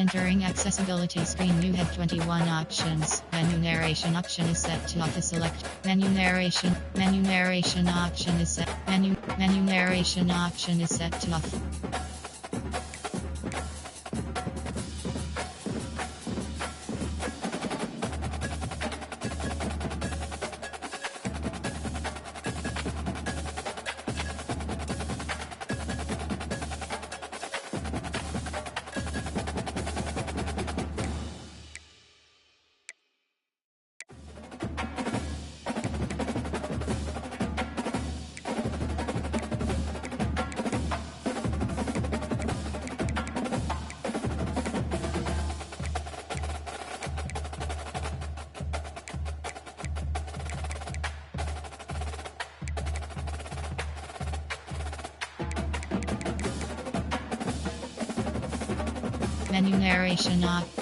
Entering accessibility screen, you have 21 options. Menu narration option is set to off. Select menu narration. Menu narration option is set. Menu narration option is set to off.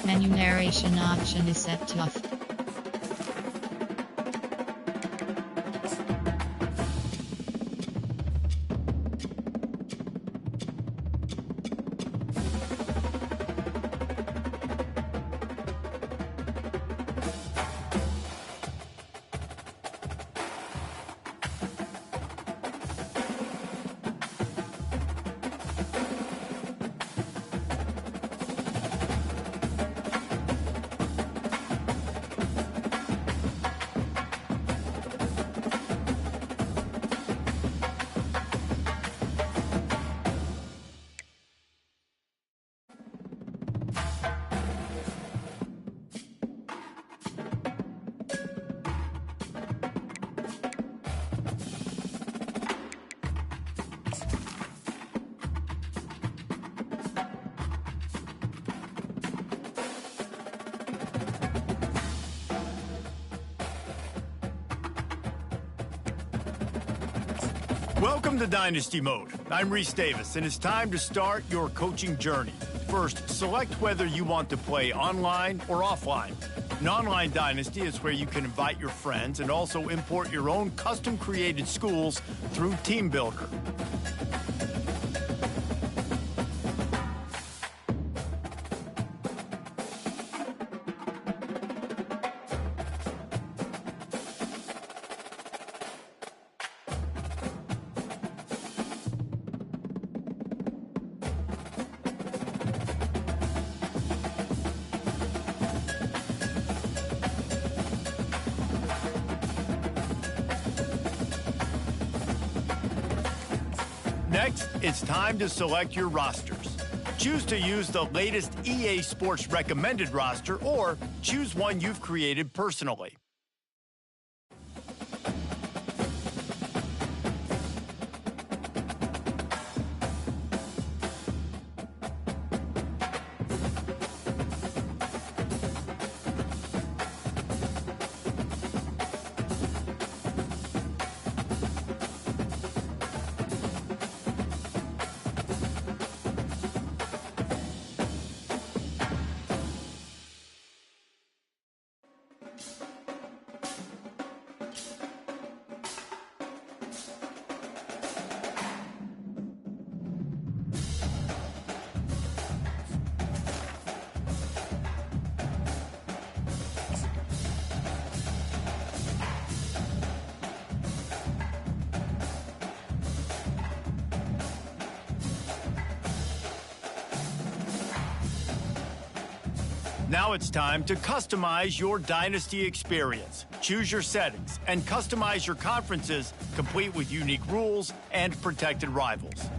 Menu narration option is set to off. Welcome to Dynasty Mode. I'm Reese Davis, and it's time to start your coaching journey. First, select whether you want to play online or offline. An online Dynasty is where you can invite your friends and also import your own custom-created schools through Team Builder. Next, it's time to select your rosters. Choose to use the latest EA Sports recommended roster or choose one you've created personally. Now it's time to customize your Dynasty experience. Choose your settings and customize your conferences, complete with unique rules and protected rivals.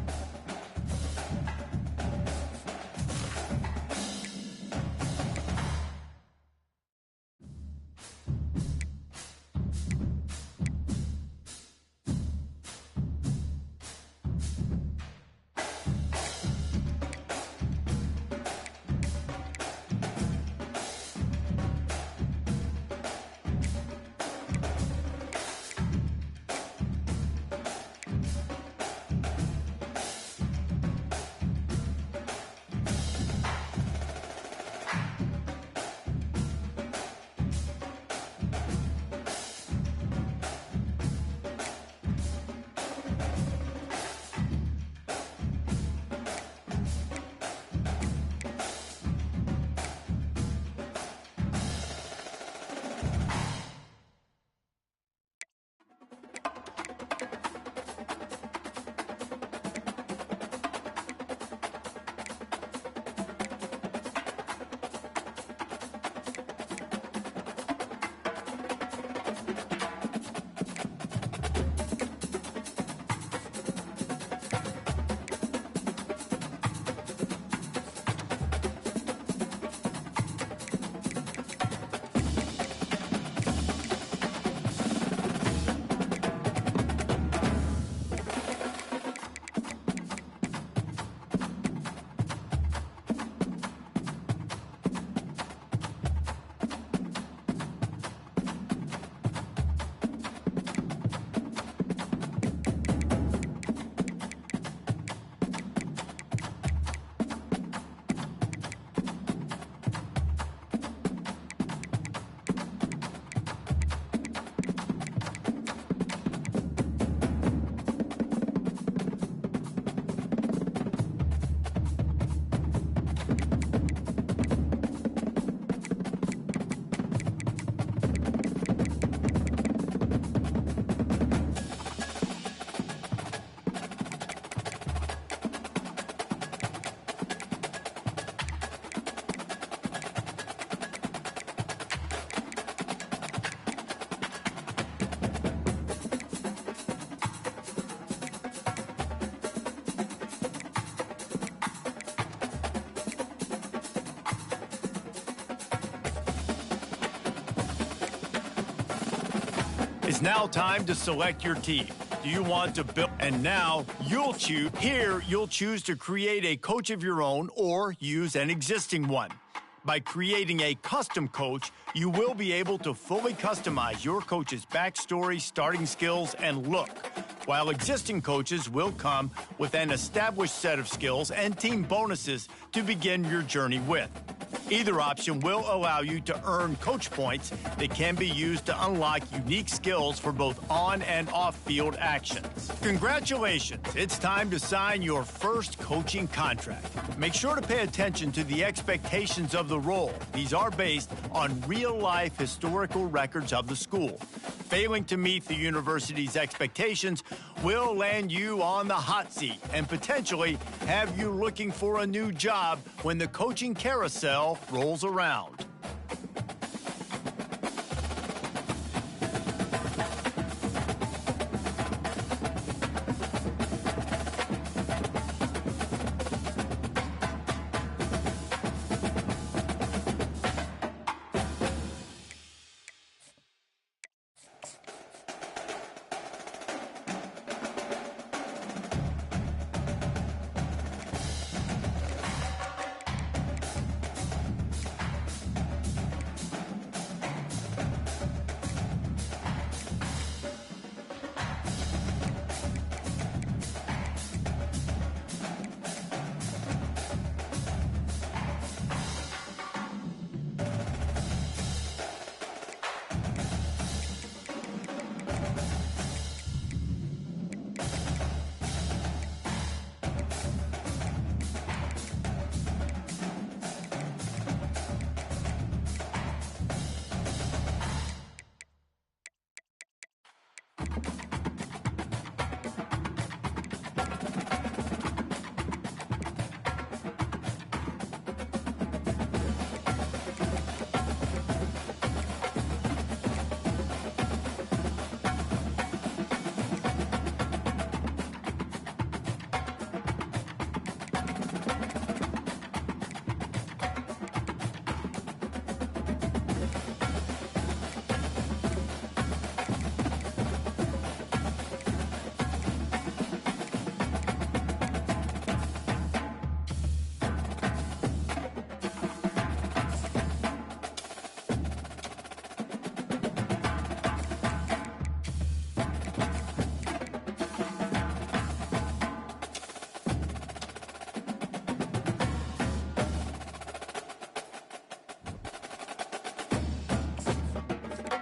It's now time to select your team. Do you want to build? And now you'll choose. Here, you'll choose to create a coach of your own or use an existing one. By creating a custom coach, you will be able to fully customize your coach's backstory, starting skills, and look, while existing coaches will come with an established set of skills and team bonuses to begin your journey with. Either option will allow you to earn coach points that can be used to unlock unique skills for both on and off-field actions. Congratulations! It's time to sign your first coaching contract. Make sure to pay attention to the expectations of the role. These are based on real-life historical records of the school. Failing to meet the university's expectations will land you on the hot seat and potentially have you looking for a new job when the coaching carousel rolls around.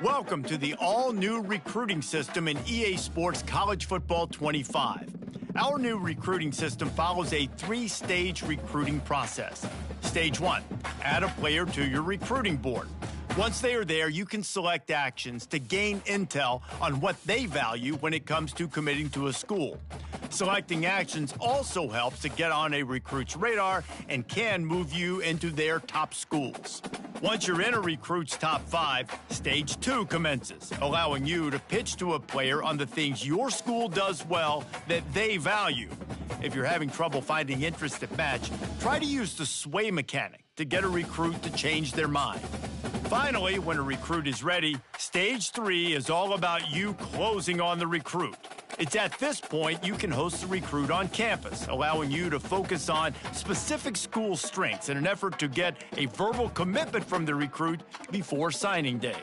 Welcome to the all-new recruiting system in EA Sports College Football 25. Our new recruiting system follows a three-stage recruiting process. Stage 1, add a player to your recruiting board. Once they are there, you can select actions to gain intel on what they value when it comes to committing to a school. Selecting actions also helps to get on a recruit's radar and can move you into their top schools. Once you're in a recruit's top 5, Stage 2 commences, allowing you to pitch to a player on the things your school does well that they value. If you're having trouble finding interests that match, try to use the sway mechanic to get a recruit to change their mind. Finally, when a recruit is ready, Stage 3 is all about you closing on the recruit. It's at this point you can host the recruit on campus, allowing you to focus on specific school strengths in an effort to get a verbal commitment from the recruit before signing day.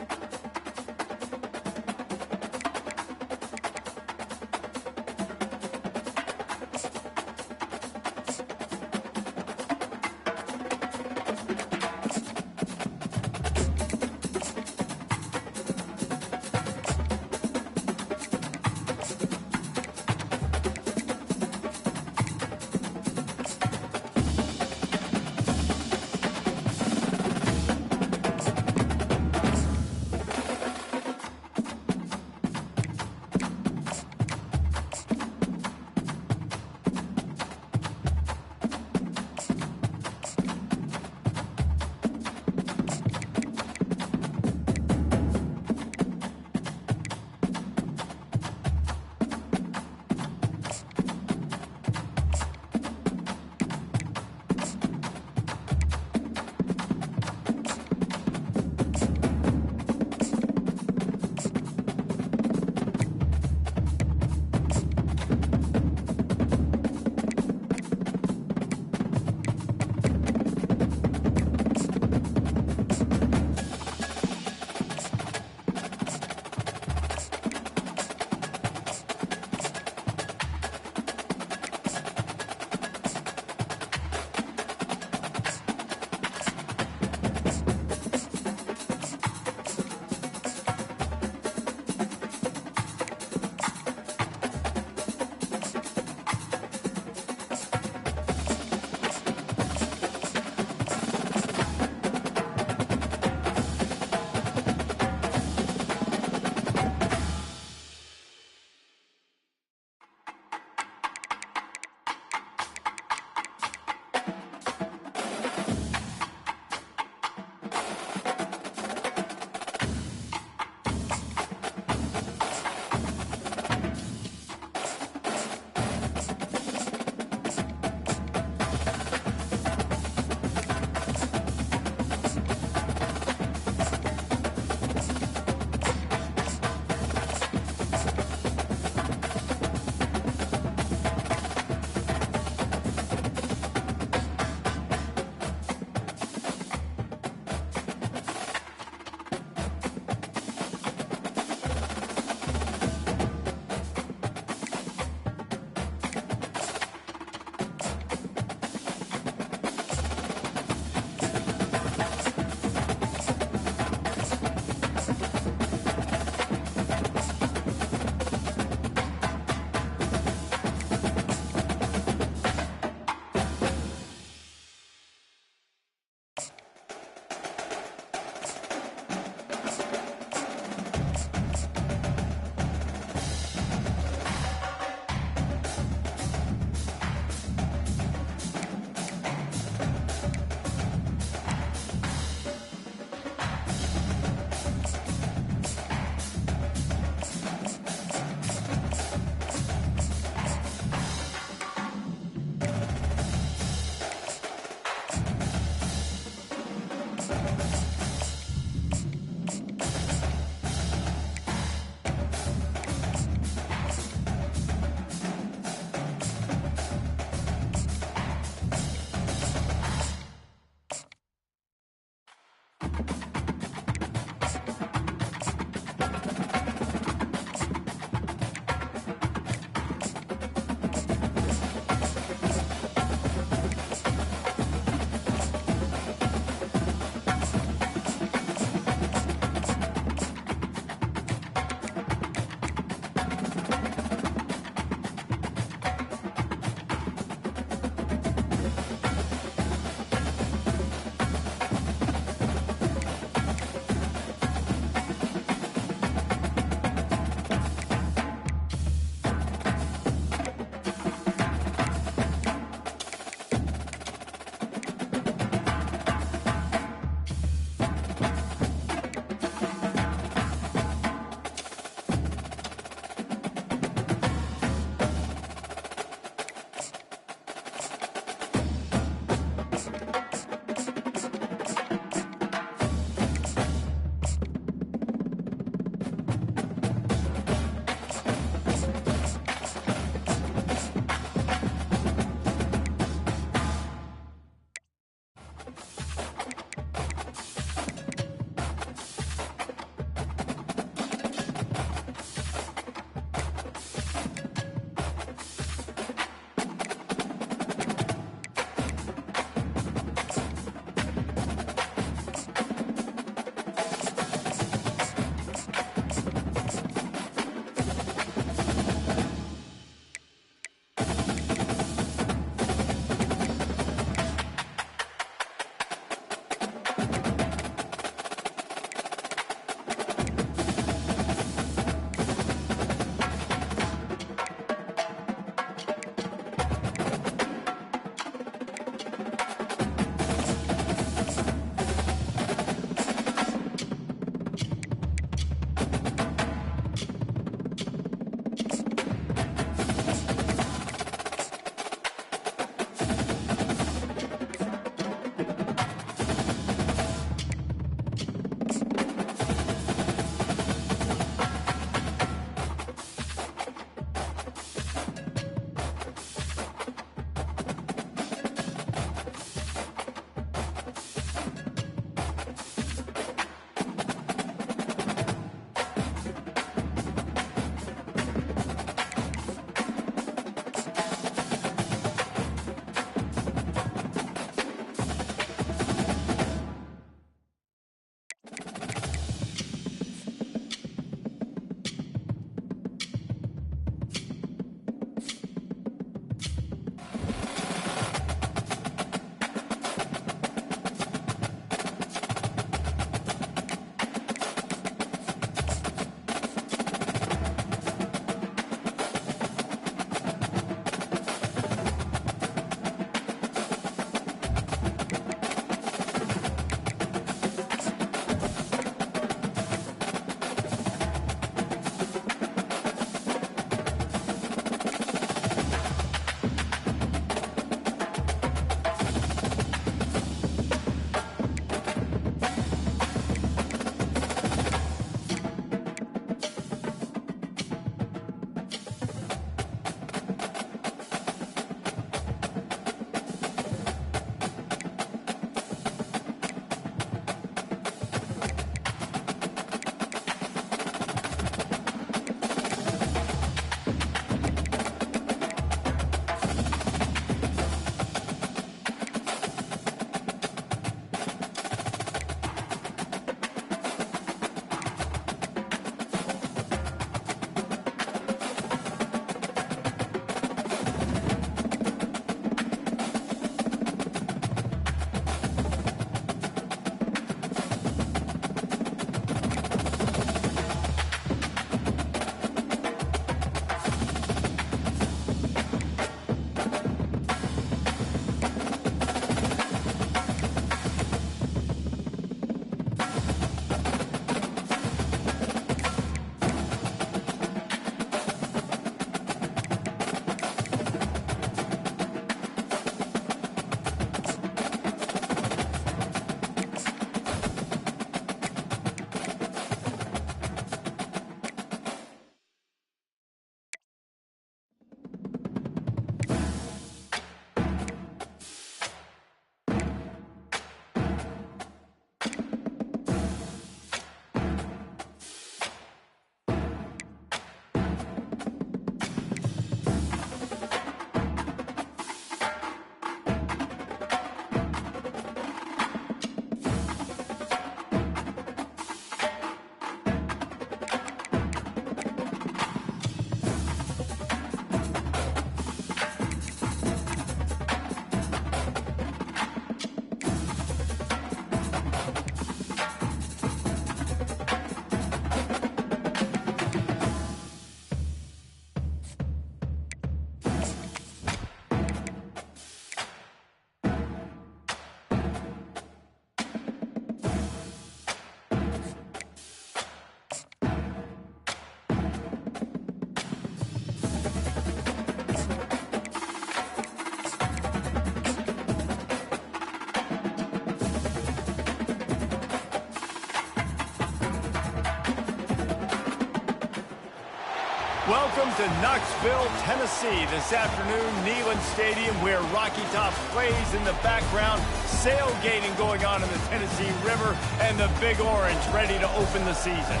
Welcome to Knoxville, Tennessee. This afternoon, Neyland Stadium, where Rocky Top plays in the background. Sailgating going on in the Tennessee River, and the Big Orange ready to open the season.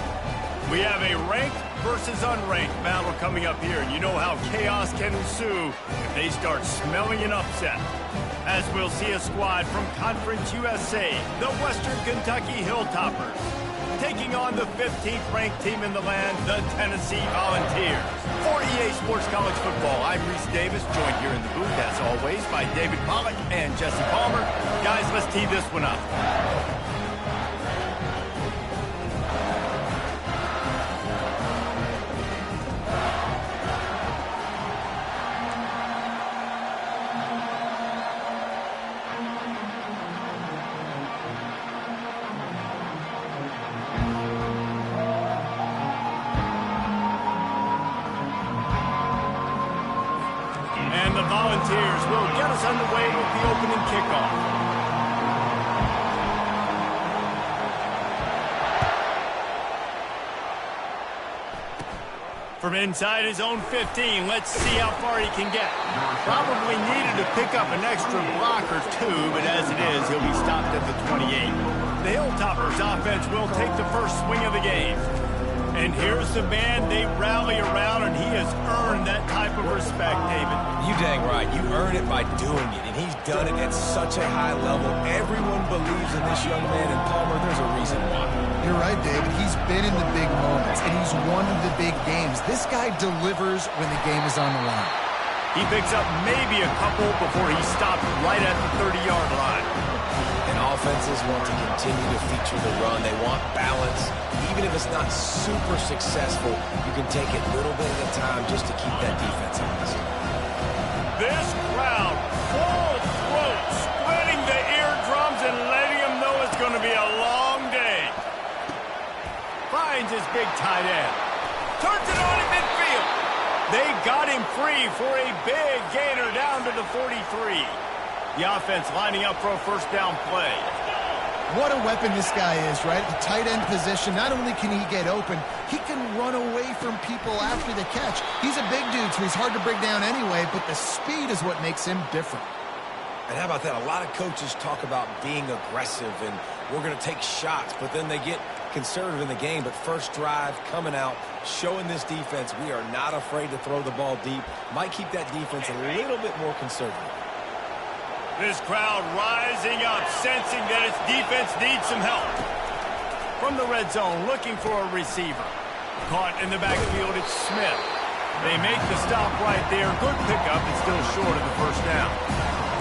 We have a ranked versus unranked battle coming up here, and you know how chaos can ensue if they start smelling an upset. As we'll see a squad from Conference USA, the Western Kentucky Hilltoppers, taking on the 15th ranked team in the land, the Tennessee Volunteers. For EA Sports College Football, I'm Reese Davis, joined here in the booth, as always, by David Pollack and Jesse Palmer. Guys, let's tee this one up. Volunteers will get us underway with the opening kickoff. From inside his own 15, let's see how far he can get. Probably needed to pick up an extra block or two, but as it is, he'll be stopped at the 28. The Hilltoppers offense will take the first swing of the game. And here's the man they rally around, and he has earned that type of respect, David. You dang right. You earn it by doing it, and he's done it at such a high level. Everyone believes in this young man, and Palmer, there's a reason why. You're right, David. He's been in the big moments, and he's won the big games. This guy delivers when the game is on the line. He picks up maybe a couple before he stops right at the 30-yard line. And offenses want to continue to feature the run. They want balance. Even if it's not super successful, you can take it little bit at a time just to keep that defense honest. This crowd, full throat, splitting the eardrums and letting him know it's going to be a long day. Finds his big tight end. Turns it on in midfield. They got him free for a big gainer down to the 43. The offense lining up for a first down play. What a weapon this guy is, right? At the tight end position, not only can he get open, he can run away from people after the catch. He's a big dude, so he's hard to bring down anyway, but the speed is what makes him different. And how about that? A lot of coaches talk about being aggressive and we're going to take shots, but then they get conservative in the game. But first drive, coming out, showing this defense we are not afraid to throw the ball deep. Might keep that defense a little bit more conservative. This crowd rising up, sensing that its defense needs some help. From the red zone, looking for a receiver. Caught in the backfield, it's Smith. They make the stop right there. Good pickup, and still short of the first down.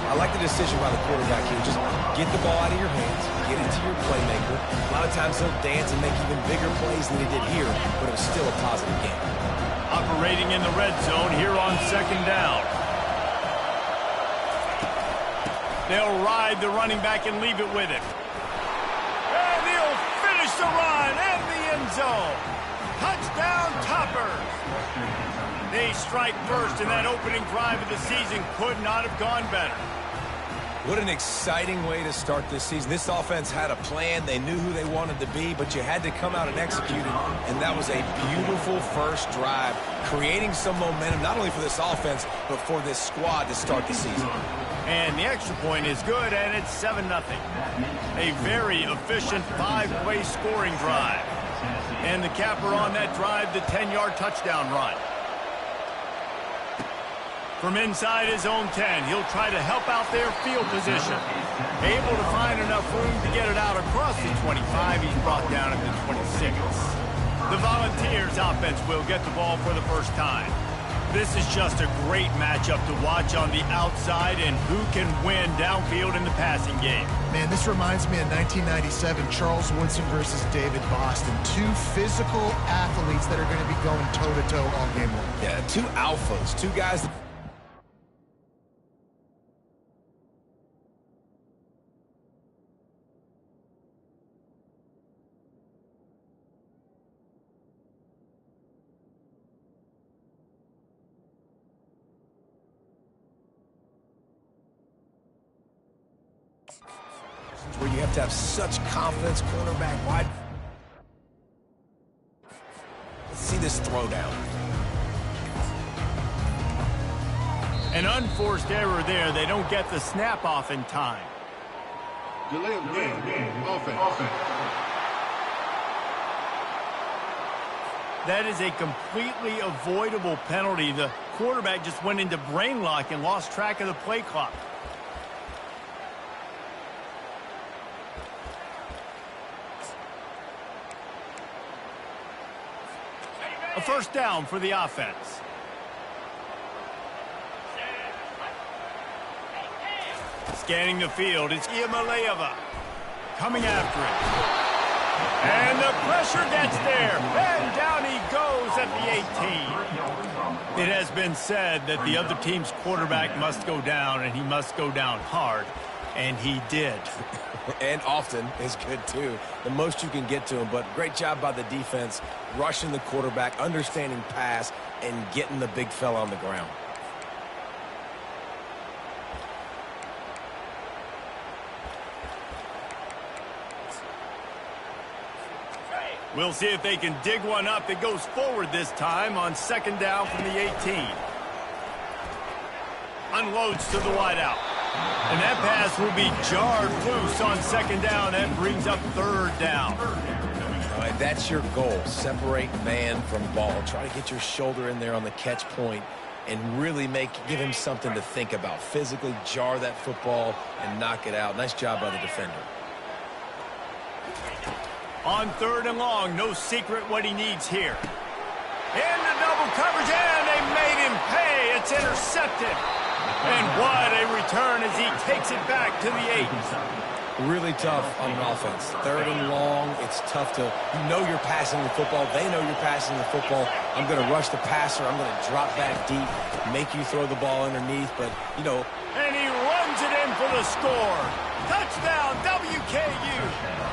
I like the decision by the quarterback here. Just get the ball out of your hands, get it to your playmaker. A lot of times he'll dance and make even bigger plays than he did here, but it was still a positive game. Operating in the red zone here on second down. They'll ride the running back and leave it with him. And he'll finish the run and the end zone. Touchdown, Toppers. They strike first, and that opening drive of the season could not have gone better. What an exciting way to start this season. This offense had a plan. They knew who they wanted to be, but you had to come out and execute it. And that was a beautiful first drive, creating some momentum, not only for this offense, but for this squad to start the season. And the extra point is good, and it's 7-0. A very efficient 5-play scoring drive. And the capper on that drive, the 10-yard touchdown run. From inside his own 10, he'll try to help out their field position. Able to find enough room to get it out across the 25. He's brought down at the 26. The Volunteers offense will get the ball for the first time. This is just a great matchup to watch on the outside, and who can win downfield in the passing game. Man, this reminds me of 1997, Charles Woodson versus David Boston. Two physical athletes that are going to be going toe-to-toe all game long. Yeah, two alphas, two guys that where you have to have such confidence, cornerback wide. Let's see this throw down. An unforced error there. They don't get the snap off in time. Delay of game. Offense. That is a completely avoidable penalty. The quarterback just went into brain lock and lost track of the play clock. A first down for the offense. Scanning the field, it's Iamaleava coming after it. And the pressure gets there. And down he goes at the 18. It has been said that the other team's quarterback must go down, and he must go down hard. And he did. And often is good, too. The most you can get to him. But great job by the defense, rushing the quarterback, understanding pass, and getting the big fella on the ground. We'll see if they can dig one up. It goes forward this time on second down from the 18. Unloads to the wideout. And that pass will be jarred loose on second down. That brings up third down. All right, that's your goal. Separate man from ball. Try to get your shoulder in there on the catch point and really give him something to think about. Physically jar that football and knock it out. Nice job by the defender. On third and long, no secret what he needs here. Into double coverage, and they made him pay. It's intercepted. And what a return as he takes it back to the 8. Really tough on an offense. Third and long, it's tough to, you're passing the football. They know you're passing the football. I'm going to rush the passer. I'm going to drop back deep, make you throw the ball underneath. But, And he runs it in for the score. Touchdown, WKU.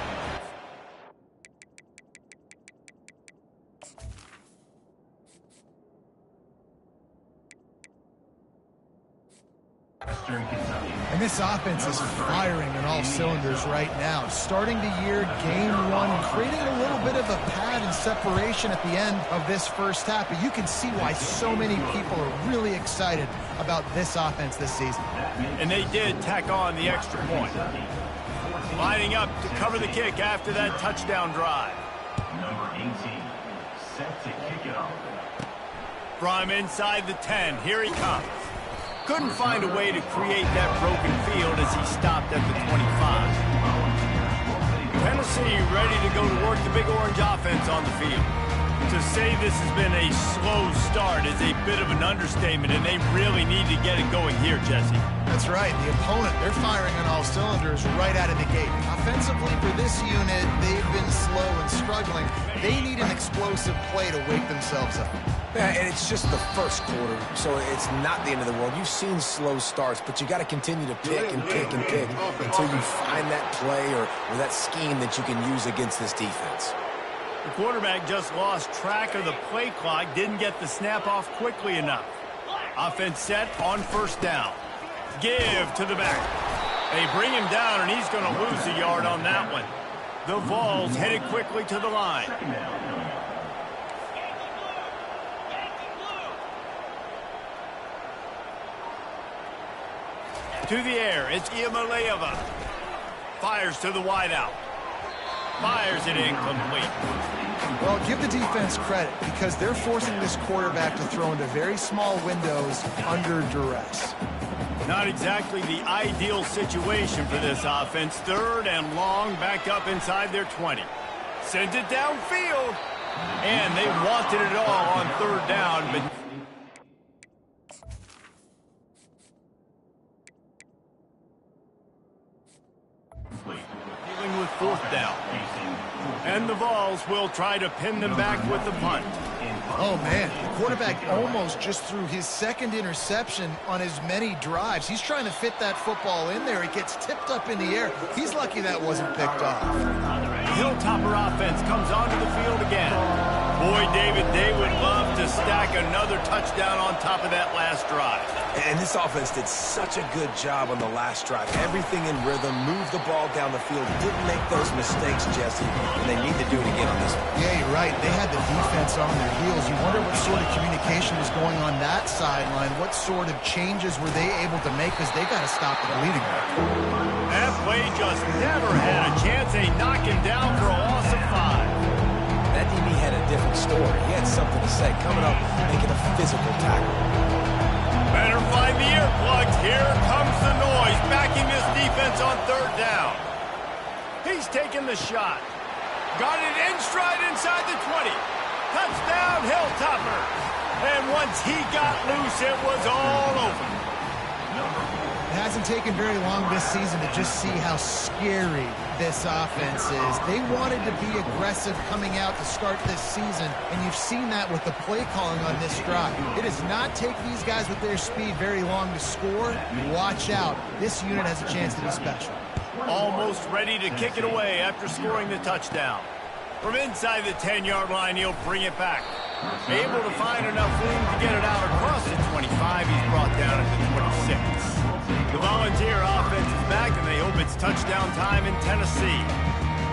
And this offense is firing on all cylinders right now. Starting the year, game one, creating a little bit of a pad and separation at the end of this first half. But you can see why so many people are really excited about this offense this season. And they did tack on the extra point. Lining up to cover the kick after that touchdown drive. Number 18, set to kick it off. From inside the 10, here he comes. Couldn't find a way to create that broken field as he stopped at the 25. Tennessee ready to go to work the Big Orange offense on the field. To say this has been a slow start is a bit of an understatement, and they really need to get it going here, Jesse. That's right. The opponent, they're firing on all cylinders right out of the gate. Offensively for this unit, they've been slow and struggling. They need an explosive play to wake themselves up. Yeah, and it's just the first quarter, so it's not the end of the world. You've seen slow starts, but you got to continue to pick and pick and pick until you find that play or that scheme that you can use against this defense. The quarterback just lost track of the play clock, didn't get the snap off quickly enough. Offense set on first down. Give to the back. They bring him down, and he's going to lose a yard on that one. The Vols headed quickly to the line. To the air, it's Iamaleava. Fires to the wideout. Fires it incomplete. Well, give the defense credit because they're forcing this quarterback to throw into very small windows under duress. Not exactly the ideal situation for this offense. Third and long, back up inside their 20. Sends it downfield. And they wanted it all on third down, but dealing with fourth down. And the Vols will try to pin them back with the punt. Oh, man. The quarterback almost just threw his second interception on as many drives. He's trying to fit that football in there. It gets tipped up in the air. He's lucky that wasn't picked off. Hilltopper offense comes onto the field again. Boy, David, they would love to to stack another touchdown on top of that last drive. And this offense did such a good job on the last drive. Everything in rhythm, moved the ball down the field, didn't make those mistakes, Jesse, and they need to do it again on this one. Yeah, you're right. They had the defense on their heels. You wonder what sort of communication was going on that sideline. What sort of changes were they able to make, because they got to stop the bleeding. That play just never had a chance. They knock him down for a loss of 5. That DB had a different story. He had something to say, coming up, making a physical tackle. Better find the earplugs. Here comes the noise, backing this defense on 3rd down. He's taking the shot. Got it in stride inside the 20. Touchdown, Hilltopper. And once he got loose, it was all over. It hasn't taken very long this season to just see how scary this offense is. They wanted to be aggressive coming out to start this season, and you've seen that with the play calling on this drive. It does not take these guys with their speed very long to score. Watch out. This unit has a chance to be special. Almost ready to kick it away after scoring the touchdown. From inside the 10-yard line, he'll bring it back. Able to find enough room to get it out across the 25. He's brought down at the 26. The Volunteer offense is back, and they hope it's touchdown time in Tennessee.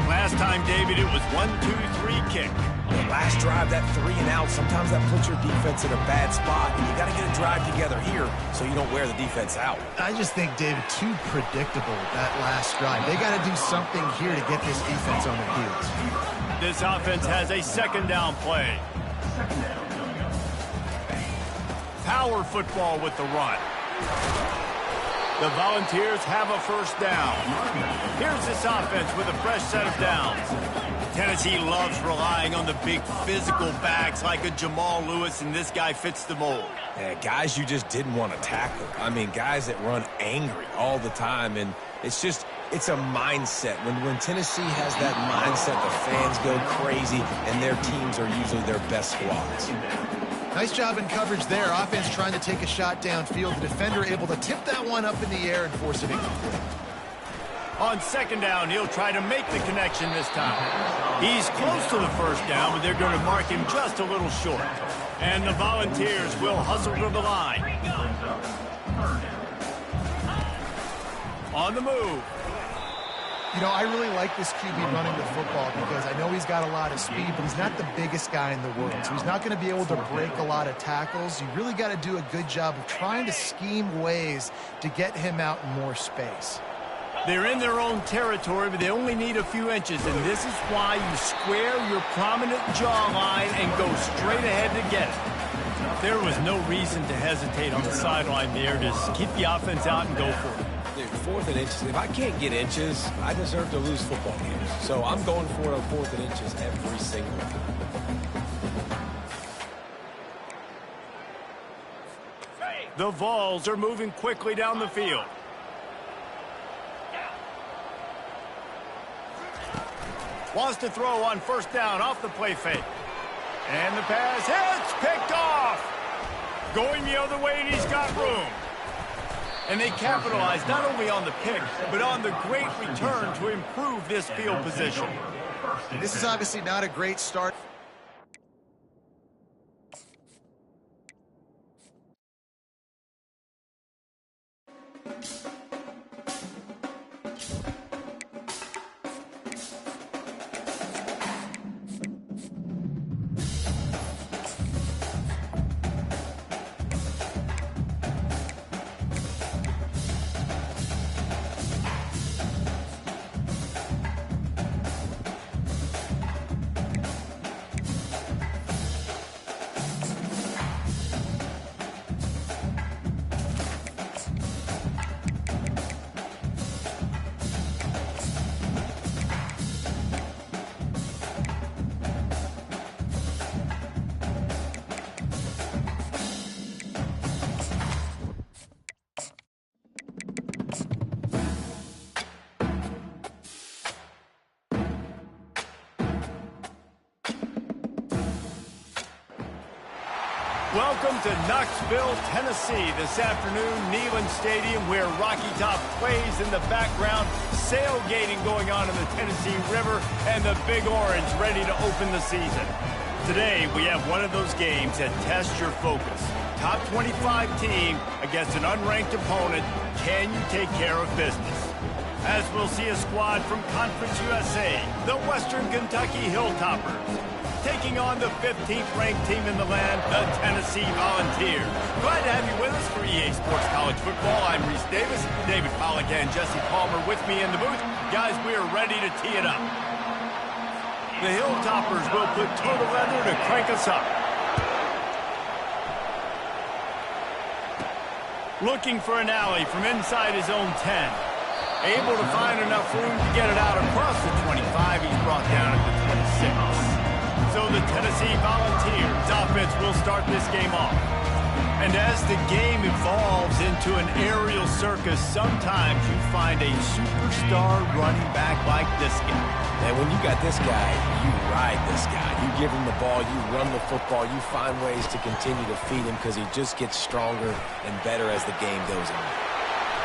Last time, David, it was 1-2-3 kick. The last drive, that 3 and out, sometimes that puts your defense in a bad spot, and you got to get a drive together here so you don't wear the defense out. I just think, David, too predictable that last drive. They got to do something here to get this defense on their heels. This offense has a 2nd down play. Power football with the run. The Volunteers have a 1st down. Here's this offense with a fresh set of downs. Tennessee loves relying on the big physical backs like a Jamal Lewis, and this guy fits the mold. Yeah, guys you just didn't want to tackle. I mean, guys that run angry all the time, and it's a mindset. When Tennessee has that mindset, the fans go crazy, and their teams are usually their best squads. Nice job in coverage there. Offense trying to take a shot downfield. The defender able to tip that one up in the air and force it incomplete. On 2nd down, he'll try to make the connection this time. He's close to the 1st down, but they're going to mark him just a little short. And the Volunteers will hustle to the line. On the move. You know, I really like this QB running the football because I know he's got a lot of speed, but he's not the biggest guy in the world. So he's not going to be able to break a lot of tackles. You really got to do a good job of trying to scheme ways to get him out in more space. They're in their own territory, but they only need a few inches, and this is why you square your prominent jawline and go straight ahead to get it. There was no reason to hesitate on the sideline there. Just keep the offense out and go for it. Dude, 4th and inches. If I can't get inches, I deserve to lose football games. So I'm going for it on 4th and inches every single time. The Vols are moving quickly down the field. Wants to throw on 1st down off the play fake. And the pass hits, picked off. Going the other way, and he's got room. And they capitalize not only on the pick, but on the great return to improve this field position. This is obviously not a great start. Welcome to Knoxville, Tennessee. This afternoon, Neyland Stadium, where Rocky Top plays in the background. Sailgating going on in the Tennessee River, and the Big Orange ready to open the season. Today, we have one of those games that tests your focus. Top 25 team against an unranked opponent. Can you take care of business? As we'll see a squad from Conference USA, the Western Kentucky Hilltoppers, taking on the 15th ranked team in the land, the Tennessee Volunteers. Glad to have you with us for EA Sports College Football. I'm Reese Davis, David Pollack and Jesse Palmer with me in the booth. Guys, we are ready to tee it up. The Hilltoppers will put total leather to crank us up. Looking for an alley from inside his own 10. Able to find enough room to get it out across the 25. He's brought down at the 26. So the Tennessee Volunteers offense will start this game off. And as the game evolves into an aerial circus, sometimes you find a superstar running back like this guy. And when you got this guy, you ride this guy. You give him the ball, you run the football, you find ways to continue to feed him because he just gets stronger and better as the game goes on.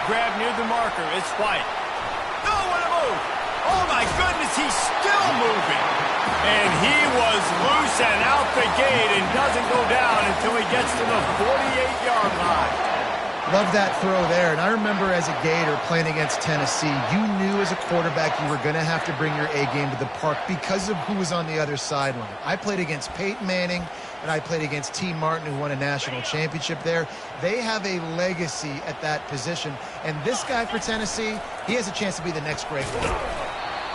Grab near the marker. It's White. Oh, what a move! Oh, my goodness, he's still moving. And he was loose and out the gate and doesn't go down until he gets to the 48-yard line. Love that throw there. And I remember as a Gator playing against Tennessee, you knew as a quarterback you were going to have to bring your A game to the park because of who was on the other sideline. I played against Peyton Manning, and I played against T. Martin, who won a national championship there. They have a legacy at that position. And this guy for Tennessee, he has a chance to be the next great one.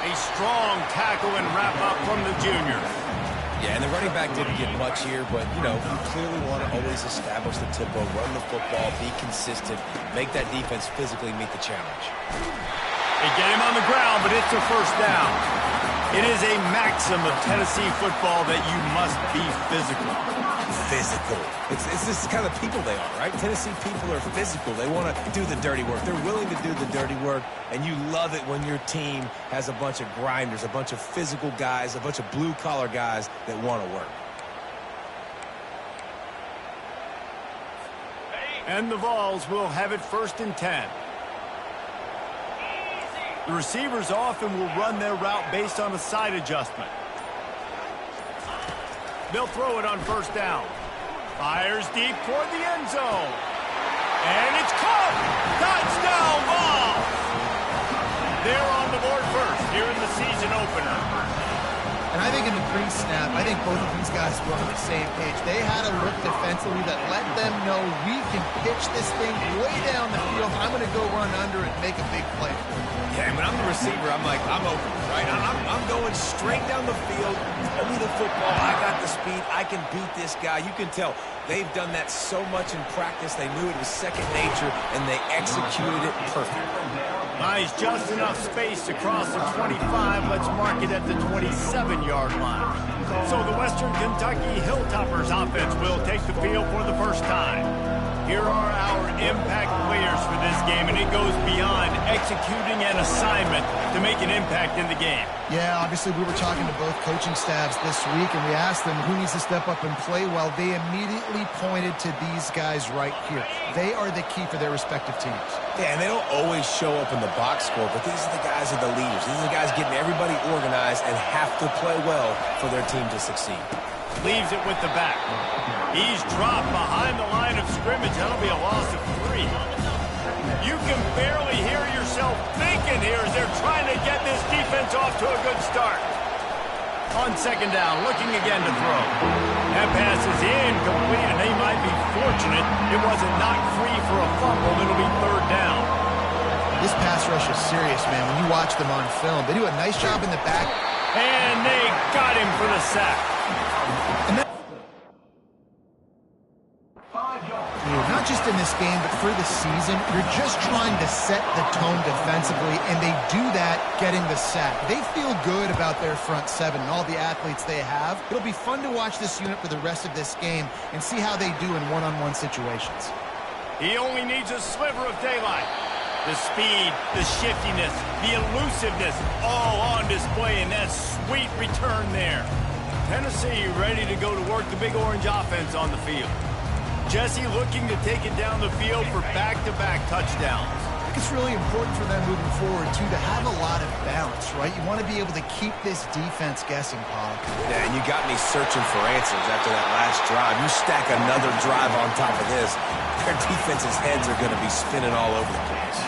A strong tackle and wrap-up from the junior. Yeah, and the running back didn't get much here, but, you know, you clearly want to always establish the tempo, run the football, be consistent, make that defense physically meet the challenge. They get him on the ground, but it's a first down. It is a maxim of Tennessee football that you must be physical. Physical. It's this kind of people they are, right? Tennessee people are physical. They want to do the dirty work. They're willing to do the dirty work, and you love it when your team has a bunch of grinders, a bunch of physical guys, a bunch of blue-collar guys that want to work. And the Vols will have it 1st and 10. The receivers often will run their route based on a side adjustment. They'll throw it on 1st down. Fires deep toward the end zone. And it's caught! Touchdown Vols! They're on the board first here in the season opener. And I think in the pre-snap, I think both of these guys were on the same page. They had a look defensively that let them know we can pitch this thing way down the field. I'm going to go run under and make a big play. Yeah, and when I'm the receiver, I'm like, I'm open, right? I'm going straight down the field. Throw me the football. I got the speed. I can beat this guy. You can tell they've done that so much in practice. They knew it was second nature, and they executed it perfectly. Nice, just enough space to cross the 25. Let's mark it at the 27-yard line. So the Western Kentucky Hilltoppers offense will take the field for the first time. Here are our impact players for this game, and it goes beyond executing an assignment to make an impact in the game. Yeah, obviously we were talking to both coaching staffs this week, and we asked them who needs to step up and play well. They immediately pointed to these guys right here. They are the key for their respective teams. Yeah, and they don't always show up in the box score, but these are the guys that are the leaders. These are the guys getting everybody organized and have to play well for their team to succeed. Leaves it with the back. He's dropped behind the line of scrimmage. That'll be a loss of 3. You can barely hear yourself thinking here as they're trying to get this defense off to a good start. On 2nd down, looking again to throw. That pass is incomplete, and they might be fortunate it wasn't knocked free for a fumble. It'll be 3rd down. This pass rush is serious, man. When you watch them on film, they do a nice job in the back. And they got him for the sack. Not just in this game, but for the season, you're just trying to set the tone defensively, and they do that getting the sack. They feel good about their front 7 and all the athletes they have. It'll be fun to watch this unit for the rest of this game and see how they do in one-on-one situations. He only needs a sliver of daylight. The speed, the shiftiness, the elusiveness, all on display in that sweet return there. Tennessee ready to go to work the Big Orange offense on the field. Jesse looking to take it down the field for back-to-back touchdowns. think it's really important for them moving forward, too, to have a lot of balance, right? You want to be able to keep this defense guessing, Paul. Yeah, and you got me searching for answers after that last drive. You stack another drive on top of this, their defense's heads are going to be spinning all over the place.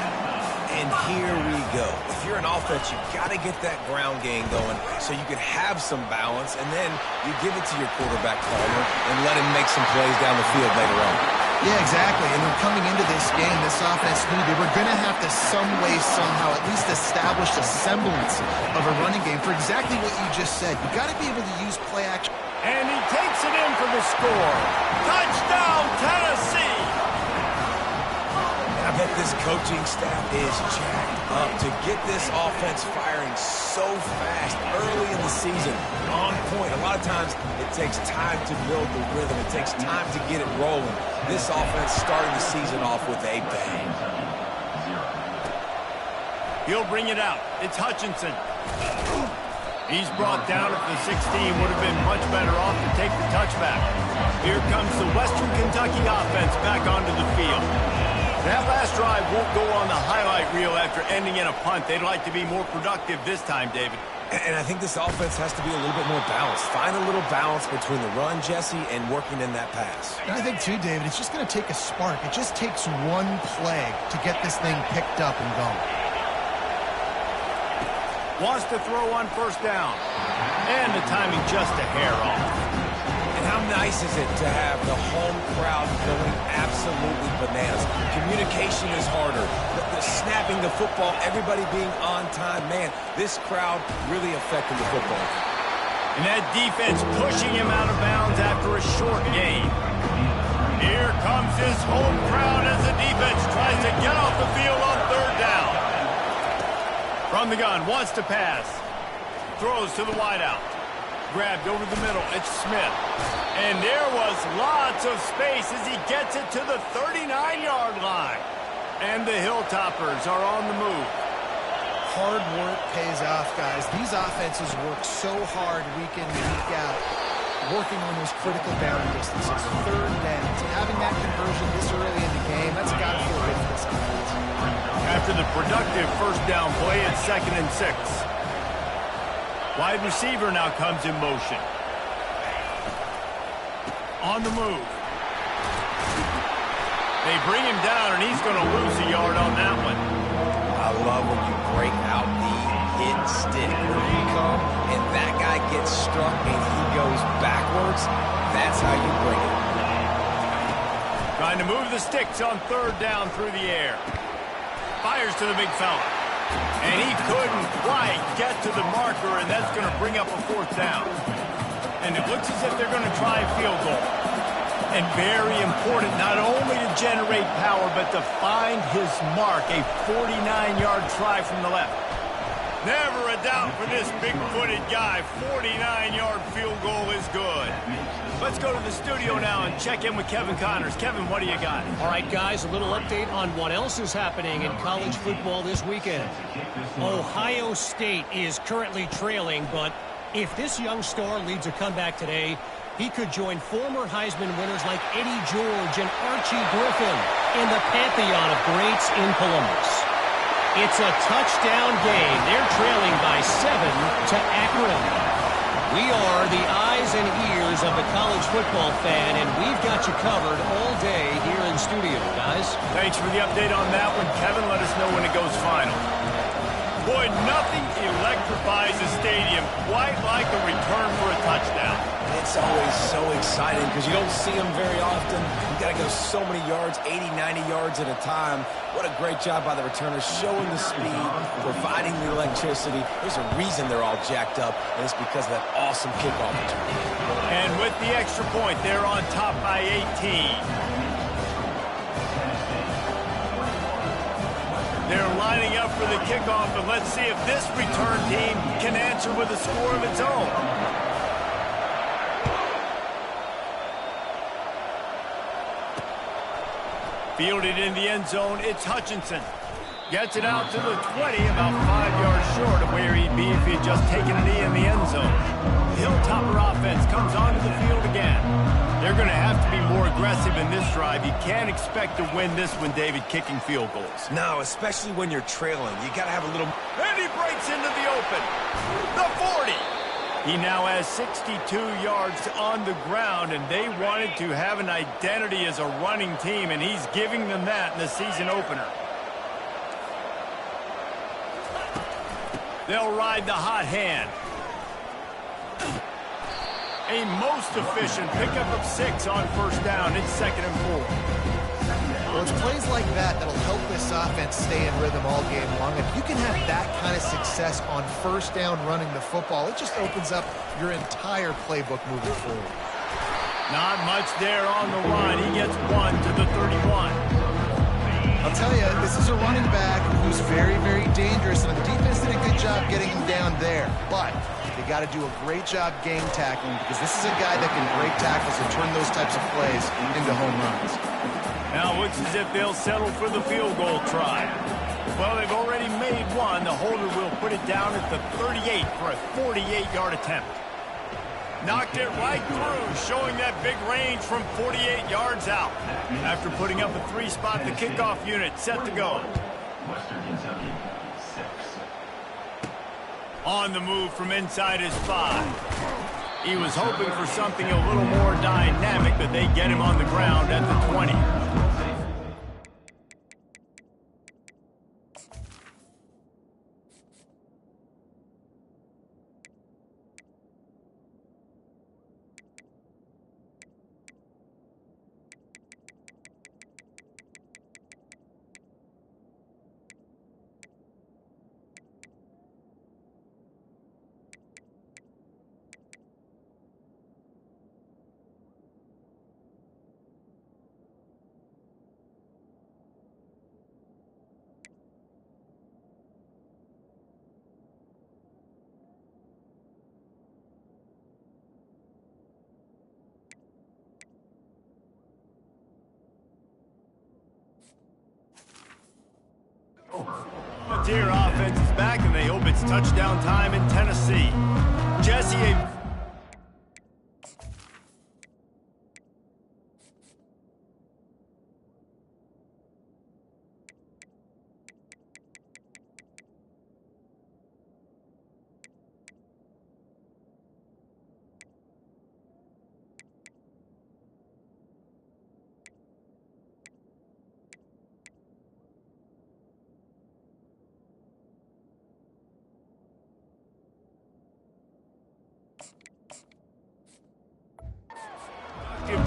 And here we go. If you're an offense, you've got to get that ground game going so you can have some balance, and then you give it to your quarterback, Palmer, and let him make some plays down the field later on. Yeah, exactly. And then coming into this game, this offense knew they were going to have to some way, somehow, at least establish a semblance of a running game for exactly what you just said. You got to be able to use play action. And he takes it in for the score. Touchdown, Tennessee! I bet this coaching staff is jacked up to get this offense firing so fast early in the season, on point. A lot of times it takes time to build the rhythm. It takes time to get it rolling. This offense starting the season off with a bang. He'll bring it out. It's Hutchinson. He's brought down at the 16. Would have been much better off to take the touchback. Here comes the Western Kentucky offense back onto the field. That last drive won't go on the highlight reel after ending in a punt. They'd like to be more productive this time, David. And I think this offense has to be a little bit more balanced. Find a little balance between the run, Jesse, and working in that pass. And I think, too, David, it's just going to take a spark. It just takes one play to get this thing picked up and going. Wants to throw on first down. And the timing just a hair off. And how nice is it to have the home crowd going absolutely bananas? Communication is harder. The snapping the football, everybody being on time. Man, this crowd really affecting the football. And that defense pushing him out of bounds after a short gain. Here comes his home crowd as the defense tries to get off the field on third down. From the gun, wants to pass. Throws to the wideout. Grabbed over the middle. It's Smith. And there was lots of space as he gets it to the 39-yard line. And the Hilltoppers are on the move. Hard work pays off, guys. These offenses work so hard week in, week out, working on those critical down distances, third downs. Having that conversion this early in the game, that's got to feel good for this offense. After the productive first down play, it's 2nd and 6. Wide receiver now comes in motion. On the move. They bring him down, and he's going to lose a yard on that one. I love when you break out the hit stick. When you come and that guy gets struck and he goes backwards, that's how you bring it. Trying to move the sticks on third down through the air. Fires to the big fella. And he couldn't quite get to the marker, and that's going to bring up a fourth down. And it looks as if they're going to try a field goal. And very important, not only to generate power, but to find his mark, a 49-yard try from the left. Never a doubt for this big-footed guy. 49-yard field goal is good. Let's go to the studio now and check in with Kevin Connors. Kevin, what do you got? All right, guys, a little update on what else is happening in college football this weekend. Ohio State is currently trailing, but if this young star leads a comeback today, he could join former Heisman winners like Eddie George and Archie Griffin in the pantheon of greats in Columbus. It's a touchdown game. They're trailing by 7 to Akron. We are the eyes and ears of the college football fan, and we've got you covered all day here in studio, guys. Thanks for the update on that one, Kevin. Let us know when it goes final. Boy, nothing electrifies a stadium quite like a return for a touchdown. It's always so exciting because you don't see them very often. You got to go so many yards, 80, 90 yards at a time. What a great job by the returners, showing the speed, providing the electricity. There's a reason they're all jacked up, and it's because of that awesome kickoff return. And with the extra point, they're on top by 18. They're lining up for the kickoff, and let's see if this return team can answer with a score of its own. Fielded in the end zone, it's Hutchinson. Gets it out to the 20, about 5 yards short of where he'd be if he had just taken a knee in the end zone. The Hilltopper offense comes onto the field again. They're going to have to be more aggressive in this drive. You can't expect to win this one, David, kicking field goals. No, especially when you're trailing. You got to have a little... And he breaks into the open. The 40. He now has 62 yards on the ground, and they wanted to have an identity as a running team, and he's giving them that in the season opener. They'll ride the hot hand. A most efficient pickup of 6 on first down. It's 2nd and 4. Well, it's plays like that that'll help this offense stay in rhythm all game long. If you can have that kind of success on first down running the football, it just opens up your entire playbook moving forward. Not much there on the run. He gets 1 to the 31. I'll tell you, this is a running back who's very, very dangerous, and the defense did a good job getting him down there. But they got to do a great job game tackling, because this is a guy that can break tackles and turn those types of plays into home runs. Now it looks as if they'll settle for the field goal try. Well, they've already made one. The holder will put it down at the 38 for a 48-yard attempt. Knocked it right through, showing that big range from 48 yards out. After putting up a 3-spot, the kickoff unit set to go. Western Kentucky, 6. On the move from inside his 5. He was hoping for something a little more dynamic, but they get him on the ground at the 20. Frontier offense is back, and they hope it's touchdown time in Tennessee. Jesse,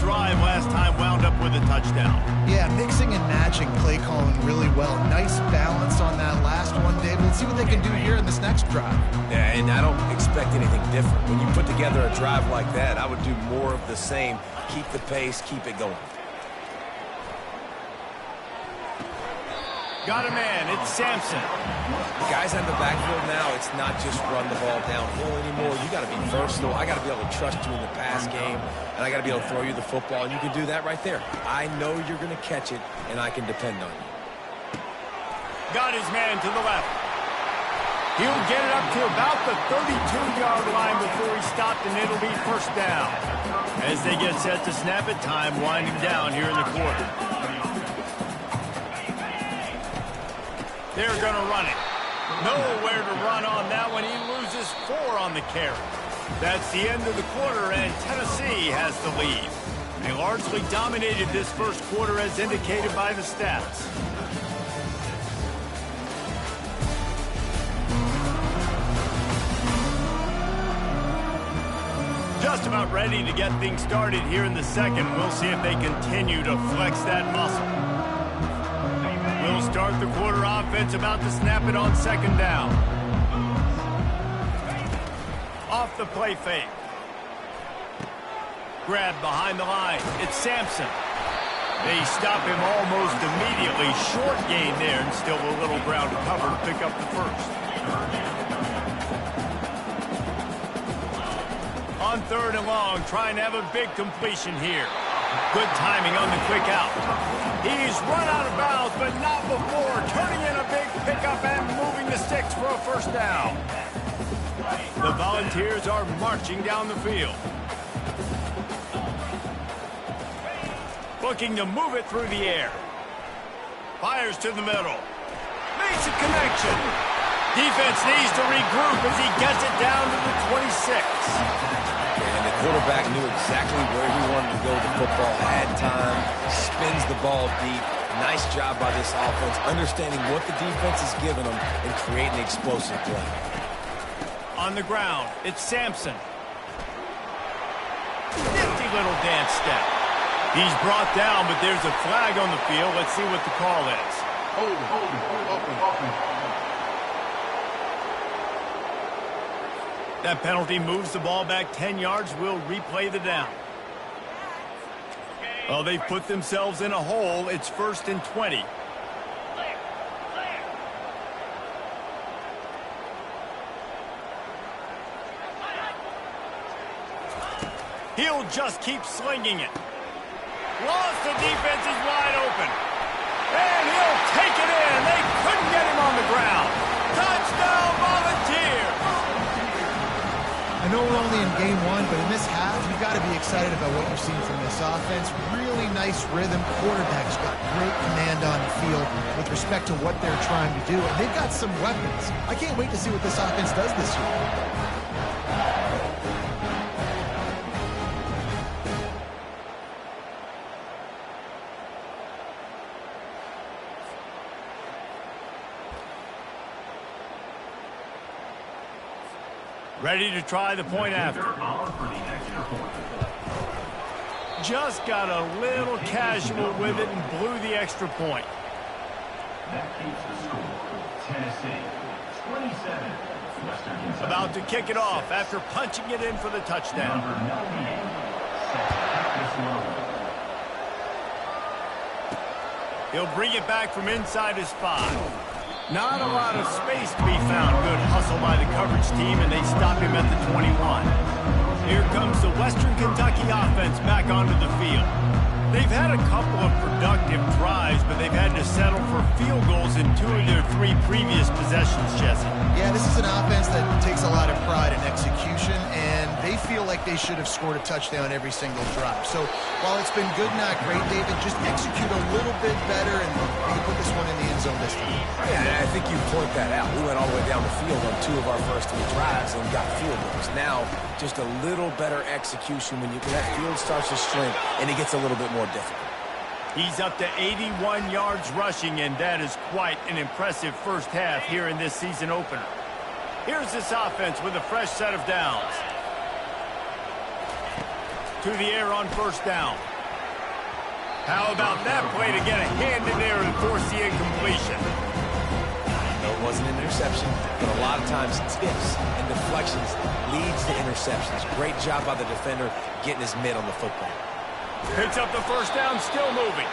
drive last time wound up with a touchdown. Yeah, mixing and matching play calling really well. Nice balance on that last one, David. Let's see what they can do here in this next drive. Yeah, and I don't expect anything different. When you put together a drive like that, I would do more of the same. Keep the pace, keep it going. Got a man, it's Sampson. The guys on the backfield now, it's not just run the ball downhill anymore. You got to be versatile. I got to be able to trust you in the pass game, and I got to be able to throw you the football, and you can do that right there. I know you're going to catch it, and I can depend on you. Got his man to the left. He'll get it up to about the 32-yard line before he stopped, and it'll be first down. As they get set to snap it, time winding down here in the quarter. They're going to run it. Nowhere to run on that one. He loses 4 on the carry. That's the end of the quarter, and Tennessee has the lead. They largely dominated this first quarter as indicated by the stats. Just about ready to get things started here in the second. We'll see if they continue to flex that muscle. We'll start the quarter offense, about to snap it on second down. Off the play fake. Grabbed behind the line. It's Sampson. They stop him almost immediately. Short gain there, and still a little ground to cover to pick up the first. On 3rd and long, trying to have a big completion here. Good timing on the quick out. He's run out of bounds, but not before turning in a big pickup and moving the sticks for a first down. The Volunteers are marching down the field. Looking to move it through the air. Fires to the middle. Makes a connection. Defense needs to regroup as he gets it down to the 26. And the quarterback knew exactly where he wanted to go with the football. Had time, spins the ball deep. Nice job by this offense, understanding what the defense is giving them and creating explosive play. On the ground, it's Sampson. Nifty little dance step. He's brought down, but there's a flag on the field. Let's see what the call is. That penalty moves the ball back 10 yards. We'll replay the down. Well, they've put themselves in a hole. It's 1st and 20. He'll just keep slinging it. Lost, the defense is wide open. And he'll take it in. They couldn't get him on the ground. Touchdown, Volunteers! I know we're only in game one, but in this half, you've got to be excited about what you're seeing from this offense. Really nice rhythm. Quarterback's got great command on the field with respect to what they're trying to do. And they've got some weapons. I can't wait to see what this offense does this year. Ready to try the point after. Just got a little casual with it and blew the extra point. That keeps the score. Tennessee, 27. Western Kentucky. About to kick it off after punching it in for the touchdown. Number 98, set to kick this one. He'll bring it back from inside his 5. Not a lot of space to be found. Good hustle by the coverage team, and they stop him at the 21. Here comes the Western Kentucky offense back onto the field. They've had a couple of productive drives, but they've had to settle for field goals in 2 of their 3 previous possessions, Jesse. Yeah, this is an offense that takes a lot of pride in execution, and they feel like they should have scored a touchdown every single drive. So while it's been good, not great, David, just execute a little bit better, and you can put this one in the end zone this time. Yeah, I think you point that out. We went all the way down the field on 2 of our first 3 drives and got field goals. Now, just a little better execution when that field starts to shrink and it gets a little bit more difficult. He's up to 81 yards rushing, and that is quite an impressive first half here in this season opener. Here's this offense with a fresh set of downs. To the air on first down. How about that play to get a hand in there and force the incompletion? No, it wasn't an interception, but a lot of times tips and deflections leads to interceptions. Great job by the defender getting his mitt on the football. Picks up the first down, still moving.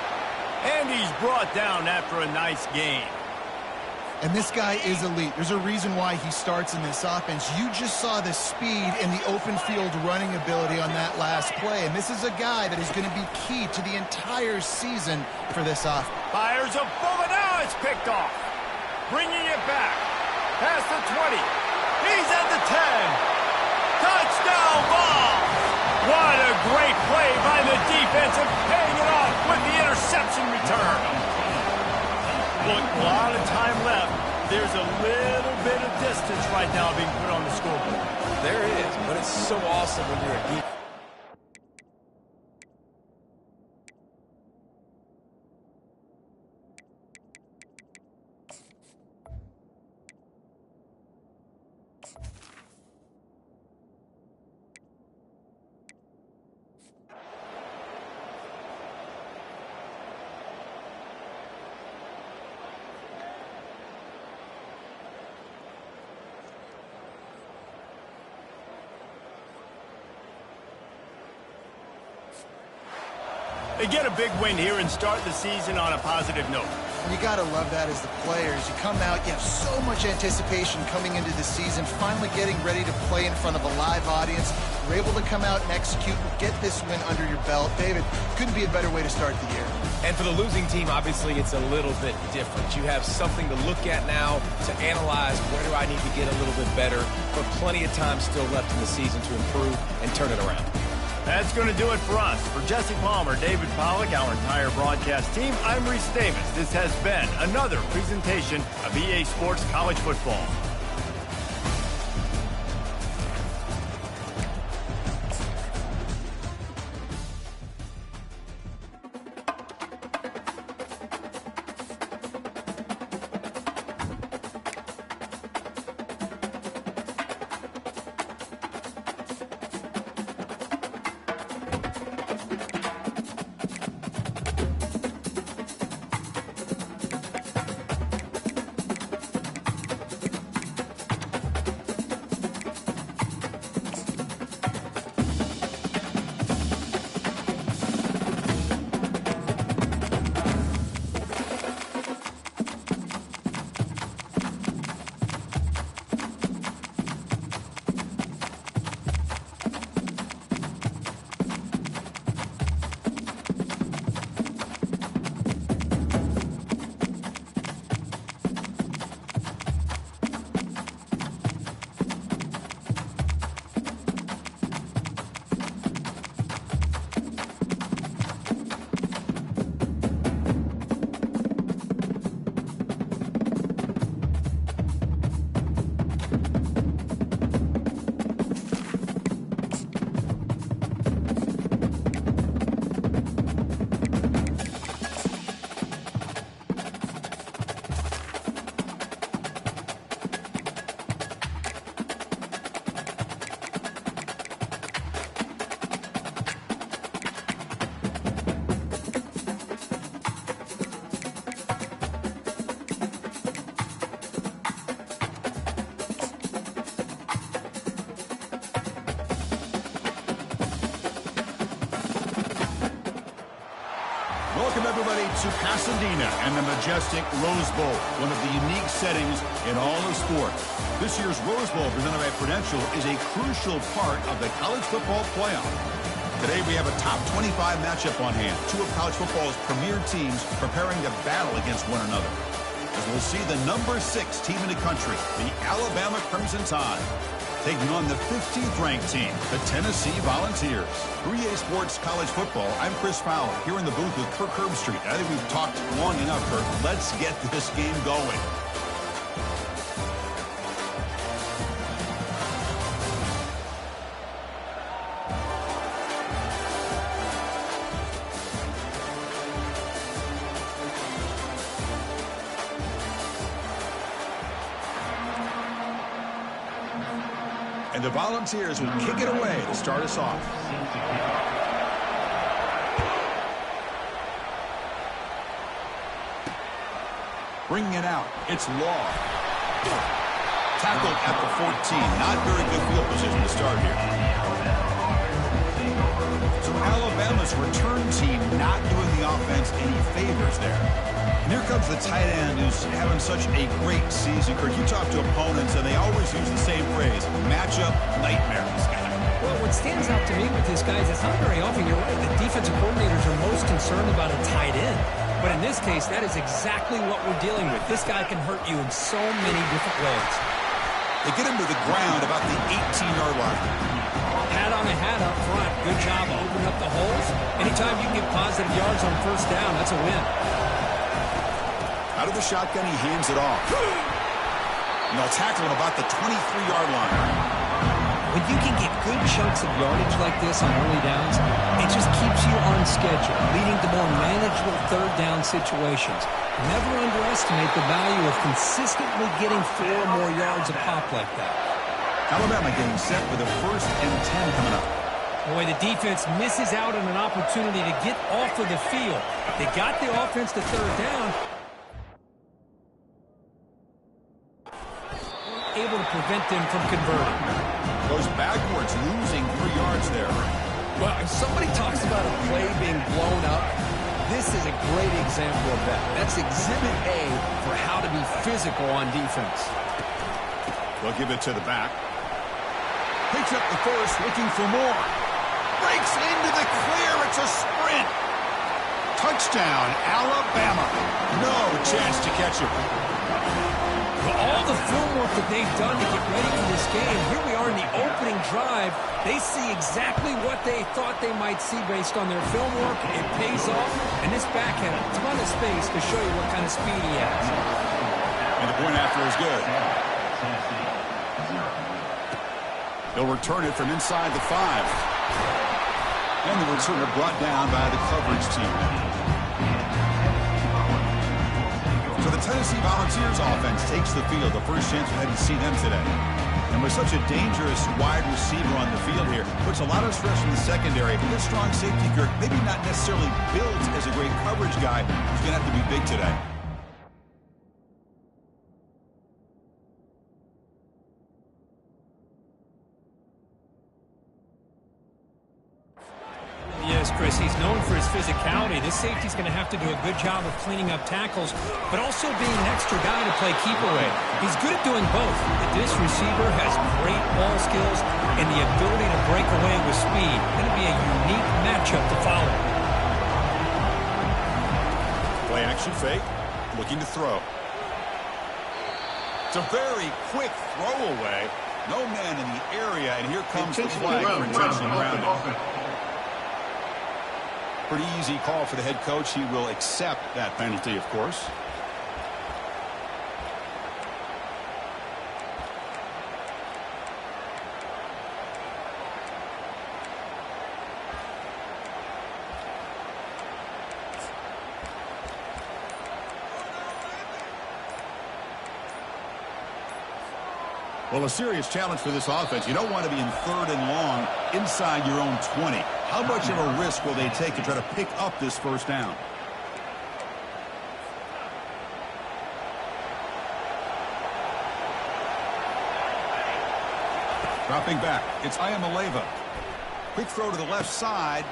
And he's brought down after a nice gain. And this guy is elite. There's a reason why he starts in this offense. You just saw the speed and the open field running ability on that last play. And this is a guy that is going to be key to the entire season for this offense. Fires a bullet. Now it's picked off. Bringing it back. Past the 20. He's at the 10. Touchdown ball. What a great play by the defense and paying it off with the interception return. Look, a lot of time left. There's a little bit of distance right now being put on the scoreboard. There is, but it's so awesome when you're a deep. They get a big win here and start the season on a positive note. You got to love that as the players. You come out, you have so much anticipation coming into the season, finally getting ready to play in front of a live audience. You're able to come out and execute and get this win under your belt. David, couldn't be a better way to start the year. And for the losing team, obviously, it's a little bit different. You have something to look at now to analyze where do I need to get a little bit better, but plenty of time still left in the season to improve and turn it around. That's going to do it for us. For Jesse Palmer, David Pollack, our entire broadcast team, I'm Reese Davis. This has been another presentation of EA Sports College Football. Welcome, everybody, to Pasadena and the majestic Rose Bowl, one of the unique settings in all of sports. This year's Rose Bowl, presented by Prudential, is a crucial part of the college football playoff. Today, we have a top 25 matchup on hand. Two of college football's premier teams preparing to battle against one another. As we'll see the number 6 team in the country, the Alabama Crimson Tide, taking on the 15th ranked team, the Tennessee Volunteers. For EA Sports College Football, I'm Chris Fowler, here in the booth with Kirk Herbstreit. I think we've talked long enough, Kirk. Let's get this game going. And the Volunteers will kick it away to start us off. Bringing it out, it's Law. Tackled at the 14. Not very good field position to start here. So Alabama's return team not doing the offense any favors there. And here comes the tight end who's having such a great season. Kirk, you talk to opponents, and they always use the same phrase, matchup nightmare, this guy. Well, what stands out to me with this guy is it's not very often, you're right, the defensive coordinators are most concerned about a tight end. But in this case, that is exactly what we're dealing with. This guy can hurt you in so many different ways. They get him to the ground about the 18-yard line. Hat on a hat up front. Good job opening up the holes. Anytime you can get positive yards on first down, that's a win. Out of the shotgun, he hands it off. And they'll tackle him about the 23-yard line. When you can get good chunks of yardage like this on early downs, it just keeps you on schedule, leading to more manageable third down situations. Never underestimate the value of consistently getting 4 or more yards a pop like that. Alabama getting set for the 1st and 10 coming up. Boy, the defense misses out on an opportunity to get off of the field. They got the offense to third down, able to prevent them from converting. Goes backwards, losing 3 yards there. Well, if somebody talks about a play being blown up, This is a great example of that. That's exhibit A for how to be physical on defense. They'll give it to the back. Picks up the first, looking for more. Breaks into the clear. It's a sprint. Touchdown, Alabama. No chance to catch him. All the film work that they've done to get ready for this game, here we are in the opening drive. They see exactly what they thought they might see based on their film work. It pays off, and this back had a ton of space to show you what kind of speed he has. And the point after is good. They'll return it from inside the 5. And the returner brought down by the coverage team. So the Tennessee Volunteers offense takes the field. The first chance we had to see them today. And with such a dangerous wide receiver on the field here, puts a lot of stress in the secondary. But this strong safety, Kirk, maybe not necessarily built as a great coverage guy, who's going to have to be big today. Yes, Chris, he's known for his physicality. This safety's going to have to do a good job of cleaning up tackles, but also being an extra guy to play keep away. He's good at doing both. But this receiver has great ball skills and the ability to break away with speed. Going to be a unique matchup to follow. Play action fake, looking to throw. It's a very quick throw away. No man in the area, and here comes the flag for intentional grounding. Pretty easy call for the head coach. He will accept that penalty, of course. Well, a serious challenge for this offense. You don't want to be in 3rd and long inside your own 20. How much of a risk will they take to try to pick up this first down? Dropping back, it's Ayamaleva. Quick throw to the left side.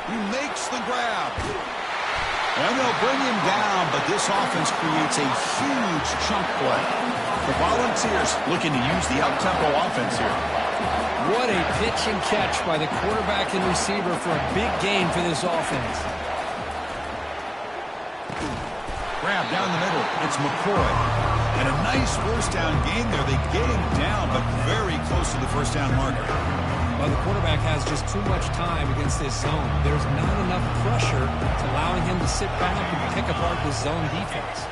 He makes the grab. And they'll bring him down, but this offense creates a huge chunk play. The Volunteers looking to use the up-tempo offense here. What a pitch and catch by the quarterback and receiver for a big gain for this offense. Grab down the middle. It's McCoy. And a nice first down gain there. They get him down, but very close to the first down marker. Well, the quarterback has just too much time against this zone. There's not enough pressure to allowing him to sit back and pick apart this zone defense.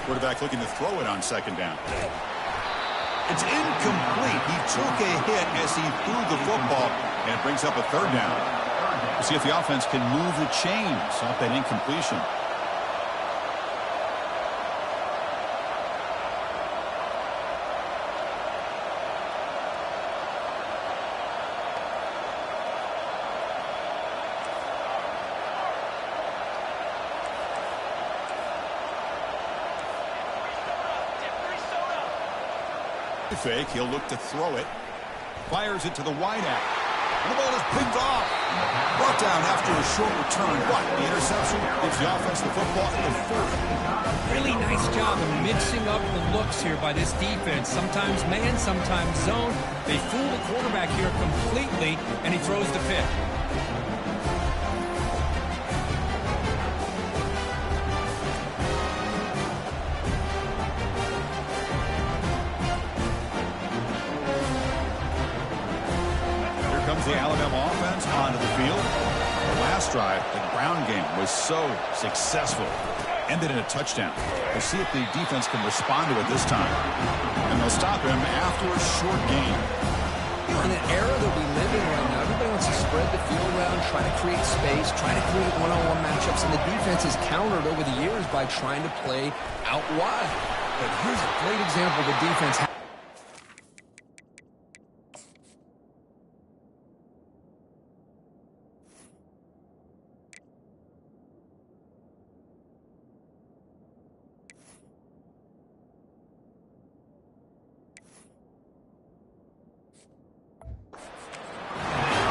Quarterback looking to throw it on second down. It's incomplete. He took a hit as he threw the football, and it brings up a 3rd down. We'll see if the offense can move the chains off that incompletion. Fake, he'll look to throw it. Fires it to the wideout. And the ball is picked off. Brought down after a short return. What? The interception gives the offense the football at the 40. Really nice job of mixing up the looks here by this defense. Sometimes man, sometimes zone. They fool the quarterback here completely, and he throws the pick. The Alabama offense onto the field. The last drive, the ground game was so successful. Ended in a touchdown. We'll see if the defense can respond to it this time. And they'll stop him after a short gain. In an era that we live in right now, everybody wants to spread the field around, try to create space, try to create one-on-one matchups, and the defense has countered over the years by trying to play out wide. But here's a great example of the defense.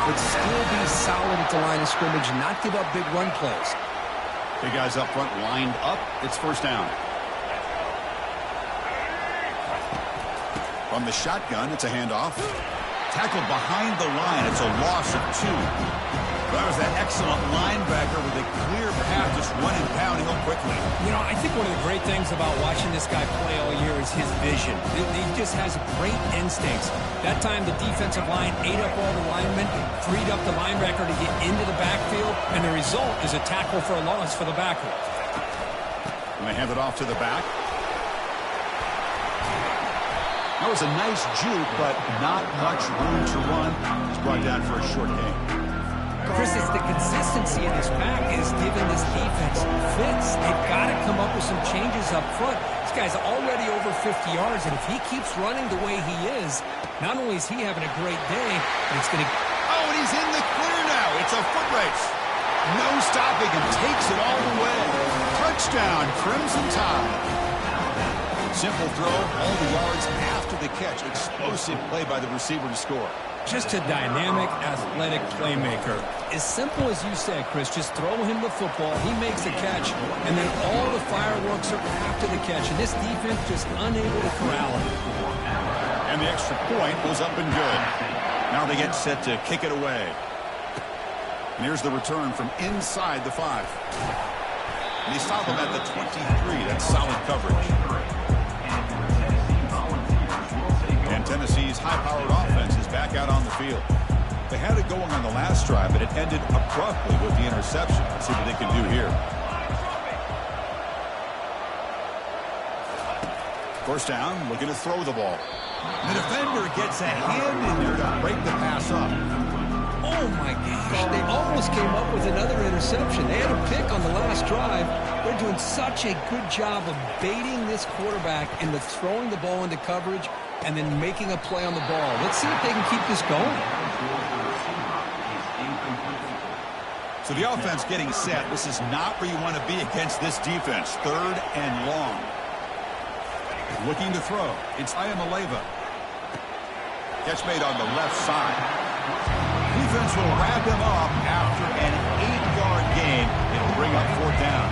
but still be solid at the line of scrimmage, not give up big run plays. Big guys up front lined up. It's first down. From the shotgun, it's a handoff. Tackled behind the line. It's a loss of 2. That was that excellent linebacker with a clear path, just running down him quickly. You know, I think one of the great things about watching this guy play all year is his vision. He just has great instincts. That time, the defensive line ate up all the linemen, freed up the linebacker to get into the backfield, and the result is a tackle for a loss for the backer. And they hand it off to the back. That was a nice juke, but not much room to run. It's brought down for a short gain. Chris, it's the consistency in this pack is giving this defense fits. They've got to come up with some changes up front. This guy's already over 50 yards, and if he keeps running the way he is, not only is he having a great day, but it's going to... Oh, and he's in the clear now. It's a foot race. No stopping and takes it all the way. Touchdown, Crimson Tide. Simple throw, all the yards after the catch. Explosive play by the receiver to score. Just a dynamic, athletic playmaker. As simple as you said, Chris, just throw him the football, he makes the catch, and then all the fireworks are after the catch. And this defense just unable to corral him. And the extra point goes up and good. Now they get set to kick it away. And here's the return from inside the 5. And they stop him at the 23. That's solid coverage. And Tennessee's high-powered offense is back out on the field. They had it going on the last drive, but it ended abruptly with the interception. Let's see what they can do here. First down, looking to throw the ball. The defender gets a hand in there to break the pass up. Oh, my gosh. They almost came up with another interception. They had a pick on the last drive. They're doing such a good job of baiting this quarterback into throwing the ball into coverage and then making a play on the ball. Let's see if they can keep this going. So the offense getting set. This is not where you want to be against this defense. 3rd and long. Looking to throw. It's Ayamaleva. Catch made on the left side. Defense will wrap him up after an 8-yard gain. It'll bring up 4th down.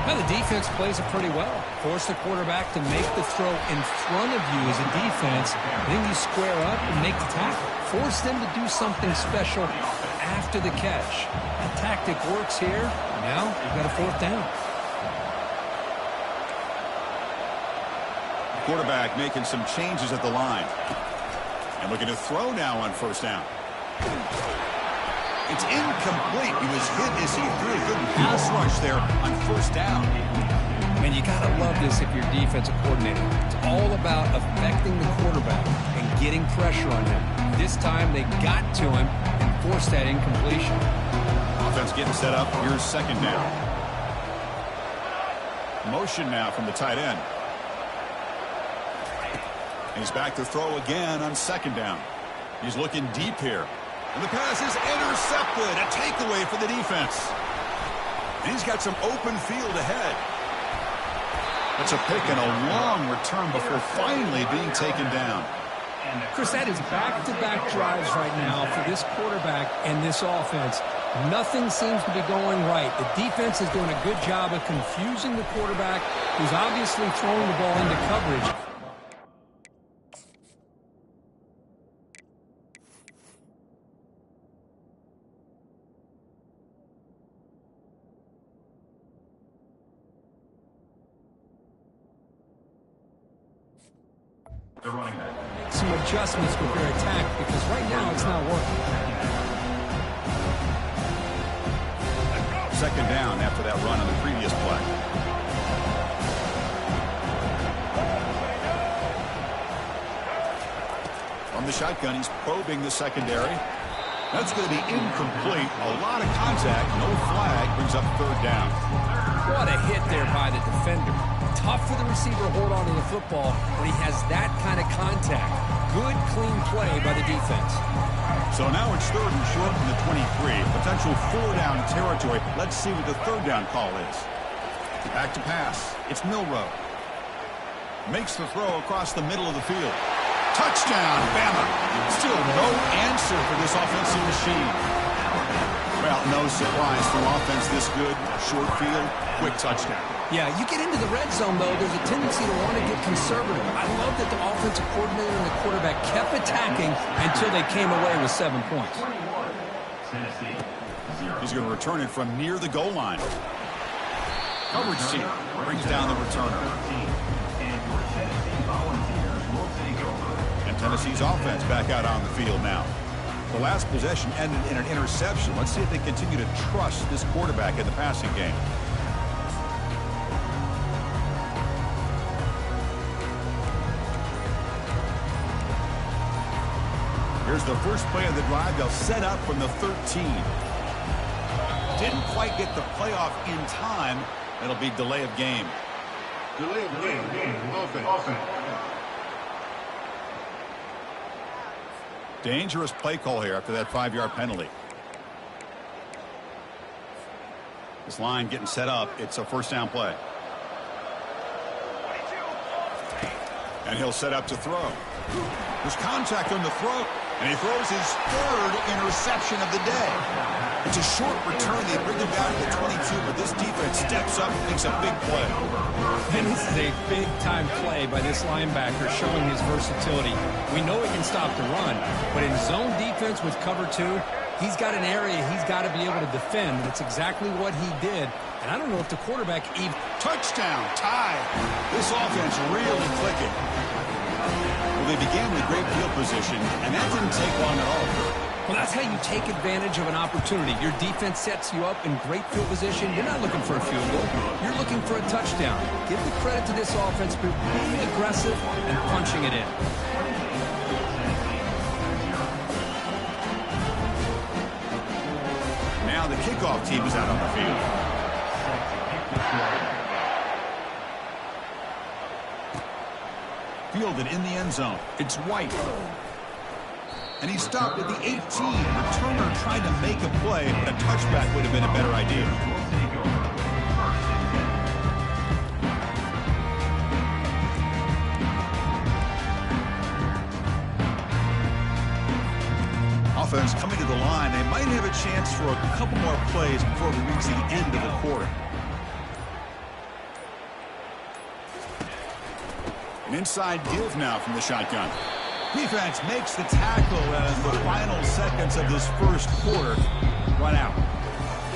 Now the defense plays it pretty well. Force the quarterback to make the throw in front of you as a defense. Then you square up and make the tackle. Force them to do something special after the catch. That tactic works here. Now you've got a 4th down. Quarterback making some changes at the line. And looking to throw now on 1st down. It's incomplete. He was hit as he threw a good pass rush there on 1st down. Man, you got to love this if you're a defensive coordinator. It's all about affecting the quarterback and getting pressure on him. This time they got to him and forced that incompletion. Offense getting set up. Here's 2nd down. Motion now from the tight end. And he's back to throw again on 2nd down. He's looking deep here. And the pass is intercepted. A takeaway for the defense. And he's got some open field ahead. That's a pick and a long return before finally being taken down. Chris, that is back-to-back drives right now for this quarterback and this offense. Nothing seems to be going right. The defense is doing a good job of confusing the quarterback, who's obviously throwing the ball into coverage. Some adjustments with their attack because right now it's not working. 2nd down after that run on the previous play. From the shotgun, he's probing the secondary. That's going to be incomplete. A lot of contact, no flag, brings up 3rd down. What a hit there by the defender. Tough for the receiver to hold on to the football when he has that kind of contact. Good, clean play by the defense. So now it's 3rd and short from the 23. Potential 4-down territory. Let's see what the 3rd down call is. Back to pass. It's Milroe. Makes the throw across the middle of the field. Touchdown, Bama. Still no answer for this offensive machine. Well, no surprise from offense this good. Short field, quick touchdown. Yeah, you get into the red zone, though, there's a tendency to want to get conservative. I love that the offensive coordinator and the quarterback kept attacking until they came away with 7 points. He's going to return it from near the goal line. Coverage team brings down the returner. And Tennessee's offense back out on the field now. The last possession ended in an interception. Let's see if they continue to trust this quarterback in the passing game. Here's the first play of the drive. They'll set up from the 13. Didn't quite get the playoff in time. It'll be delay of game. Delay of game. Offense. Dangerous play call here after that 5-yard penalty. This line getting set up. It's a first down play. And he'll set up to throw. There's contact on the throw. And he throws his third interception of the day. It's a short return. They bring him down to the 22, but this defense steps up and makes a big play. And this is a big-time play by this linebacker showing his versatility. We know he can stop the run, but in zone defense with cover 2, he's got an area he's got to be able to defend. That's exactly what he did. And I don't know if the quarterback even... Touchdown, tie. This offense really clicking. Well, they began with great field position, and that didn't take long at all. Well, that's how you take advantage of an opportunity. Your defense sets you up in great field position. You're not looking for a field goal. You're looking for a touchdown. Give the credit to this offense for being aggressive and punching it in. Now the kickoff team is out on the field. Fielded in the end zone. It's White. And he stopped at the 18. Returner tried to make a play, but a touchback would have been a better idea. Offense coming to the line. They might have a chance for a couple more plays before we reach the end of the quarter. An inside give now from the shotgun. Defense makes the tackle as the final seconds of this first quarter run out.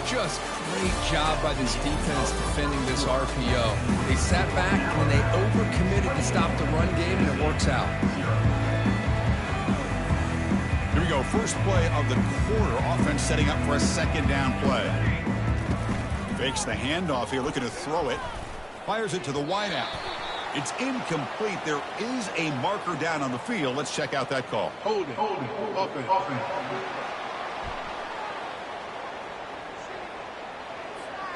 Just great job by this defense defending this RPO. They sat back and they overcommitted to stop the run game, and it works out. Here we go. First play of the quarter. Offense setting up for a second down play. Fakes the handoff here, looking to throw it. Fires it to the wideout. It's incomplete. There is a marker down on the field. Let's check out that call. Holding. Offense.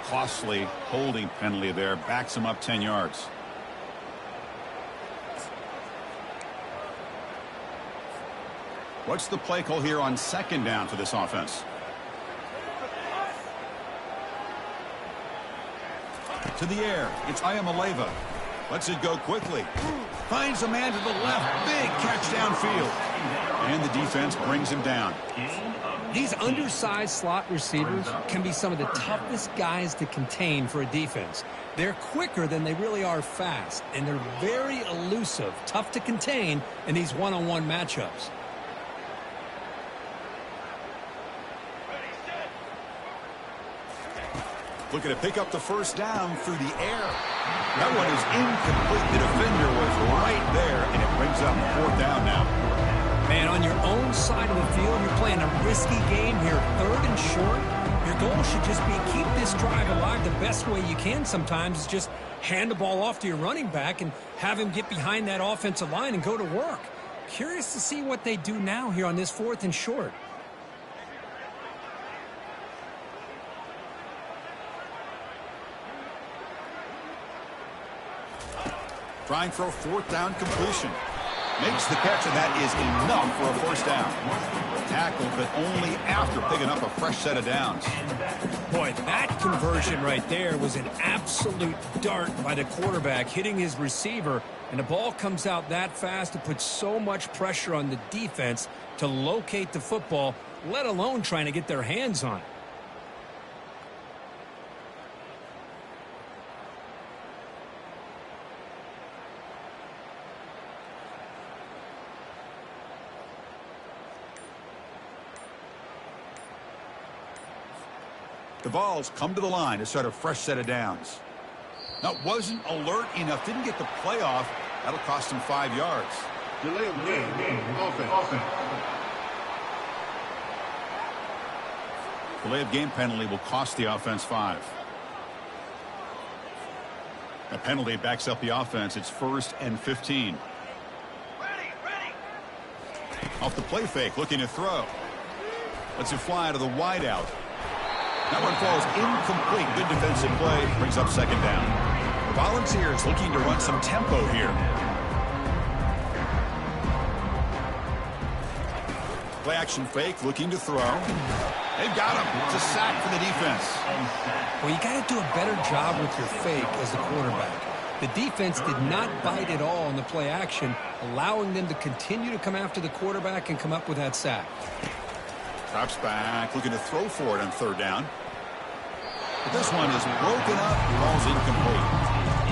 Costly holding penalty there. Backs him up 10 yards. What's the play call here on second down for this offense? To the air. It's Iamaleava. Lets it go quickly. Finds a man to the left. Big catch downfield. And the defense brings him down. These undersized slot receivers can be some of the toughest guys to contain for a defense. They're quicker than they really are fast, and they're very elusive, tough to contain in these one-on-one matchups. Looking to pick up the first down through the air. That one is incomplete. The defender was right there, and it brings up fourth down now. Man, on your own side of the field, you're playing a risky game here, third and short. Your goal should just be keep this drive alive the best way you can sometimes is just hand the ball off to your running back and have him get behind that offensive line and go to work. Curious to see what they do now here on this fourth and short. Trying for a fourth down completion. Makes the catch, and that is enough for a first down. Tackled, but only after picking up a fresh set of downs. Boy, that conversion right there was an absolute dart by the quarterback, hitting his receiver, and the ball comes out that fast to put so much pressure on the defense to locate the football, let alone trying to get their hands on it. The Vols come to the line to start a fresh set of downs. Now, wasn't alert enough, didn't get the playoff. That'll cost him 5 yards. Delay of game. Offense. Delay of game penalty will cost the offense 5. A penalty backs up the offense. It's 1st and 15. Off the play fake, looking to throw. Lets it fly to the wideout. That one falls incomplete. Good defensive play. Brings up 2nd down. The Volunteers looking to run some tempo here. Play action fake, looking to throw. They've got him. It's a sack for the defense. Well, you got to do a better job with your fake as the quarterback. The defense did not bite at all on the play action, allowing them to continue to come after the quarterback and come up with that sack. Drops back, looking to throw for it on 3rd down. But this one is broken up, falls incomplete.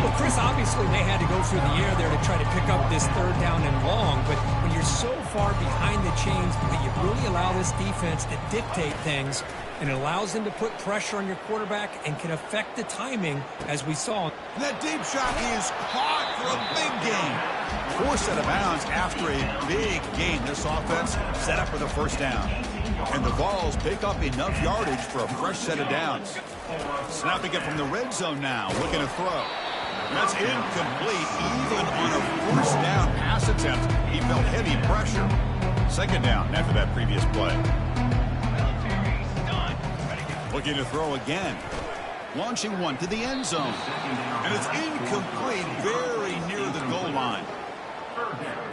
Well, Chris, obviously they had to go through the air there to try to pick up this 3rd down and long, but when you're so far behind the chains that you really allow this defense to dictate things, and it allows them to put pressure on your quarterback and can affect the timing, as we saw. And that deep shot is caught for a big gain. 4 set of bounds after a big gain. This offense set up for the 1st down. And the Vols pick up enough yardage for a fresh set of downs. Snapping it from the red zone now, looking to throw. That's incomplete. Even on a 1st down pass attempt, he felt heavy pressure. 2nd down after that previous play. Looking to throw again. Launching one to the end zone. And it's incomplete, very near the goal line.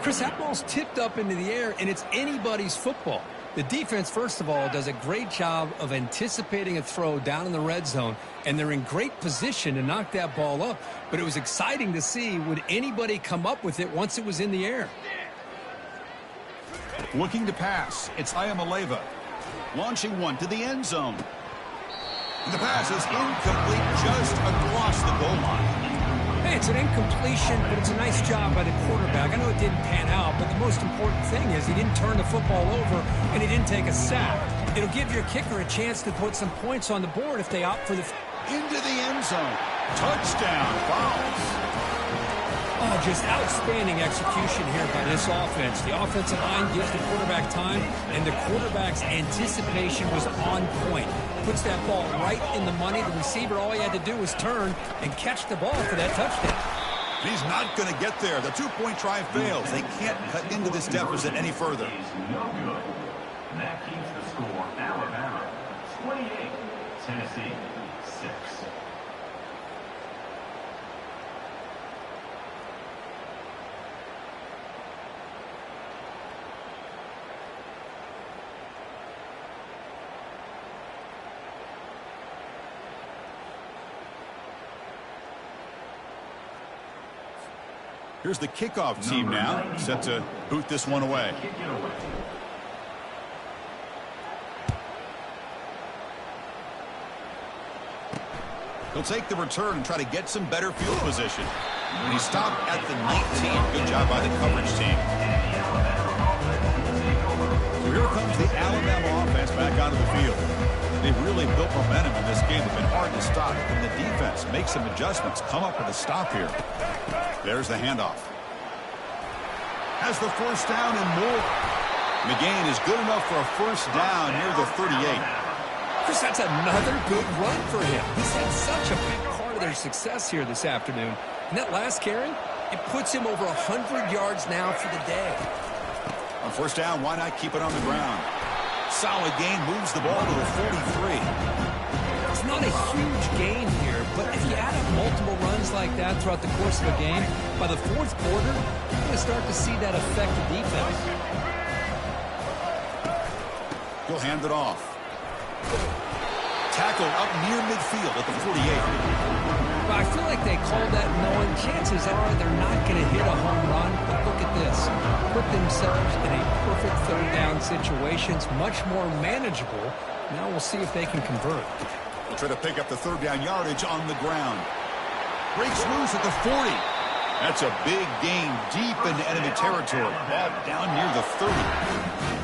Chris, that ball's tipped up into the air, and it's anybody's football. The defense, first of all, does a great job of anticipating a throw down in the red zone, and they're in great position to knock that ball up. But it was exciting to see, would anybody come up with it once it was in the air? Looking to pass, it's Iamaleava. Launching one to the end zone. And the pass is incomplete just across the goal line. Hey, it's an incompletion, but it's a nice job by the quarterback. I know it didn't pan out, but the most important thing is he didn't turn the football over and he didn't take a sack. It'll give your kicker a chance to put some points on the board if they opt for the... Into the end zone. Touchdown, Vols. Oh, just outstanding execution here by this offense. The offensive line gives the quarterback time, and the quarterback's anticipation was on point. Puts that ball right in the money. The receiver, all he had to do was turn and catch the ball for that touchdown. He's not going to get there. The 2-point try fails. They can't cut into this deficit any further. No good. That keeps the score. Alabama 28, Tennessee 6. Here's the kickoff team now, set to boot this one away. He'll take the return and try to get some better field position. And he stopped at the 19. Good job by the coverage team. So here comes the Alabama offense back onto the field. They've really built momentum in this game. They've been hard to stop. And the defense makes some adjustments. Come up with a stop here. There's the handoff. Has the 1st down and more. McGain is good enough for a 1st down near the 38. Chris, that's another good run for him. He's had such a big part of their success here this afternoon. And that last carry, it puts him over 100 yards now for the day. On 1st down, why not keep it on the ground? Solid gain, moves the ball to the 43. It's not a huge gain here, but if you add up multiple runs like that throughout the course of a game, by the fourth quarter, you're going to start to see that affect the defense. He'll hand it off. Tackled up near midfield at the 48. But I feel like they called that knowing chances are they're not going to hit a home run. But look at this. Put themselves in a perfect third down situation. It's much more manageable. Now we'll see if they can convert. They'll try to pick up the third down yardage on the ground. Breaks loose at the 40. That's a big gain deep into enemy territory. Ball down near the 30.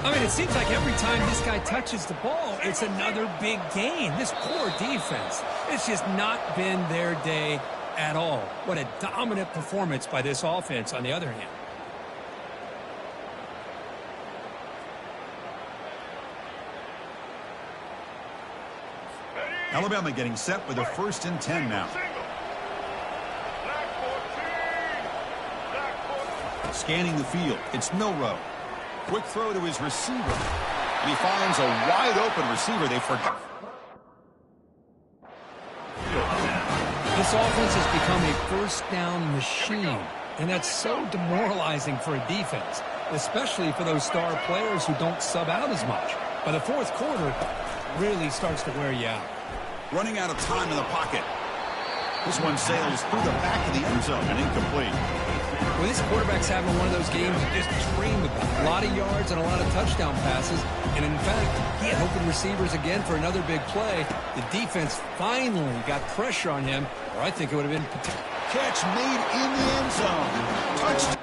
I mean, it seems like every time this guy touches the ball, it's another big gain. This poor defense, it's just not been their day at all. What a dominant performance by this offense, on the other hand. Alabama getting set with a 1st and 10 now. Scanning the field, it's Milroe. Quick throw to his receiver. And he finds a wide-open receiver. They forgot. This offense has become a first-down machine, and that's so demoralizing for a defense, especially for those star players who don't sub out as much. By the fourth quarter, it really starts to wear you out. Running out of time in the pocket. This one sails through the back of the end zone and incomplete. Well, this quarterback's having one of those games you just dream about. A lot of yards and a lot of touchdown passes. And in fact, he had open receivers again for another big play. The defense finally got pressure on him, or I think it would have been... Catch made in the end zone. Touchdown.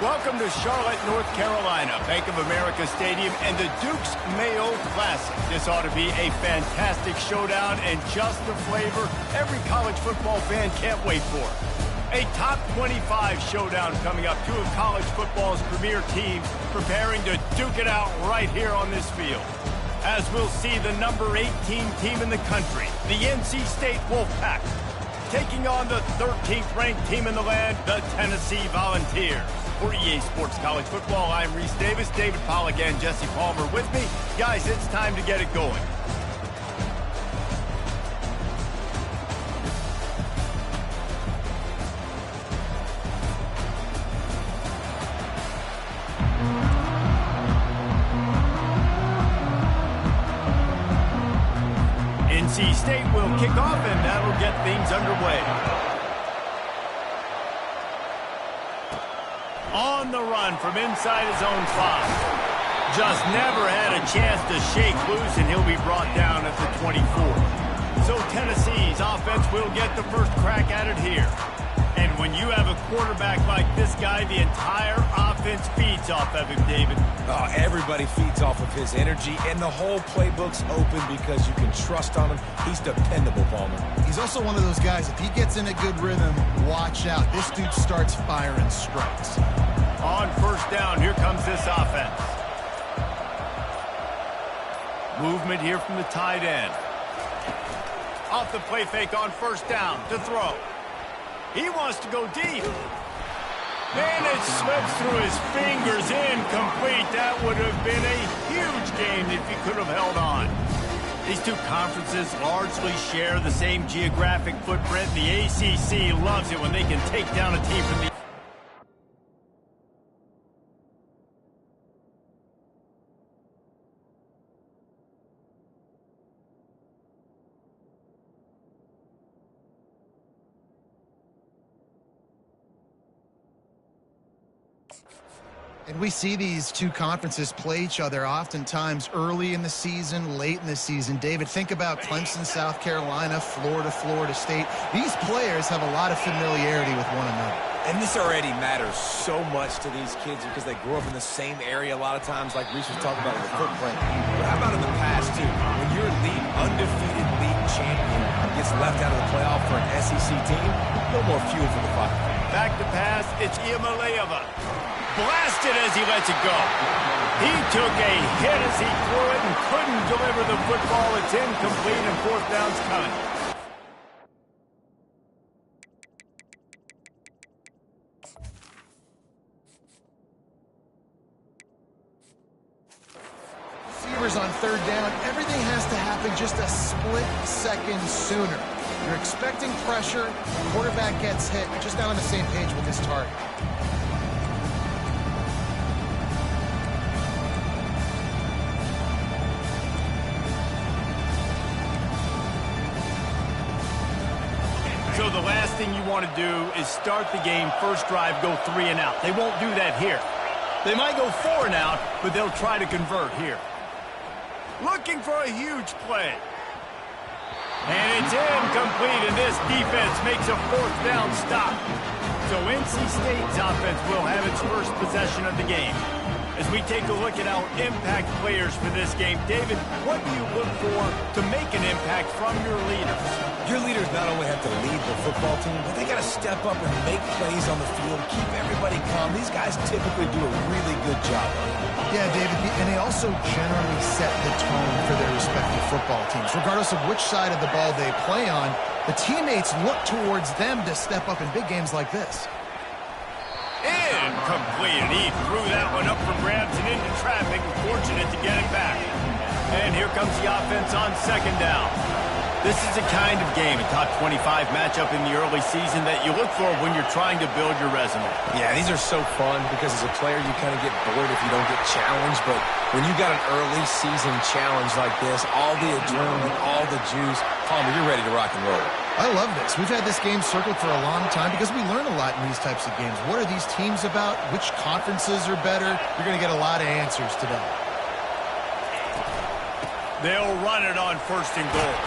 Welcome to Charlotte, North Carolina, Bank of America Stadium, and the Duke's Mayo Classic. This ought to be a fantastic showdown and just the flavor every college football fan can't wait for. A top 25 showdown coming up. Two of college football's premier teams preparing to duke it out right here on this field. As we'll see the number 18 team in the country, the NC State Wolfpack, taking on the 13th ranked team in the land, the Tennessee Volunteers. For EA Sports College Football, I'm Reese Davis, David Pollack, and Jesse Palmer with me. Guys, it's time to get it going. NC State will kick off, and that'll get things underway. On the run from inside his own 5. Just never had a chance to shake loose, and he'll be brought down at the 24. So Tennessee's offense will get the first crack at it here. And when you have a quarterback like this guy, the entire offense feeds off of him, David. Oh, everybody feeds off of his energy, and the whole playbook's open because you can trust on him. He's dependable, Palmer. He's also one of those guys, if he gets in a good rhythm, watch out. This dude starts firing strikes. On first down, here comes this offense. Movement here from the tight end. Off the play fake on first down to throw. He wants to go deep. And it slips through his fingers, incomplete. That would have been a huge game if he could have held on. These two conferences largely share the same geographic footprint. The ACC loves it when they can take down a team from the... And we see these two conferences play each other oftentimes early in the season, late in the season. David, think about Clemson, South Carolina, Florida, Florida State. These players have a lot of familiarity with one another. And this already matters so much to these kids because they grew up in the same area a lot of times, like Reese was talking about with the footprint. But how about in the past, too? When your undefeated league champion gets left out of the playoff for an SEC team, no more fuel for the fire. Back to pass, it's Iamaleava. Blasted as he lets it go. He took a hit as he threw it and couldn't deliver the football. It's incomplete and fourth down's coming. Receivers on third down, everything has to happen just a split second sooner. You're expecting pressure, the quarterback gets hit, just not on the same page with his target. So the last thing you want to do is start the game, first drive, go 3 and out. They won't do that here. They might go 4 and out, but they'll try to convert here. Looking for a huge play. And it's incomplete, and this defense makes a fourth down stop. So NC State's offense will have its first possession of the game. As we take a look at our impact players for this game, David, what do you look for to make an impact from your leaders? Your leaders not only have to lead the football team, but they got to step up and make plays on the field, keep everybody calm. These guys typically do a really good job. Yeah, David, and they also generally set the tone for their respective football teams. Regardless of which side of the ball they play on, the teammates look towards them to step up in big games like this. Incomplete. He threw that one up for grabs and into traffic. Fortunate to get it back. And here comes the offense on second down. This is the kind of game, a top 25 matchup in the early season that you look for when you're trying to build your resume. Yeah, these are so fun because as a player you kind of get bored if you don't get challenged. But when you got an early season challenge like this, all the adrenaline, all the juice, Palmer, you're ready to rock and roll. I love this. We've had this game circled for a long time because we learn a lot in these types of games. What are these teams about? Which conferences are better? You're going to get a lot of answers today. They'll run it on first and goal.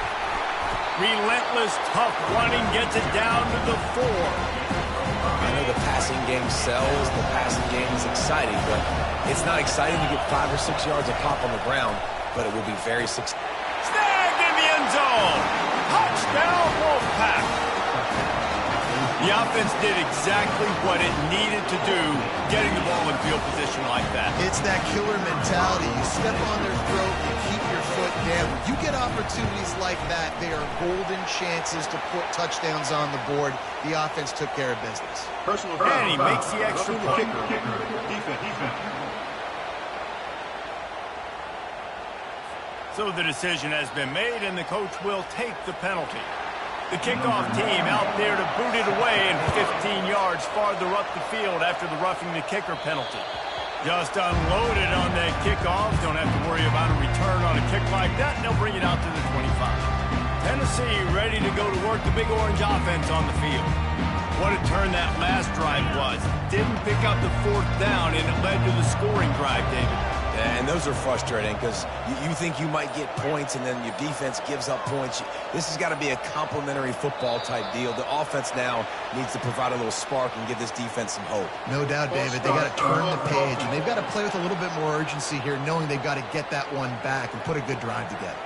Relentless, tough running gets it down to the 4. I know the the passing game sells, the passing game is exciting, but it's not exciting to get 5 or 6 yards of pop on the ground, but it will be very successful. Snagged in the end zone. Touchdown, Wolfpack. The offense did exactly what it needed to do, getting the ball in field position like that. It's that killer mentality. You step on their throat, you keep your foot down. When you get opportunities like that, they are golden chances to put touchdowns on the board. The offense took care of business. And he makes the extra point. So the decision has been made, and the coach will take the penalty. The kickoff team out there to boot it away and 15 yards farther up the field after the roughing the kicker penalty. Just unloaded on that kickoff. Don't have to worry about a return on a kick like that, and they'll bring it out to the 25. Tennessee ready to go to work the Big Orange offense on the field. What a turn that last drive was. Didn't pick up the 4th down, and it led to the scoring drive, David. And those are frustrating because you think you might get points and then your defense gives up points. This has got to be a complementary football type deal. The offense now needs to provide a little spark and give this defense some hope. No doubt, David. They got to turn the page, and they've got to play with a little bit more urgency here, knowing they've got to get that one back and put a good drive together.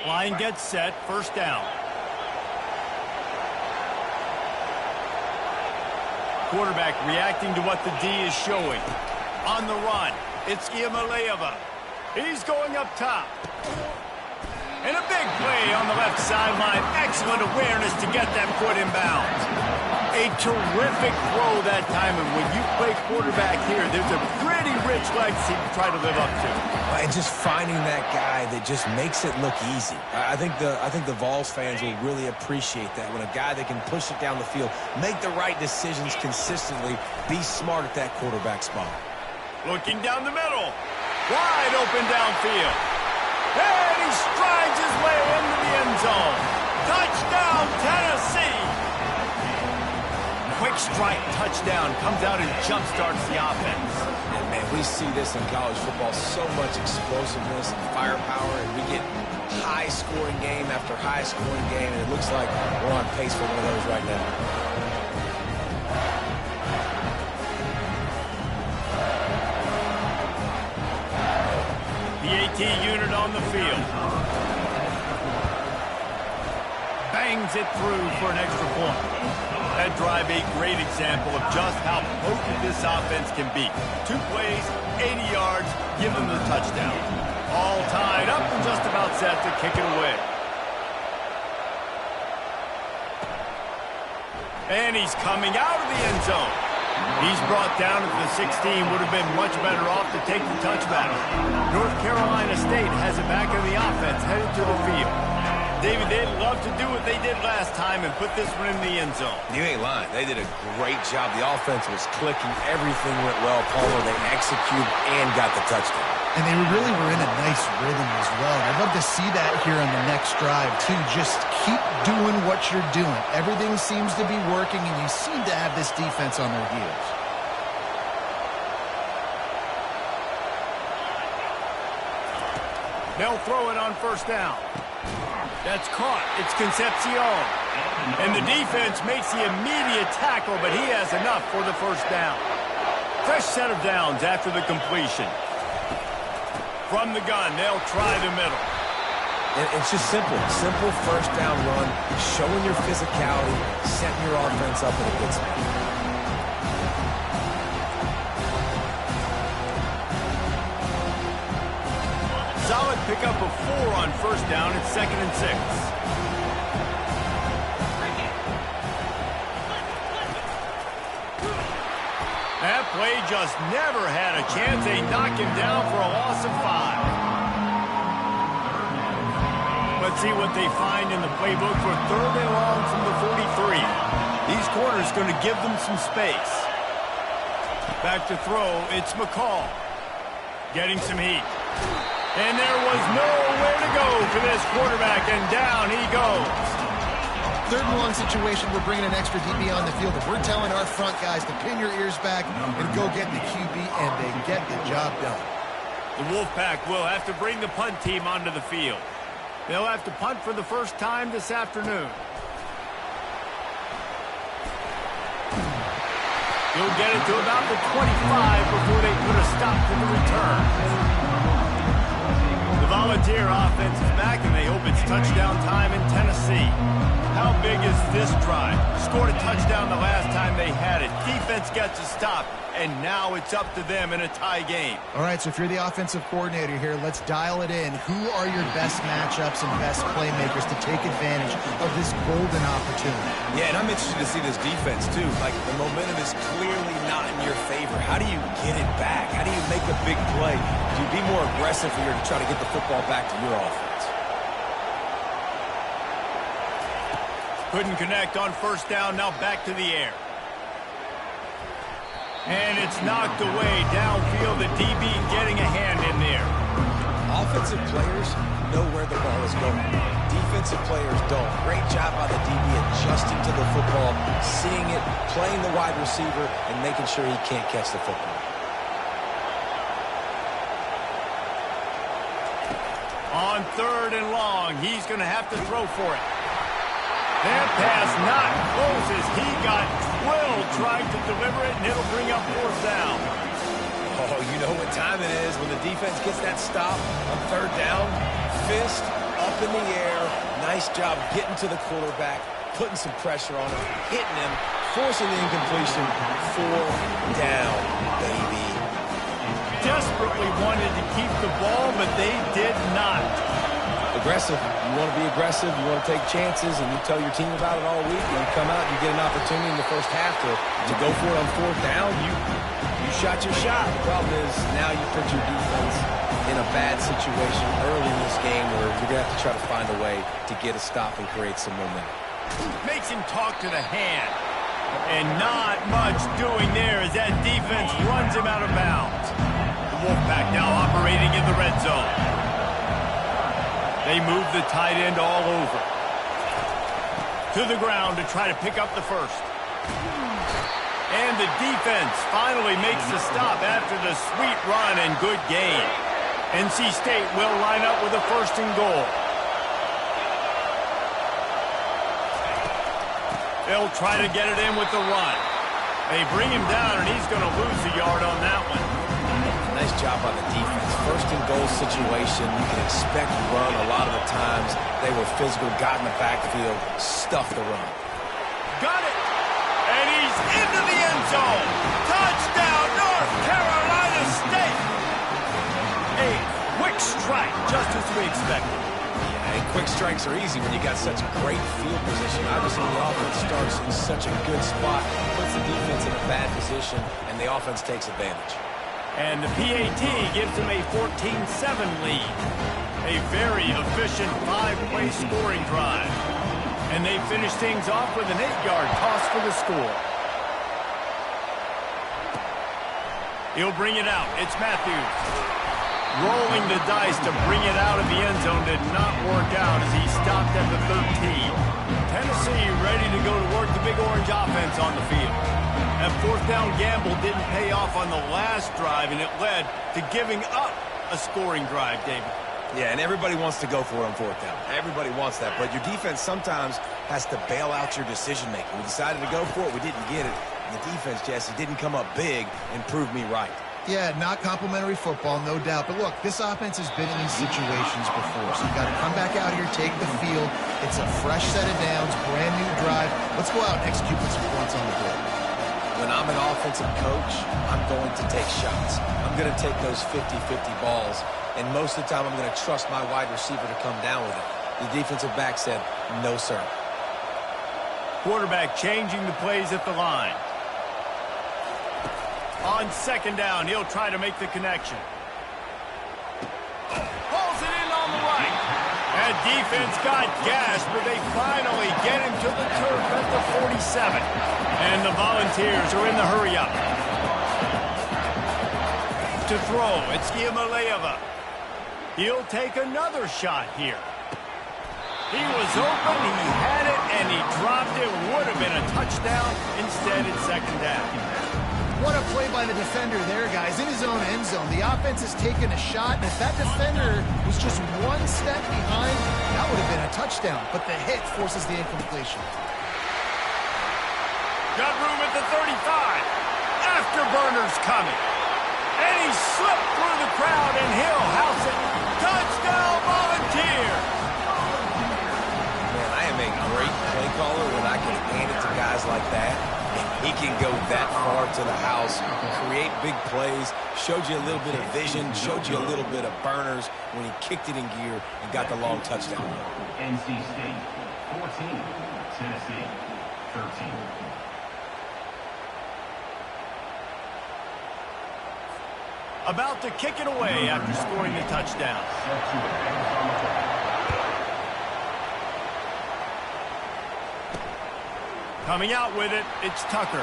Line gets set, 1st down. Quarterback reacting to what the D is showing. On the run, it's Iamaleava. He's going up top. And a big play on the left sideline. Excellent awareness to get that foot in bounds. A terrific throw that time, and when you play quarterback here, there's a pretty rich legacy to try to live up to. And just finding that guy that just makes it look easy. I think the Vols fans will really appreciate that when a guy that can push it down the field, make the right decisions consistently, be smart at that quarterback spot. Looking down the middle. Wide open downfield. And he strides his way into the end zone. Touchdown, Tennessee! Quick strike touchdown comes out and jump-starts the offense. And, man, we see this in college football, so much explosiveness and firepower, and we get high-scoring game after high-scoring game, and it looks like we're on pace for one of those right now. The AT unit on the field. Bangs it through for an extra point. That drive, a great example of just how potent this offense can be. 2 plays, 80 yards, give them the touchdown. All tied up and just about set to kick it away. And he's coming out of the end zone. He's brought down at the 16, would have been much better off to take the touchback. North Carolina State has it back in the offense, headed to the field. David, they'd love to do what they did last time and put this one in the end zone. You ain't lying. They did a great job. The offense was clicking. Everything went well, Paulo. They executed and got the touchdown. And they really were in a nice rhythm as well. I'd love to see that here on the next drive, too. Just keep doing what you're doing. Everything seems to be working, and you seem to have this defense on their heels. They'll throw it on 1st down. That's caught. It's Concepcion. And the defense makes the immediate tackle, but he has enough for the 1st down. Fresh set of downs after the completion. From the gun, they'll try the middle. And it's just simple. Simple 1st down run, showing your physicality, setting your offense up in a good spot. Solid pickup of 4 on 1st down. It's 2nd and 6. That play just never had a chance. They knock him down for a loss of 5. Let's see what they find in the playbook for 3rd and long from the 43. These corners going to give them some space. Back to throw. It's McCall. Getting some heat. And there was nowhere to go for this quarterback, and down he goes. 3rd and long situation, we're bringing an extra DB on the field, and we're telling our front guys to pin your ears back and go get the QB, and they get the job done. The Wolfpack will have to bring the punt team onto the field. They'll have to punt for the first time this afternoon. He'll get it to about the 25 before they put a stop to the return. The Volunteer offense is back, and they hope it's touchdown time in Tennessee. How big is this drive? Scored a touchdown the last time they had it. Defense gets a stop, and now it's up to them in a tie game. All right, so if you're the offensive coordinator here, let's dial it in. Who are your best matchups and best playmakers to take advantage of this golden opportunity? Yeah, and I'm interested to see this defense, too. Like, the momentum is clearly not in your favor. How do you get it back? How do you make a big play? Do you be more aggressive here to try to get the football back to your offense? Couldn't connect on first down, now back to the air. And it's knocked away downfield. The DB getting a hand in there. Offensive players know where the ball is going. Defensive players don't. Great job by the DB adjusting to the football, seeing it, playing the wide receiver, and making sure he can't catch the football. On 3rd and long, he's going to have to throw for it. That pass not close as he got drilled trying to deliver it, and it'll bring up 4th down. Oh, you know what time it is when the defense gets that stop on 3rd down. Fist up in the air. Nice job getting to the quarterback, putting some pressure on him, hitting him, forcing the incompletion. 4th down, baby. Desperately wanted to keep the ball, but they did not. Aggressive. You want to be aggressive. You want to take chances, and you tell your team about it all week. And you come out, you get an opportunity in the first half to go for it on 4th down. You shot your shot. The problem is now you put your defense in a bad situation early in this game where you're going to have to try to find a way to get a stop and create some momentum. Makes him talk to the hand. And not much doing there as that defense runs him out of bounds. The Wolfpack now operating in the red zone. They move the tight end all over. To the ground to try to pick up the first. And the defense finally makes the stop after the sweet run and good gain. NC State will line up with a 1st and goal. They'll try to get it in with the run. They bring him down, and he's going to lose a yard on that one. Nice job by the defense. 1st and goal situation. You can expect run a lot of the times. They were physical, got in the backfield, stuffed the run. Got it! And he's into the end zone. Touchdown, North Carolina State! A quick strike, just as we expected. Yeah, and quick strikes are easy when you got such great field position. Obviously, the offense starts in such a good spot, puts the defense in a bad position, and the offense takes advantage. And the PAT gives them a 14-7 lead. A very efficient 5-play scoring drive. And they finish things off with an 8-yard toss for the score. He'll bring it out. It's Matthews. Rolling the dice to bring it out of the end zone did not work out as he stopped at the 13. Tennessee ready to go to work the Big Orange offense on the field. That 4th down gamble didn't pay off on the last drive, and it led to giving up a scoring drive, David. Yeah, and everybody wants to go for it on 4th down. Everybody wants that, but your defense sometimes has to bail out your decision-making. We decided to go for it. We didn't get it. And the defense, Jesse, didn't come up big and prove me right. Yeah, not complimentary football, no doubt. But look, this offense has been in these situations before, so you've got to come back out here, take the field. It's a fresh set of downs, brand new drive. Let's go out and execute with some points on the board. When I'm an offensive coach, I'm going to take shots. I'm going to take those 50-50 balls, and most of the time I'm going to trust my wide receiver to come down with it. The defensive back said, no, sir. Quarterback changing the plays at the line. On 2nd down, he'll try to make the connection. Pulls it in on the right. That defense got gashed, but they finally get him to the turf at the 47. And the Volunteers are in the hurry-up. To throw, it's Iamaleava. He'll take another shot here. He was open, he had it, and he dropped it. Would have been a touchdown. Instead, it's 2nd down. What a play by the defender there, guys. In his own end zone, the offense has taken a shot, and if that defender was just one step behind, that would have been a touchdown. But the hit forces the incompletion. Got room at the 35. Afterburner's coming. And he slipped through the crowd, and he'll house it. Touchdown, Volunteers! Man, I am a great play caller when I can hand it to guys like that. He can go that far to the house, create big plays, showed you a little bit of vision, showed you a little bit of burners when he kicked it in gear and got the long touchdown. NC State 14, Tennessee 13. About to kick it away after scoring the touchdown. Coming out with it, it's Tucker.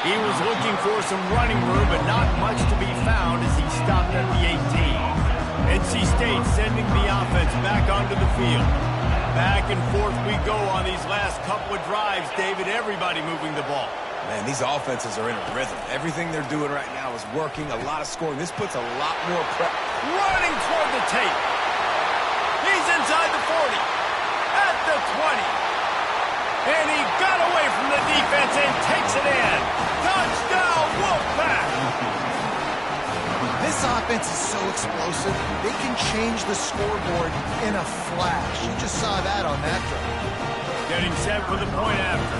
He was looking for some running room, but not much to be found as he stopped at the 18. NC State sending the offense back onto the field. Back and forth we go on these last couple of drives, David. Everybody moving the ball. Man, these offenses are in a rhythm. Everything they're doing right now is working. A lot of scoring. This puts a lot more pressure. Running toward the tape. He's inside the 40. At the 20. And he got away from the defense and takes it in. Touchdown, Wolfpack! This offense is so explosive, they can change the scoreboard in a flash. You just saw that on that drive. Getting set for the point after.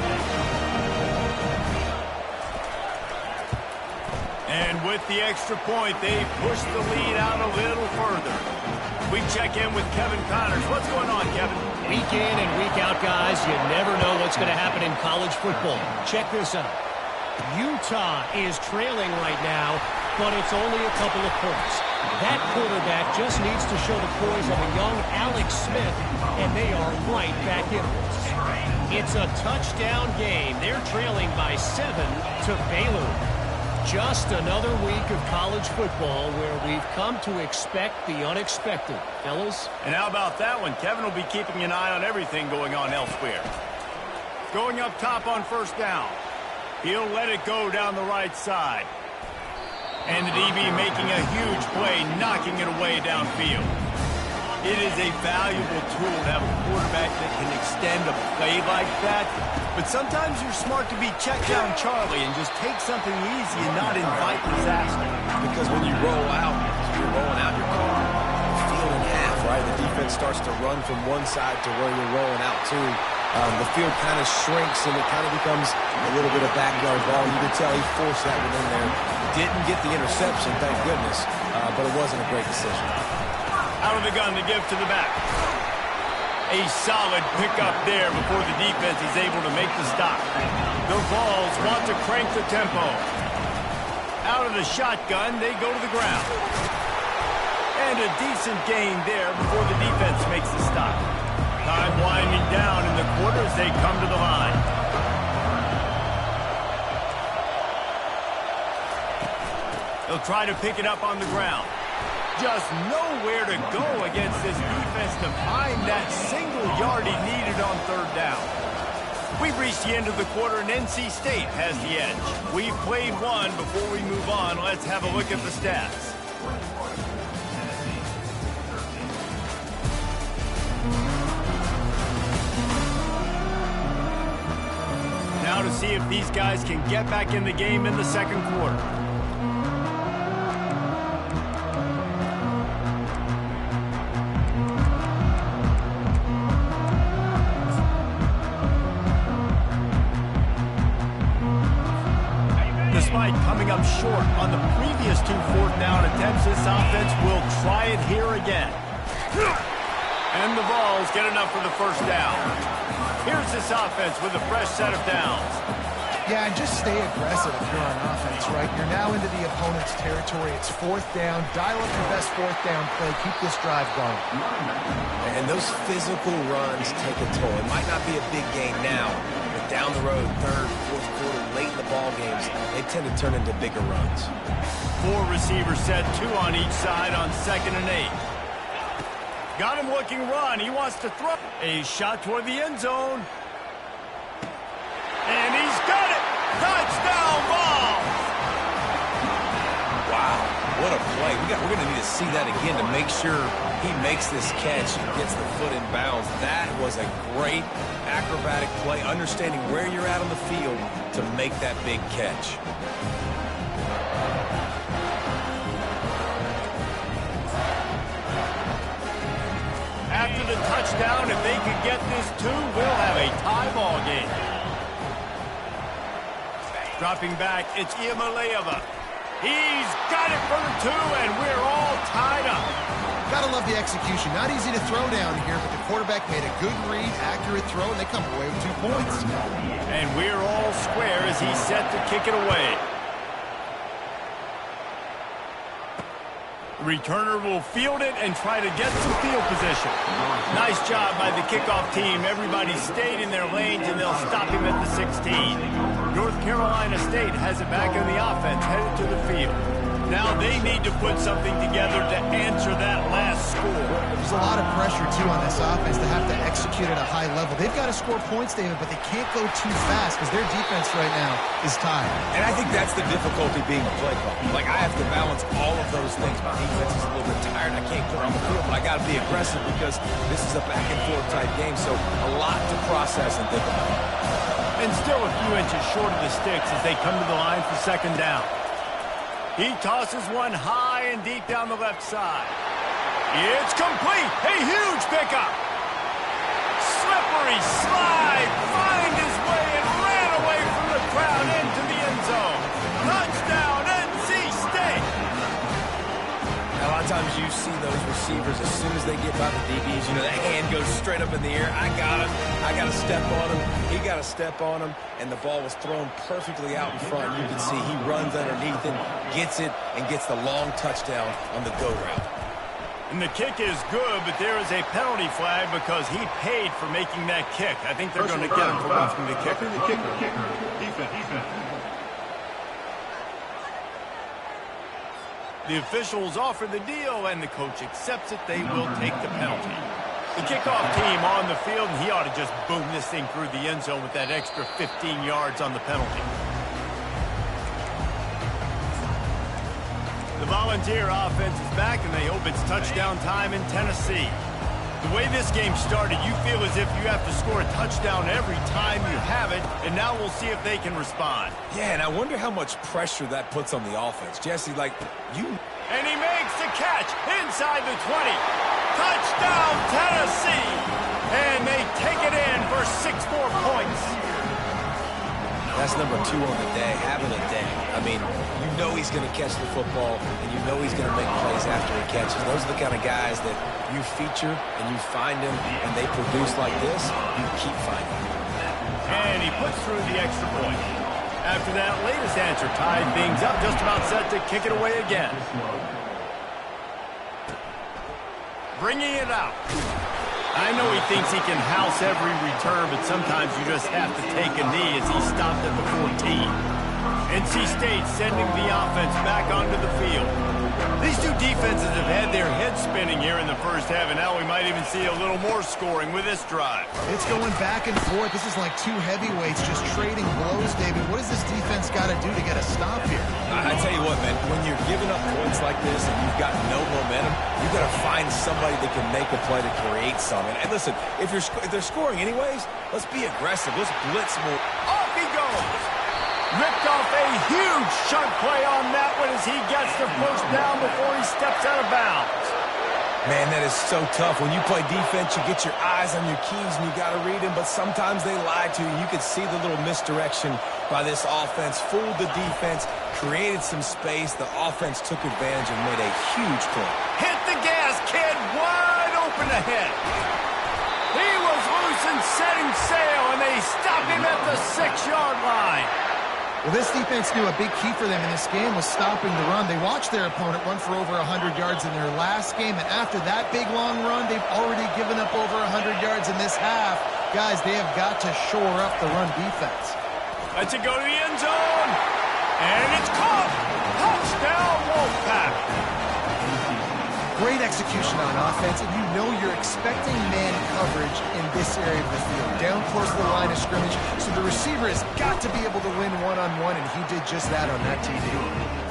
And with the extra point, they push the lead out a little further. We check in with Kevin Connors. What's going on, Kevin? Week in and week out, guys, you never know what's going to happen in college football. Check this out. Utah is trailing right now, but it's only a couple of points. That quarterback just needs to show the poise of a young Alex Smith, and they are right back in this. It's a touchdown game. They're trailing by 7 to Baylor. Just another week of college football where we've come to expect the unexpected. Fellas? And how about that one? Kevin will be keeping an eye on everything going on elsewhere. Going up top on first down. He'll let it go down the right side. And the DB making a huge play, knocking it away downfield. It is a valuable tool to have a quarterback that can extend a play like that. But sometimes you're smart to be check down Charlie and just take something easy and not invite disaster. Because when you roll out, you're rolling out your car. Field in half, right? The defense starts to run from one side to where you're rolling out to. The field kind of shrinks and it kind of becomes a little bit of backyard ball. You could tell he forced that one in there. Didn't get the interception, thank goodness, but it wasn't a great decision. Out of the gun to give to the back. A solid pickup there before the defense is able to make the stop. The Vols want to crank the tempo. Out of the shotgun, they go to the ground. And a decent gain there before the defense makes the stop. Time winding down in the quarter as they come to the line. They'll try to pick it up on the ground. Just nowhere to go against this defense to find that single yard he needed on third down. We've reached the end of the quarter and NC State has the edge. We've played one. Before we move on, let's have a look at the stats. Now to see if these guys can get back in the game in the second quarter. Despite coming up short on the previous 2 fourth down attempts, this offense will try it here again. And the Vols get enough for the first down. Here's this offense with a fresh set of downs. Yeah, and just stay aggressive if you're on offense, right? You're now into the opponent's territory. It's fourth down. Dial up your best fourth down play. Keep this drive going. And those physical runs take a toll. It might not be a big gain now, but down the road, third, fourth quarter, late in the ball games, they tend to turn into bigger runs. 4 receivers set, 2 on each side on 2nd and 8. Got him looking run. He wants to throw. A shot toward the end zone. And he's got it. Touchdown ball. play. We're going to need to see that again to make sure he makes this catch and gets the foot in bounds. That was a great acrobatic play, understanding where you're at on the field to make that big catch. After the touchdown, if they could get this too, we'll have a tie ball game. Dropping back, it's Iamaleava. He's got it for the 2, and we're all tied up. Gotta love the execution. Not easy to throw down here, but the quarterback made a good read, accurate throw, and they come away with 2 points. And we're all square as he's set to kick it away. The returner will field it and try to get some field position. Nice job by the kickoff team. Everybody stayed in their lanes, and they'll stop him at the 16. North Carolina State has it back on the offense, headed to the field. Now they need to put something together to answer that last score. There's a lot of pressure, too, on this offense to have to execute at a high level. They've got to score points, David, but they can't go too fast because their defense right now is tired. And I think that's the difficulty being a play call. Like, I have to balance all of those things. My defense is a little bit tired. I can't go on the field, but I got to be aggressive because this is a back-and-forth type game, so a lot to process and think about. And still a few inches short of the sticks as they come to the line for second down. He tosses one high and deep down the left side. It's complete. A huge pickup. Slippery slide. Find his way and ran away from the crowd into the end zone. Touchdown, NC State. A lot of times you see those receivers, as soon as they get by the DBs, you know, that hand goes straight up in the air. I got him. I got to step on him. He got to step on him, and the ball was thrown perfectly out in front. You can see he runs underneath it, gets it, and gets the long touchdown on the go route. And the kick is good, but there is a penalty flag because he paid for making that kick. I think they're going to get him for roughing the kicker. Defense. The officials offer the deal, and the coach accepts it. They will take the penalty. The kickoff team on the field, and he ought to just boom this thing through the end zone with that extra 15 yards on the penalty. The Volunteer offense is back, and they hope it's touchdown time in Tennessee. The way this game started, you feel as if you have to score a touchdown every time you have it, and now we'll see if they can respond. Yeah, and I wonder how much pressure that puts on the offense. Jesse, like, you... And he makes the catch inside the 20. Touchdown, Tennessee! And they take it in for 6 more points. That's number 2 on the day, having a day. I mean, you know he's going to catch the football, and you know he's going to make plays after he catches. Those are the kind of guys that you feature and you find them, and they produce like this, you keep finding them. And he puts through the extra point. After that latest answer tied things up, just about set to kick it away again. Bringing it out. I know he thinks he can house every return, but sometimes you just have to take a knee as he stopped at the 14. NC State sending the offense back onto the field. These two defenses have had their heads spinning here in the first half, and now we might even see a little more scoring with this drive. It's going back and forth. This is like 2 heavyweights just trading blows, David. What does this defense got to do to get a stop here? I tell you what, man, when you're giving up points like this and you've got no momentum, you've got to find somebody that can make a play to create something. And listen, if they're scoring anyways, let's be aggressive. Let's blitz more. Off he goes. Ripped off a huge chunk play on that one as he gets the first down before he steps out of bounds. Man, that is so tough. When you play defense, you get your eyes on your keys and you got to read them, but sometimes they lie to you. You could see the little misdirection by this offense, fooled the defense, created some space. The offense took advantage and made a huge play. Hit the gas, kid. Wide open ahead. He was loose and setting sail, and they stopped him at the 6-yard line. Well, this defense knew a big key for them in this game was stopping the run. They watched their opponent run for over 100 yards in their last game, and after that big, long run, they've already given up over 100 yards in this half. Guys, they have got to shore up the run defense. Let's it go to the end zone, and it's caught. Touchdown, Wolfpack. Great execution on offense, and you know you're expecting man coverage in this area of the field, down close to the line of scrimmage, so the receiver has got to be able to win one-on-one, and he did just that on that TD.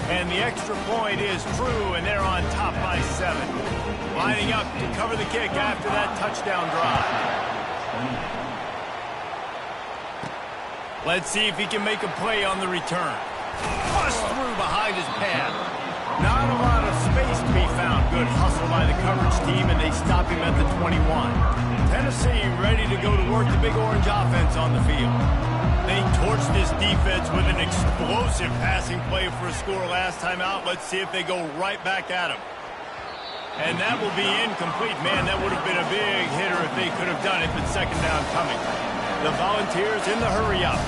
And the extra point is true, and they're on top by 7. Lining up to cover the kick after that touchdown drive. Let's see if he can make a play on the return. Bust through behind his pad. Not a lot of space to be found. Good hustle by the coverage team, and they stop him at the 21. Tennessee ready to go to work the Big Orange offense on the field. They torched this defense with an explosive passing play for a score last time out. Let's see if they go right back at him. And that will be incomplete. Man, that would have been a big hitter if they could have done it, but second down coming. The Volunteers in the hurry up.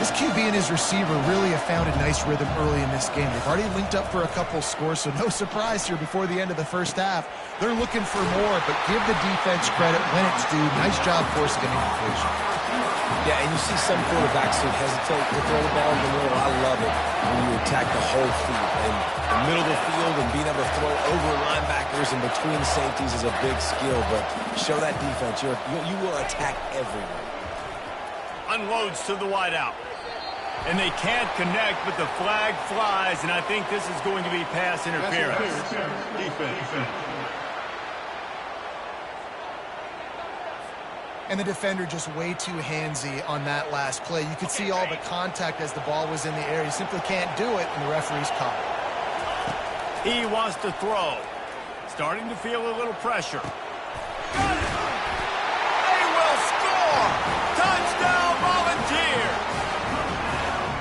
This QB and his receiver really have found a nice rhythm early in this game. They've already linked up for a couple scores, so no surprise here before the end of the first half. They're looking for more, but give the defense credit when it's due. Nice job forcing an incompletion. Yeah, and you see some quarterbacks who hesitate to throw the ball in the middle. I love it when you attack the whole field. And the middle of the field and being able to throw over linebackers and between safeties is a big skill, but show that defense. You will attack everywhere. Unloads to the wideout. And they can't connect, but the flag flies, and I think this is going to be pass interference. Defense. And the defender just way too handsy on that last play. You could see all the contact as the ball was in the air. He simply can't do it, and the referee's caught. He wants to throw. Starting to feel a little pressure. Got it! They will score! Touchdown, Volunteers!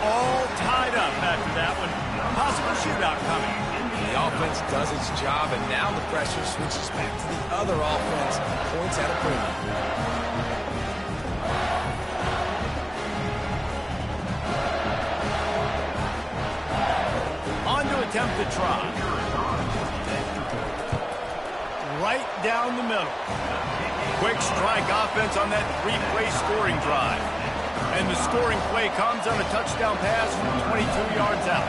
All tied up after that one. Possible shootout coming. The offense does its job, and now the pressure switches back to the other offense. Points at a premium. On to attempt to try. Right down the middle. Quick strike offense on that 3-play scoring drive. And the scoring play comes on a touchdown pass from 22 yards out.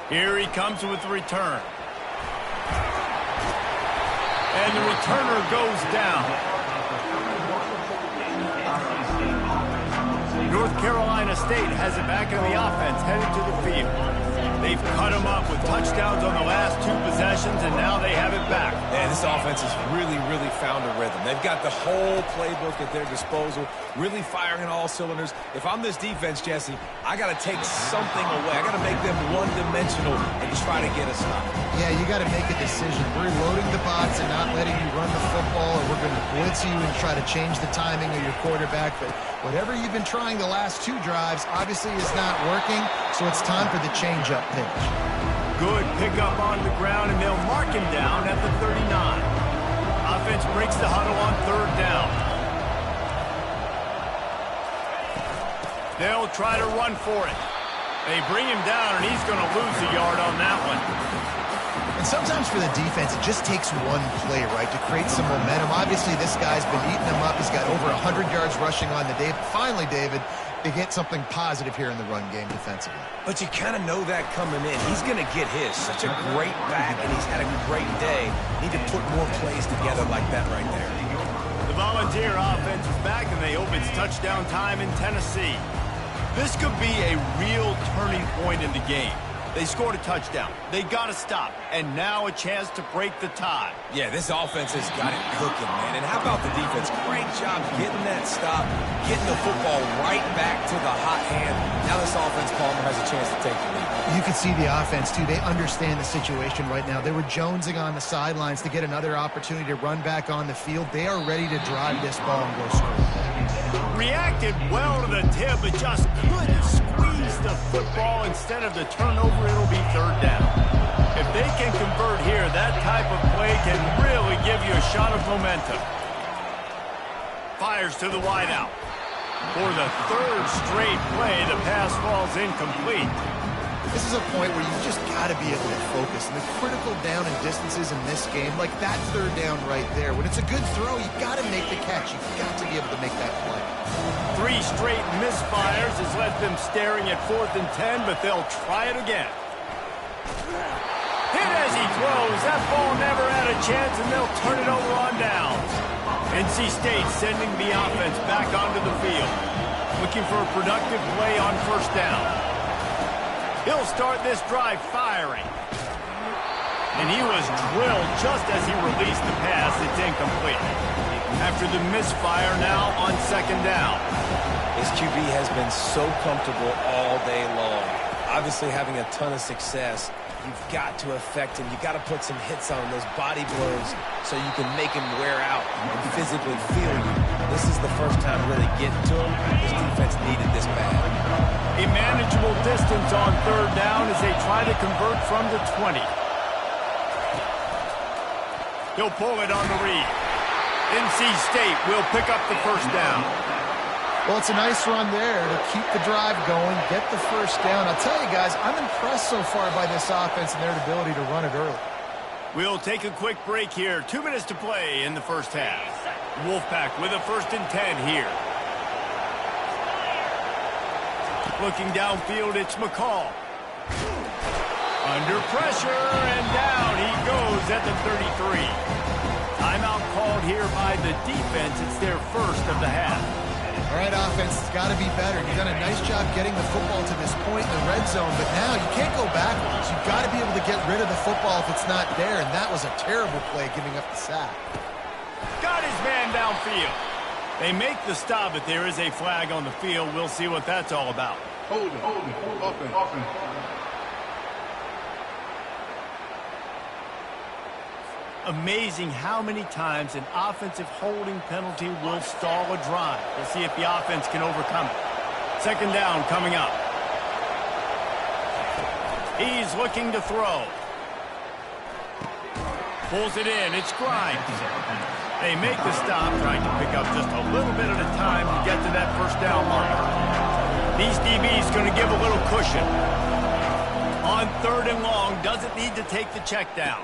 Here he comes with the return. And the returner goes down. North Carolina State has it back in the offense, headed to the field. They've cut him up with touchdowns on the last 2 possessions, and now they have it back. And this offense has really found a rhythm. They've got the whole playbook at their disposal, really firing on all cylinders. If I'm this defense, Jesse, I got to take something away. I got to make them one-dimensional and try to get a stop. Yeah, you got to make a decision. We're loading the box and not letting you run the football, or we're going to blitz you and try to change the timing of your quarterback. But whatever you've been trying the last 2 drives obviously is not working, so it's time for the change-up pitch. Good pickup on the ground, and they'll mark him down at the 39. Offense breaks the huddle on 3rd down. They'll try to run for it. They bring him down, and he's going to lose a yard on that one. And sometimes for the defense, it just takes one play, right, to create some momentum. Obviously, this guy's been eating them up. He's got over 100 yards rushing on the day. Finally, David, they get something positive here in the run game defensively. But you kind of know that coming in. He's going to get his. Such a great back, and he's had a great day. Need to put more plays together like that right there. The Volunteer offense is back, and they hope it's touchdown time in Tennessee. This could be a real turning point in the game. They scored a touchdown. They got to stop. And now a chance to break the tie. Yeah, this offense has got it cooking, man. And how about the defense? Great job getting that stop, getting the football right back to the hot hand. Now this offense, Palmer, has a chance to take the lead. You can see the offense, too. They understand the situation right now. They were jonesing on the sidelines to get another opportunity to run back on the field. They are ready to drive this ball and go score. Reacted well to the tip, but just couldn't squeeze the football. Instead of the turnover, it'll be 3rd down. If they can convert here, that type of play can really give you a shot of momentum. Fires to the wideout. For the 3rd straight play, the pass falls incomplete. This is a point where you just got to be able to focus. And the critical down and distances in this game, like that 3rd down right there, when it's a good throw, you got to make the catch. You've got to be able to make that play. 3 straight misfires has left them staring at 4th and 10, but they'll try it again. Hit as he throws. That ball never had a chance, and they'll turn it over on downs. NC State sending the offense back onto the field. Looking for a productive play on first down. He'll start this drive firing. And he was drilled just as he released the pass. It's incomplete. After the misfire now on second down. His QB has been so comfortable all day long. Obviously having a ton of success. You've got to affect him. You've got to put some hits on him, those body blows, so you can make him wear out and physically feel you. This is the first time really getting to him. His defense needed this bad. A manageable distance on third down as they try to convert from the 20. He'll pull it on the read. NC State will pick up the first down. Well, it's a nice run there to keep the drive going, get the first down. I'll tell you guys, I'm impressed so far by this offense and their ability to run it early. We'll take a quick break here. 2 minutes to play in the first half. Wolfpack with a 1st and 10 here. Looking downfield, it's McCall. Under pressure, and down he goes at the 33. Timeout called here by the defense. It's their first of the half. All right, offense, it's got to be better. You've done a nice job getting the football to this point in the red zone, but now you can't go backwards. You've got to be able to get rid of the football if it's not there, and that was a terrible play giving up the sack. Got his man downfield. They make the stop, but there is a flag on the field. We'll see what that's all about. Hold it. Offense. Amazing how many times an offensive holding penalty will stall a drive. We'll see if the offense can overcome it. Second down coming up. He's looking to throw. Pulls it in. It's Grimes. They make the stop, trying to pick up just a little bit at a time to get to that first down marker. These DBs going to give a little cushion. On third and long, doesn't need to take the check down.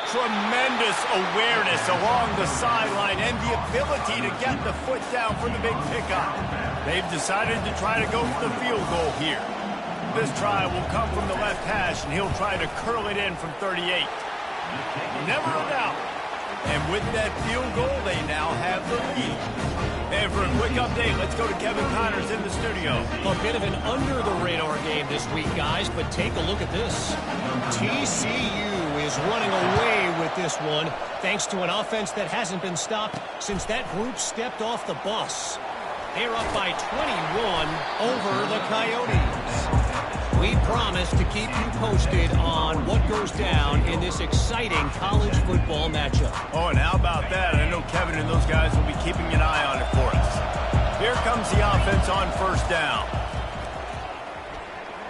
Tremendous awareness along the sideline and the ability to get the foot down for the big pickup. They've decided to try to go for the field goal here. This try will come from the left hash, and he'll try to curl it in from 38. Never a doubt. And with that field goal, they now have the lead. And for a quick update, let's go to Kevin Connors in the studio. A bit of an under-the-radar game this week, guys, but take a look at this. TCU is running away with this one, thanks to an offense that hasn't been stopped since that group stepped off the bus. They're up by 21 over the Coyotes. We promise to keep you posted on what goes down in this exciting college football matchup. Oh, and how about that? I know Kevin and those guys will be keeping an eye on it for us. Here comes the offense on first down.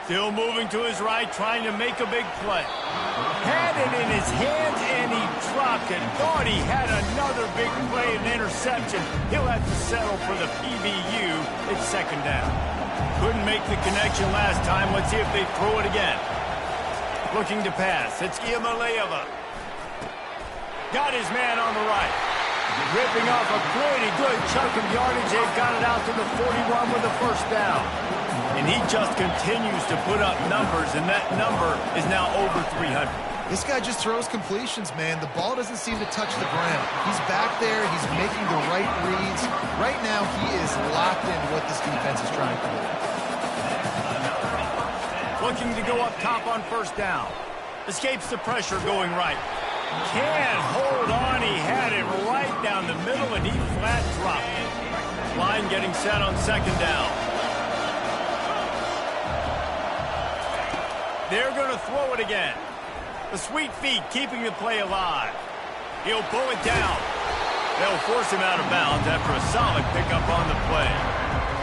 Still moving to his right, trying to make a big play. Had it in his hands, and he dropped it. Thought he had another big play, an interception. He'll have to settle for the PBU. It's second down. Couldn't make the connection last time. Let's see if they throw it again. Looking to pass. It's Iamaleava. Got his man on the right. Ripping off a pretty good chunk of yardage. They've got it out to the 41 with the first down. And he just continues to put up numbers, and that number is now over 300. This guy just throws completions, man. The ball doesn't seem to touch the ground. He's back there. He's making the right reads. Right now, he is locked into what this defense is trying to do. Looking to go up top on first down. Escapes the pressure going right. Can't hold on. He had it right down the middle, and he flat dropped it. Line getting set on second down. They're going to throw it again. The sweet feet keeping the play alive. He'll pull it down. They'll force him out of bounds after a solid pickup on the play.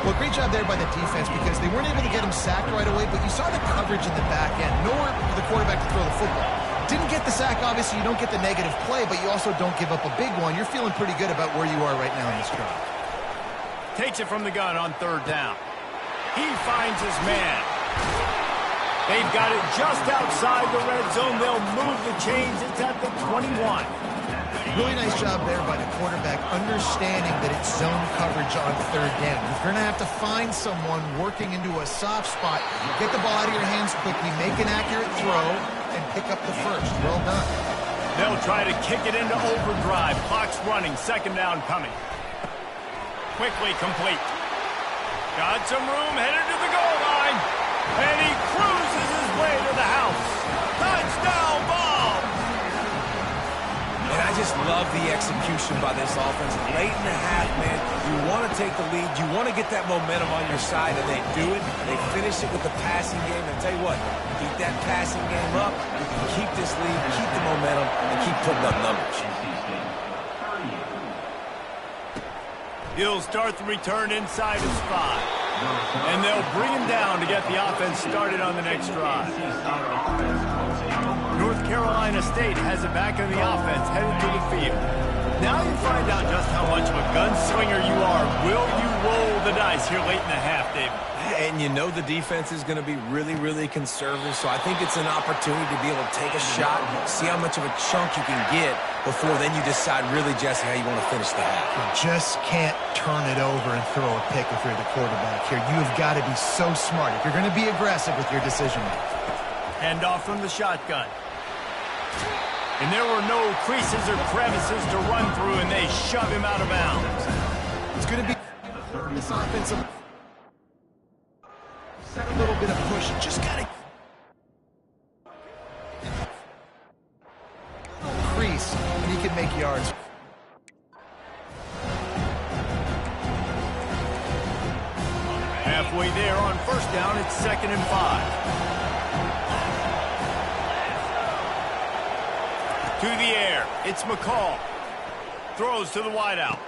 Well, great job there by the defense because they weren't able to get him sacked right away, but you saw the coverage in the back end. Nowhere for the quarterback to throw the football. Didn't get the sack, obviously. You don't get the negative play, but you also don't give up a big one. You're feeling pretty good about where you are right now in this drive. Takes it from the gun on third down. He finds his man. They've got it just outside the red zone. They'll move the chains. It's at the 21. Really nice job there by the quarterback, understanding that it's zone coverage on third down. You're going to have to find someone working into a soft spot. Get the ball out of your hands quickly, make an accurate throw, and pick up the first. Well done. They'll try to kick it into overdrive. Clock's running. Second down coming. Quickly complete. Got some room, headed to the goal line. And he cruises his way to the house. Touchdown ball! And I just love the execution by this offense. Late in the half, man, you want to take the lead. You want to get that momentum on your side, and they do it. They finish it with the passing game. And tell you what, keep that passing game up. You can keep this lead, keep the momentum, and keep putting up numbers. He'll start the return inside his 5. And they'll bring him down to get the offense started on the next drive. North Carolina State has it back on the offense, headed to the field. Now you find out just how much of a gunslinger you are. Will you roll the dice here late in the half, David? And you know the defense is going to be really, really conservative, so I think it's an opportunity to be able to take a shot, see how much of a chunk you can get before then you decide really, Jesse, how you want to finish the half. You just can't turn it over and throw a pick if you're the quarterback here. You have got to be so smart if you're going to be aggressive with your decision making. Hand off from the shotgun. And there were no creases or crevices to run through, and they shove him out of bounds. It's going to be this offensive. A little bit of push. Just got to crease, and he can make yards. Halfway there on first down, it's 2nd and 5. To the air, it's McCall. Throws to the wideout.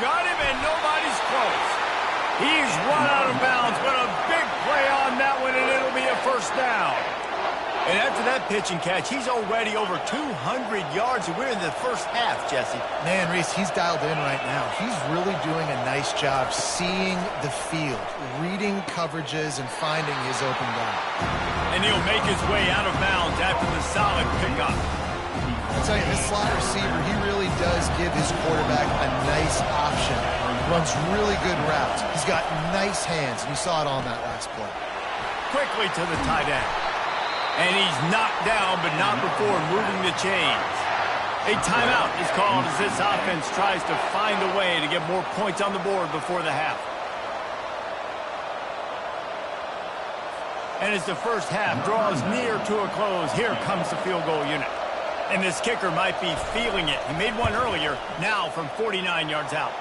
Got him, and nobody's close. He's run out of bounds, but a big play on that one, and it'll be a first down. And after that pitch and catch, he's already over 200 yards, and we're in the first half, Jesse. Man, Reese, he's dialed in right now. He's really doing a nice job seeing the field, reading coverages, and finding his open guy. And he'll make his way out of bounds after the solid pickup. I'll tell you, this slot receiver, he really does give his quarterback a nice option. Runs really good routes. He's got nice hands, and you saw it on that last play. Quickly to the tight end. And he's knocked down, but not before moving the chains. A timeout is called as this offense tries to find a way to get more points on the board before the half. And as the first half draws near to a close, here comes the field goal unit. And this kicker might be feeling it. He made one earlier, now from 49 yards out.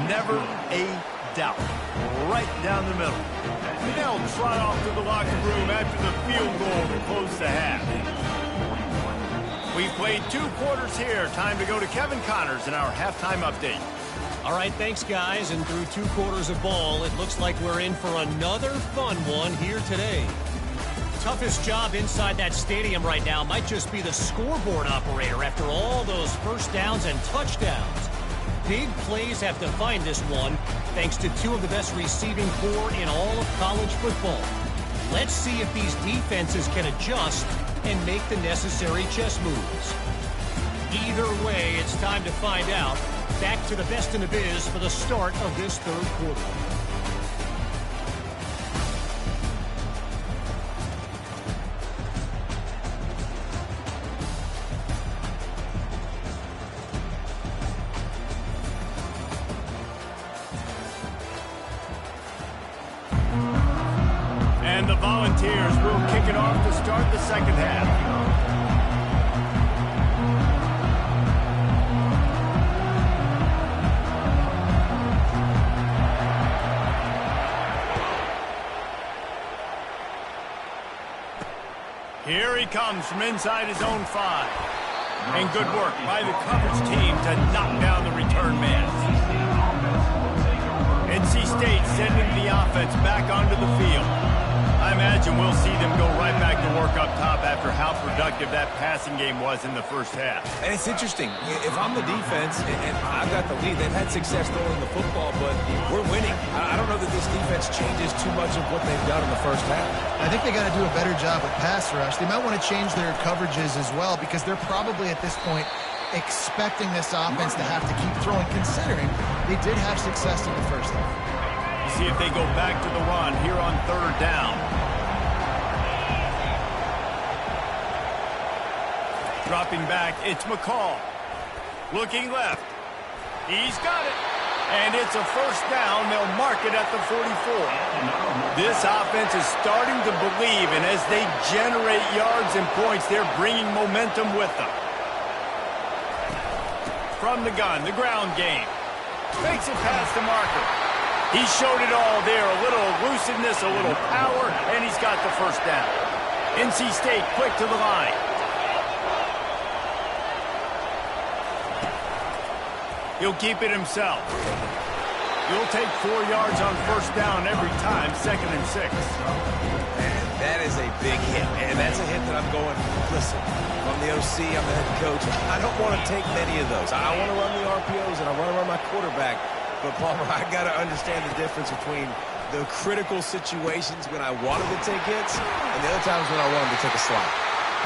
Never a doubt. Right down the middle. And they'll trot off to the locker room after the field goal to close the half. We've played 2 quarters here. Time to go to Kevin Connors in our halftime update. All right, thanks, guys. And through 2 quarters of ball, it looks like we're in for another fun one here today. Toughest job inside that stadium right now might just be the scoreboard operator after all those first downs and touchdowns. Big plays have defined this one, thanks to 2 of the best receiving corps in all of college football. Let's see if these defenses can adjust and make the necessary chess moves. Either way, it's time to find out. Back to the best in the biz for the start of this 3rd quarter. And the Volunteers will kick it off to start the second half. Here he comes from inside his own 5. And good work by the coverage team to knock down the return man. NC State sending the offense back onto the field. I imagine we'll see them go right back to work up top after how productive that passing game was in the first half. And it's interesting. If I'm the defense and I've got the lead, they've had success throwing the football, but we're winning. I don't know that this defense changes too much of what they've done in the first half. I think they got to do a better job with pass rush. They might want to change their coverages as well because they're probably at this point expecting this offense to have to keep throwing, considering they did have success in the first half. See if they go back to the run here on 3rd down. Dropping back, it's McCall. Looking left. He's got it. And it's a first down. They'll mark it at the 44. This offense is starting to believe, and as they generate yards and points, they're bringing momentum with them. From the gun, the ground game. Makes it past the marker. He showed it all there. A little elusiveness, a little power, and he's got the first down. NC State quick to the line. He'll keep it himself. He'll take 4 yards on first down every time, 2nd and 6. And that is a big hit. And that's a hit that I'm going, listen, I'm the OC, I'm the head coach. I don't want to take many of those. I want to run the RPOs, and I want to run my quarterback. But, Palmer, I got to understand the difference between the critical situations when I wanted to take hits and the other times when I wanted to take a slide.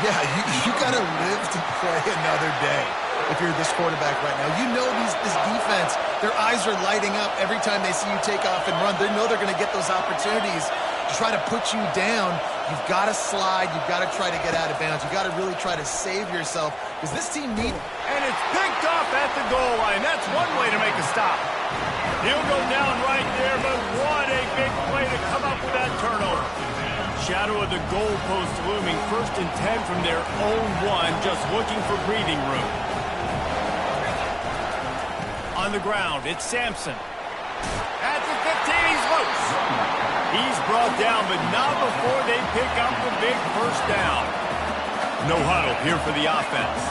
Yeah, you got to live to play another day if you're this quarterback right now. You know this defense, their eyes are lighting up every time they see you take off and run. They know they're going to get those opportunities to try to put you down. You've got to slide. You've got to try to get out of bounds. You've got to really try to save yourself because this team needs... And it's picked off at the goal line. That's one way to make a stop. He'll go down right there, but what a big play to come up with that turnover. Shadow of the goalpost looming. 1st and 10 from their own 1, just looking for breathing room. On the ground, it's Sampson. At the 15, he's loose. He's brought down, but not before they pick up the big first down. No huddle here for the offense.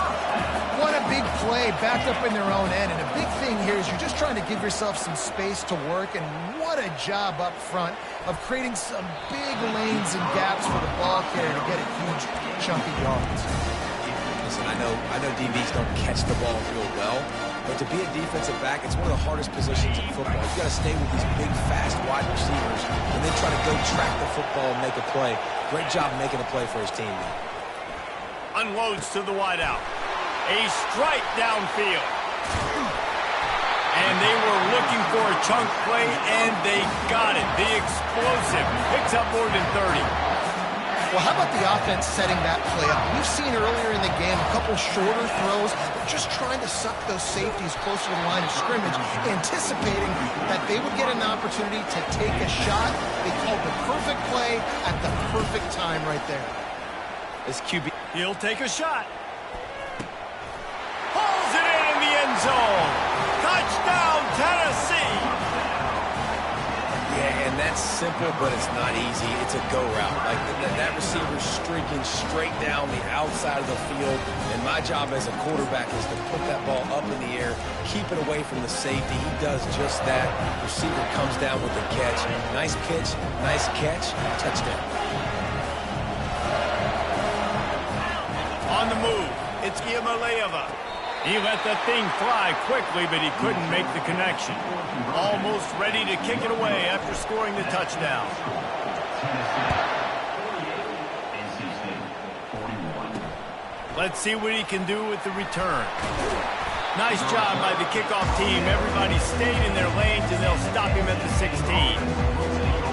What a big play, backed up in their own end. And a big thing here is you're just trying to give yourself some space to work. And what a job up front of creating some big lanes and gaps for the ball carrier to get a huge chunk of yards. Listen, I know DBs don't catch the ball real well, but to be a defensive back, it's one of the hardest positions in football. You've got to stay with these big, fast wide receivers and then try to go track the football and make a play. Great job making a play for his team. Unloads to the wideout. A strike downfield. And they were looking for a chunk play, and they got it. The explosive picks up more than 30. Well, how about the offense setting that play up? We've seen earlier in the game a couple shorter throws, just trying to suck those safeties closer to the line of scrimmage, anticipating that they would get an opportunity to take a shot. They called the perfect play at the perfect time right there. This QB... He'll take a shot. Pulls it in the end zone. Touchdown, Tennessee. Yeah, and that's simple, but it's not easy. It's a go route. Like that receiver's streaking straight down the outside of the field, and my job as a quarterback is to put that ball up in the air, keep it away from the safety. He does just that. Receiver comes down with the catch. Nice pitch, nice catch, touchdown. On the move, it's Iamaleava. He let that thing fly quickly, but he couldn't make the connection. Almost ready to kick it away after scoring the touchdown. Let's see what he can do with the return. Nice job by the kickoff team. Everybody stayed in their lanes, and they'll stop him at the 16.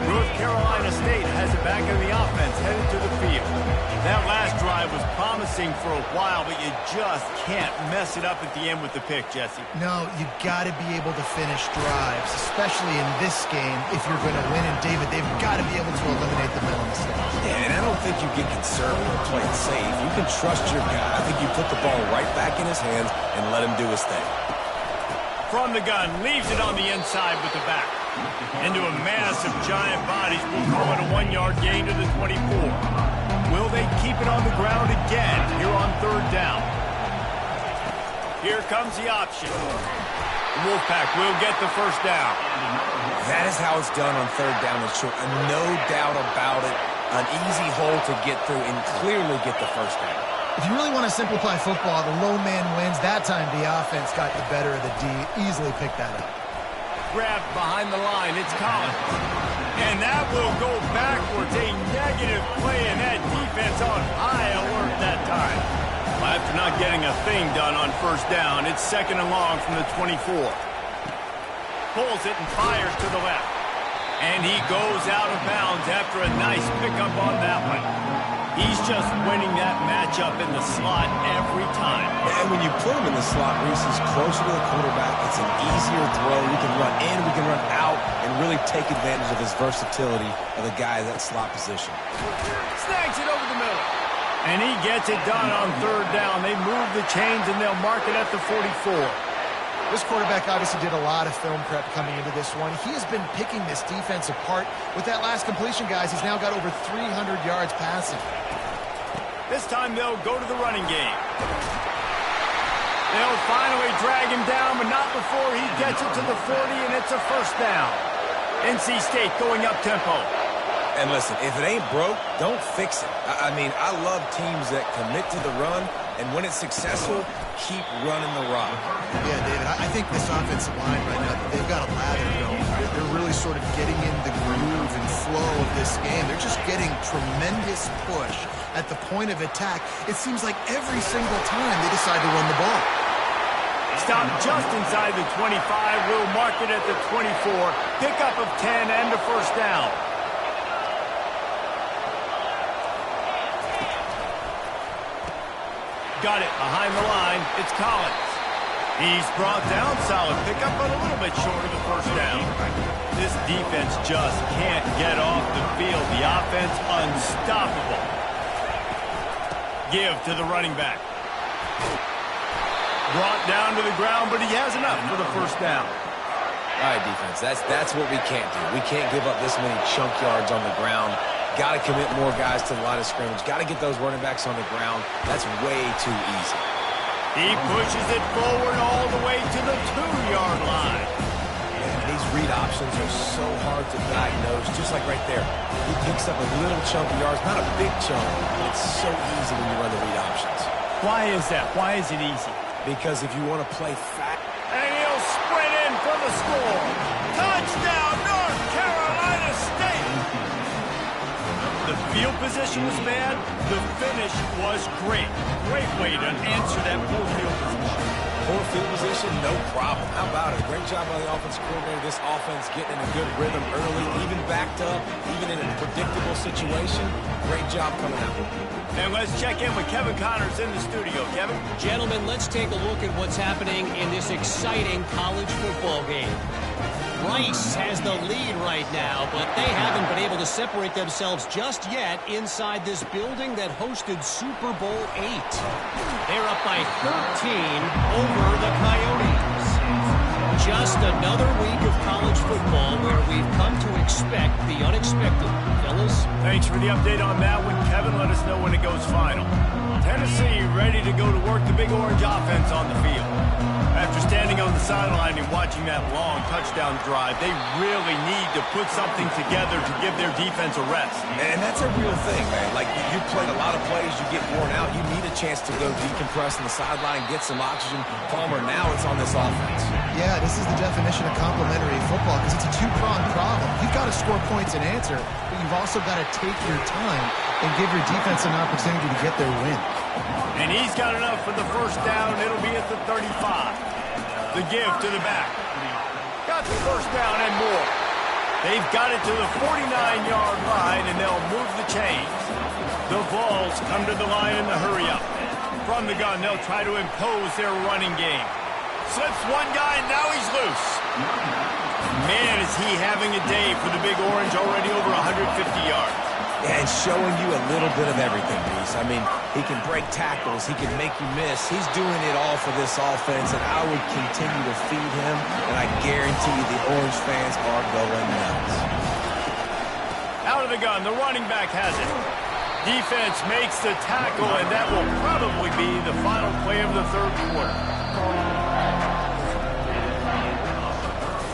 North Carolina State has it back in the offense, headed to the field. That last drive was promising for a while, but you just can't mess it up at the end with the pick, Jesse. No, you got to be able to finish drives, especially in this game if you're going to win. And, David, they've got to be able to eliminate the mental mistakes. Yeah, and I don't think you get conservative or play it safe. You can trust your guy. I think you put the ball right back in his hands and let him do his thing. From the gun, leaves it on the inside with the back. Into a mass of giant bodies. We'll call it a 1-yard gain to the 24. Will they keep it on the ground again here on 3rd down? Here comes the option. The Wolfpack will get the first down. That is how it's done on 3rd down and short. No doubt about it. An easy hole to get through and clearly get the first down. If you really want to simplify football, the low man wins. That time the offense got the better of the D. Easily picked that up. Grabbed behind the line. It's Collins. And that will go backwards. A negative play, and that defense on high alert that time. After not getting a thing done on 1st down, it's 2nd and long from the 24. Pulls it and fires to the left. And he goes out of bounds after a nice pickup on that one. He's just winning that matchup in the slot every time. And when you put him in the slot, Reese, he's closer to the quarterback. It's an easier throw. We can run in, we can run out, and really take advantage of his versatility of the guy in that slot position. Snags it over the middle. And he gets it done on third down. They move the chains, and they'll mark it at the 44. This quarterback obviously did a lot of film prep coming into this one. He has been picking this defense apart. With that last completion, guys, he's now got over 300 yards passing. This time they'll go to the running game. They'll finally drag him down, but not before he gets it to the 40, and it's a first down. NC State going up-tempo. And listen, if it ain't broke, don't fix it. I mean, I love teams that commit to the run, and when it's successful, keep running the rock. Yeah, David, I think this offensive line right now, they've got a lather going. They're really sort of getting in the groove and flow of this game. They're just getting tremendous push at the point of attack. It seems like every single time they decide to run the ball. Stop just inside the 25. We'll mark it at the 24. Pickup of 10 and a first down. Got it behind the line. It's Collins. He's brought down. Solid pickup, but a little bit short of the first down. This defense just can't get off the field. The offense unstoppable. Give to the running back. Brought down to the ground, but he has enough for the first down. All right, defense, that's what we can't do. We can't give up this many chunk yards on the ground. Got to commit more guys to the line of scrimmage. Got to get those running backs on the ground. That's way too easy. He pushes it forward all the way to the 2-yard line. And these read options are so hard to diagnose, just like right there. He picks up a little chunk of yards, not a big chunk, but it's so easy when you run the read options. Why is that? Why is it easy? Because if you want to play fast... And he'll sprint in for the score. Touchdown, North Carolina State! The field position was bad. The finish was great. Great way to answer that poor field position. Poor field position, no problem. How about it? Great job by the offensive coordinator. This offense getting in a good rhythm early, even backed up, even in a predictable situation. Great job coming out. And let's check in with Kevin Connors in the studio. Kevin? Gentlemen, let's take a look at what's happening in this exciting college football game. Rice has the lead right now, but they haven't been able to separate themselves just yet inside this building that hosted Super Bowl 8. They're up by 13 over the Coyotes. Just another week of college football where we've come to expect the unexpected. Fellas? Thanks for the update on that one, Kevin. Let us know when it goes final. Tennessee ready to go to work the Big Orange offense on the field. After standing on the sideline and watching that long touchdown drive, they really need to put something together to give their defense a rest. And that's a real thing, man. Like, you played a lot of plays, you get worn out, you need a chance to go decompress on the sideline, get some oxygen. Palmer, now it's on this offense. Yeah, this is the definition of complementary football because it's a two-pronged problem. You've got to score points and answer, but you've also got to take your time and give your defense an opportunity to get their win. And he's got enough for the first down. It'll be at the 35. The give to the back. Got the first down and more. They've got it to the 49-yard line, and they'll move the chains. The Vols come to the line in the hurry-up. From the gun, they'll try to impose their running game. Slips one guy, and now he's loose. Man, is he having a day for the Big Orange, already over 150 yards. And showing you a little bit of everything, Reese. I mean, he can break tackles. He can make you miss. He's doing it all for this offense, and I would continue to feed him, and I guarantee you the Orange fans are going nuts. Out of the gun, the running back has it. Defense makes the tackle, and that will probably be the final play of the third quarter.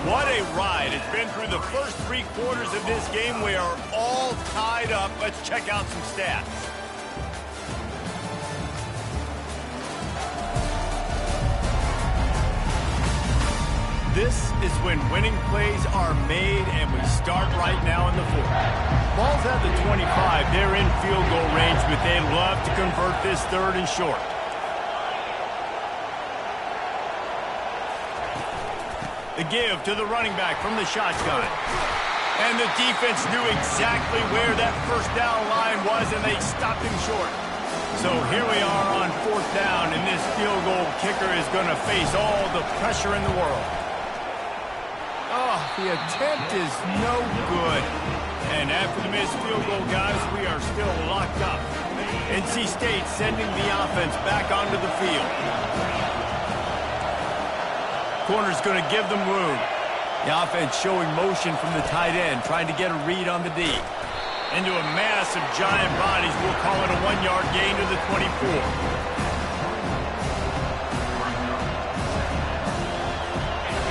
What a ride. It's been through the first 3 quarters of this game. We are all tied up. Let's check out some stats. This is when winning plays are made, and we start right now in the fourth. Ball's at the 25. They're in field goal range, but they'd love to convert this third and short. The give to the running back from the shotgun. And the defense knew exactly where that first down line was, and they stopped him short. So here we are on 4th down, and this field goal kicker is going to face all the pressure in the world. Oh, the attempt is no good. And after the missed field goal, guys, we are still locked up. NC State sending the offense back onto the field. Corner's going to give them room. The offense showing motion from the tight end, trying to get a read on the D. Into a mass of giant bodies. We'll call it a 1-yard gain to the 24.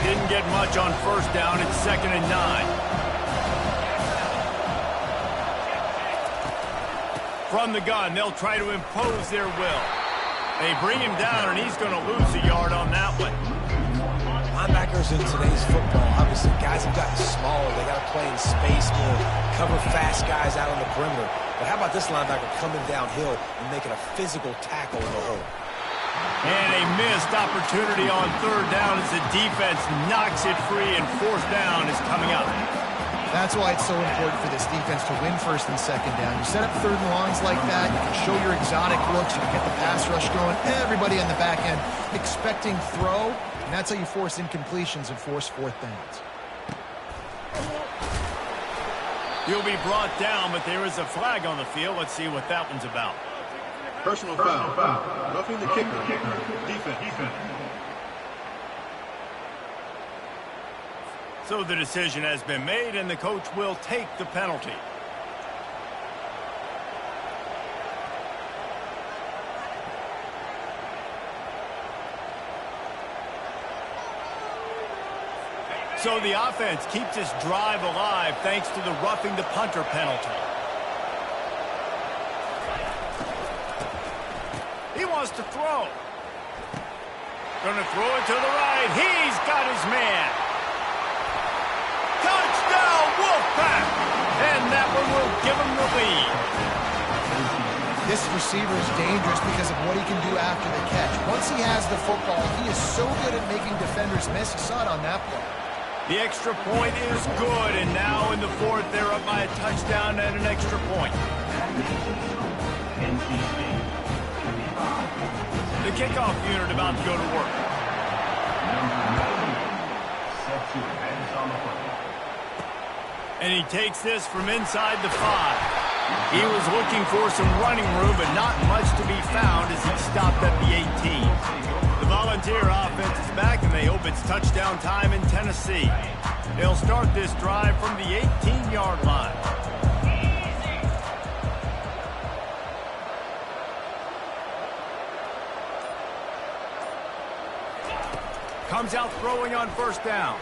Didn't get much on 1st down. It's 2nd and 9. From the gun, they'll try to impose their will. They bring him down, and he's going to lose a yard on that one. Linebackers in today's football, obviously, guys have gotten smaller. They got to play in space more, cover fast guys out on the perimeter. But how about this linebacker coming downhill and making a physical tackle in the hole? And a missed opportunity on 3rd down as the defense knocks it free, and 4th down is coming up. That's why it's so important for this defense to win 1st and 2nd down. You set up 3rd and longs like that, you can show your exotic looks, you can get the pass rush going, everybody on the back end expecting throw, and that's how you force incompletions and force 4th downs. He'll be brought down, but there is a flag on the field. Let's see what that one's about. Personal foul. Roughing the kicker. Defense. So the decision has been made, and the coach will take the penalty. So the offense keeps this drive alive thanks to the roughing the punter penalty. He wants to throw. Gonna throw it to the right. He's got his man. Touchdown, Wolfpack! And that one will give him the lead. This receiver is dangerous because of what he can do after the catch. Once he has the football, he is so good at making defenders miss. You saw it on that play. The extra point is good, and now in the 4th, they're up by a touchdown and an extra point. The kickoff unit about to go to work. And he takes this from inside the 5. He was looking for some running room, but not much to be found as he stopped at the 18. The Volunteer offense is back, and they hope it's touchdown time in Tennessee. They'll start this drive from the 18-yard line. Comes out throwing on 1st down.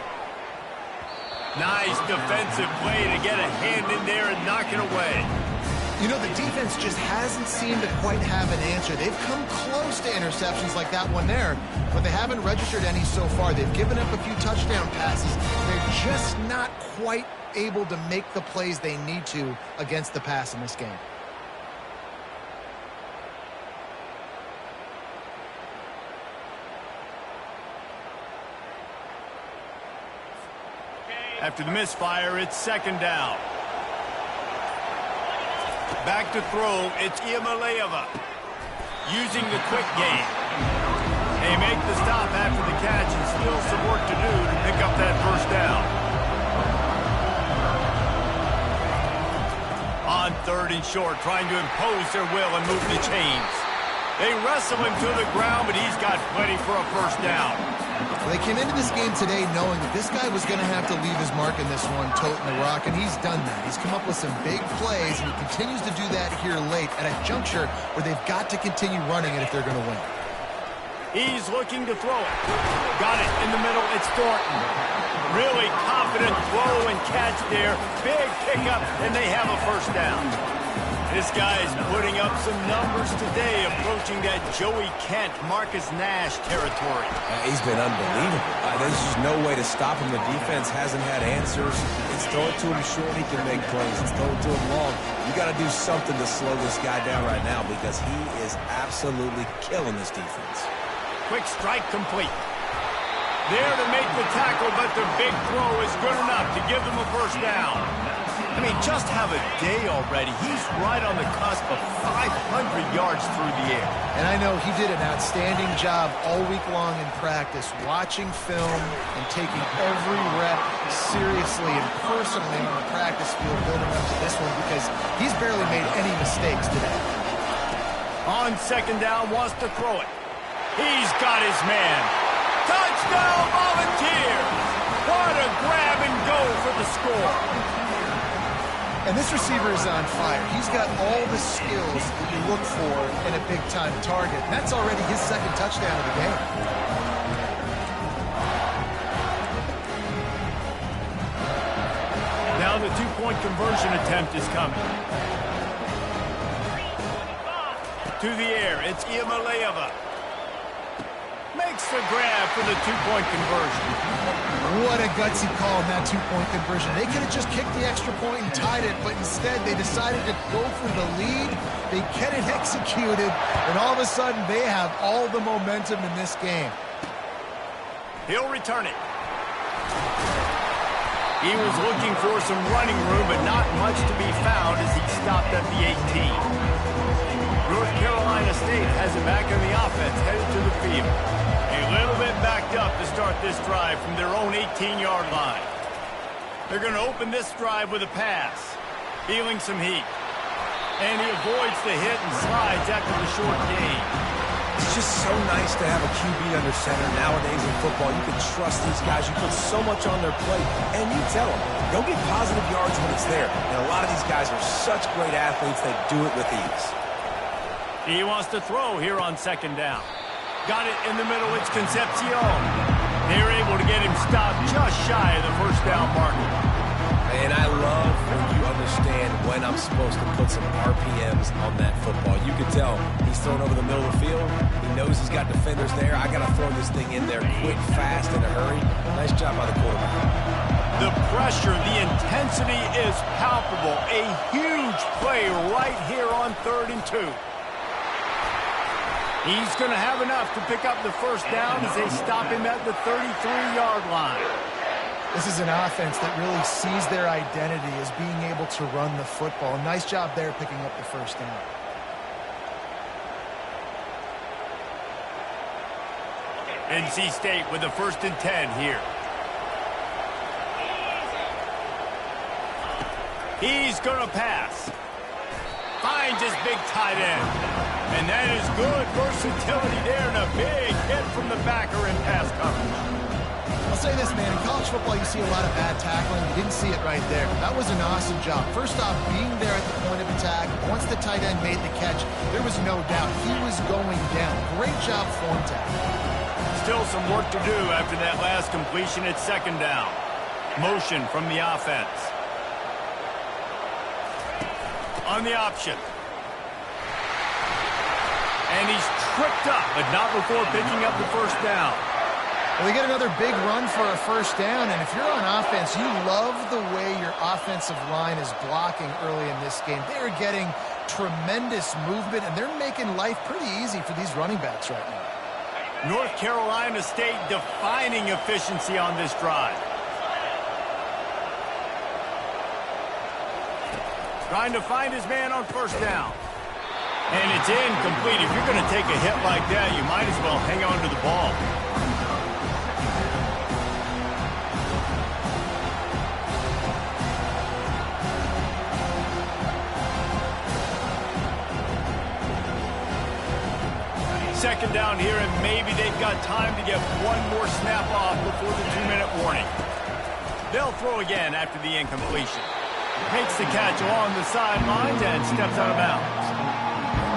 Nice defensive play to get a hand in there and knock it away. You know, the defense just hasn't seemed to quite have an answer. They've come close to interceptions like that one there, but they haven't registered any so far. They've given up a few touchdown passes. They're just not quite able to make the plays they need to against the pass in this game. After the misfire, it's 2nd down. Back to throw, it's Iamaleava. Using the quick game. They make the stop after the catch, and still some work to do to pick up that 1st down. On 3rd and short, trying to impose their will and move the chains. They wrestle him to the ground, but he's got plenty for a 1st down. Well, they came into this game today knowing that this guy was going to have to leave his mark in this one, toting the rock, and he's done that. He's come up with some big plays, and he continues to do that here late at a juncture where they've got to continue running it if they're going to win. He's looking to throw it. Got it in the middle. It's Thornton. Really confident throw and catch there. Big pickup, and they have a 1st down. This guy is putting up some numbers today, approaching that Joey Kent, Marcus Nash territory. He's been unbelievable. There's just no way to stop him. The defense hasn't had answers. It's throw it to him short, he can make plays. It's throw it to him long. You got to do something to slow this guy down right now because he is absolutely killing this defense. Quick strike complete. There to make the tackle, but the big throw is good enough to give them a first down. I mean, just have a day already. He's right on the cusp of 500 yards through the air. And I know he did an outstanding job all week long in practice, watching film and taking every rep seriously and personally on the practice field building up to this one, because he's barely made any mistakes today. On second down, wants to throw it. He's got his man. Touchdown, Volunteers! What a grab and go for the score. And this receiver is on fire. He's got all the skills that you look for in a big-time target. And that's already his second touchdown of the game. Now the two-point conversion attempt is coming. To the air, it's Iamaleava. Makes the grab for the two-point conversion. What a gutsy call in that two-point conversion. They could have just kicked the extra point and tied it, but instead they decided to go for the lead. They get it executed, and all of a sudden they have all the momentum in this game. He'll return it. He was looking for some running room, but not much to be found as he stopped at the 18. North Carolina State has it back in the offense, headed to the field. A little bit backed up to start this drive from their own 18-yard line. They're going to open this drive with a pass, feeling some heat. And he avoids the hit and slides after the short gain. It's just so nice to have a QB under center nowadays in football. You can trust these guys. You put so much on their plate, and you tell them, go get positive yards when it's there. And a lot of these guys are such great athletes, they do it with ease. He wants to throw here on second down. Got it in the middle. It's Concepcion. They're able to get him stopped just shy of the first down marker. And I love when you understand when I'm supposed to put some RPMs on that football. You can tell he's thrown over the middle of the field. He knows he's got defenders there. I got to throw this thing in there quick, fast, in a hurry. Nice job by the quarterback. The pressure, the intensity is palpable. A huge play right here on 3rd and 2. He's going to have enough to pick up the first down as they stop him at the 33-yard line. This is an offense that really sees their identity as being able to run the football. Nice job there picking up the first down. NC State with a 1st and 10 here. He's going to pass. Finds his big tight end. And that is good versatility there and a big hit from the backer in pass coverage. I'll say this, man. In college football, you see a lot of bad tackling. You didn't see it right there. That was an awesome job. First off, being there at the point of attack. Once the tight end made the catch, there was no doubt he was going down. Great job form tackle. Still some work to do after that last completion at second down. Motion from the offense. On the option. And he's tripped up, but not before picking up the first down. Well, they get another big run for a first down, and if you're on offense, you love the way your offensive line is blocking early in this game. They're getting tremendous movement, and they're making life pretty easy for these running backs right now. North Carolina State defining efficiency on this drive. Trying to find his man on first down. And it's incomplete. If you're going to take a hit like that, you might as well hang on to the ball. Second down here, and maybe they've got time to get one more snap off before the 2-minute warning. They'll throw again after the incompletion. Makes the catch along the sidelines and steps out of bounds.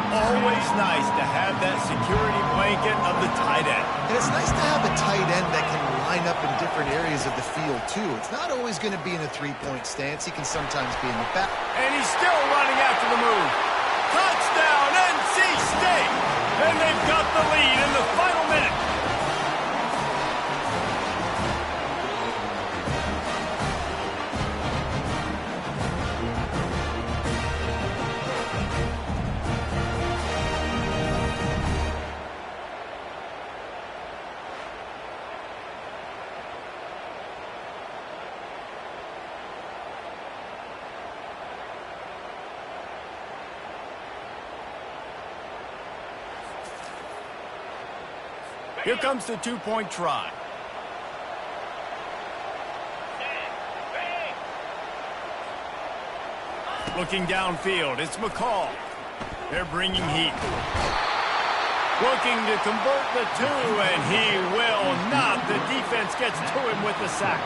Always nice to have that security blanket of the tight end. And it's nice to have a tight end that can line up in different areas of the field, too. It's not always going to be in a three-point stance. He can sometimes be in the back. And he's still running after the move. Touchdown, NC State! And they've got the lead in the final minute. Here comes the two-point try. Looking downfield, it's McCall. They're bringing heat. Looking to convert the two, and he will not. The defense gets to him with the sack.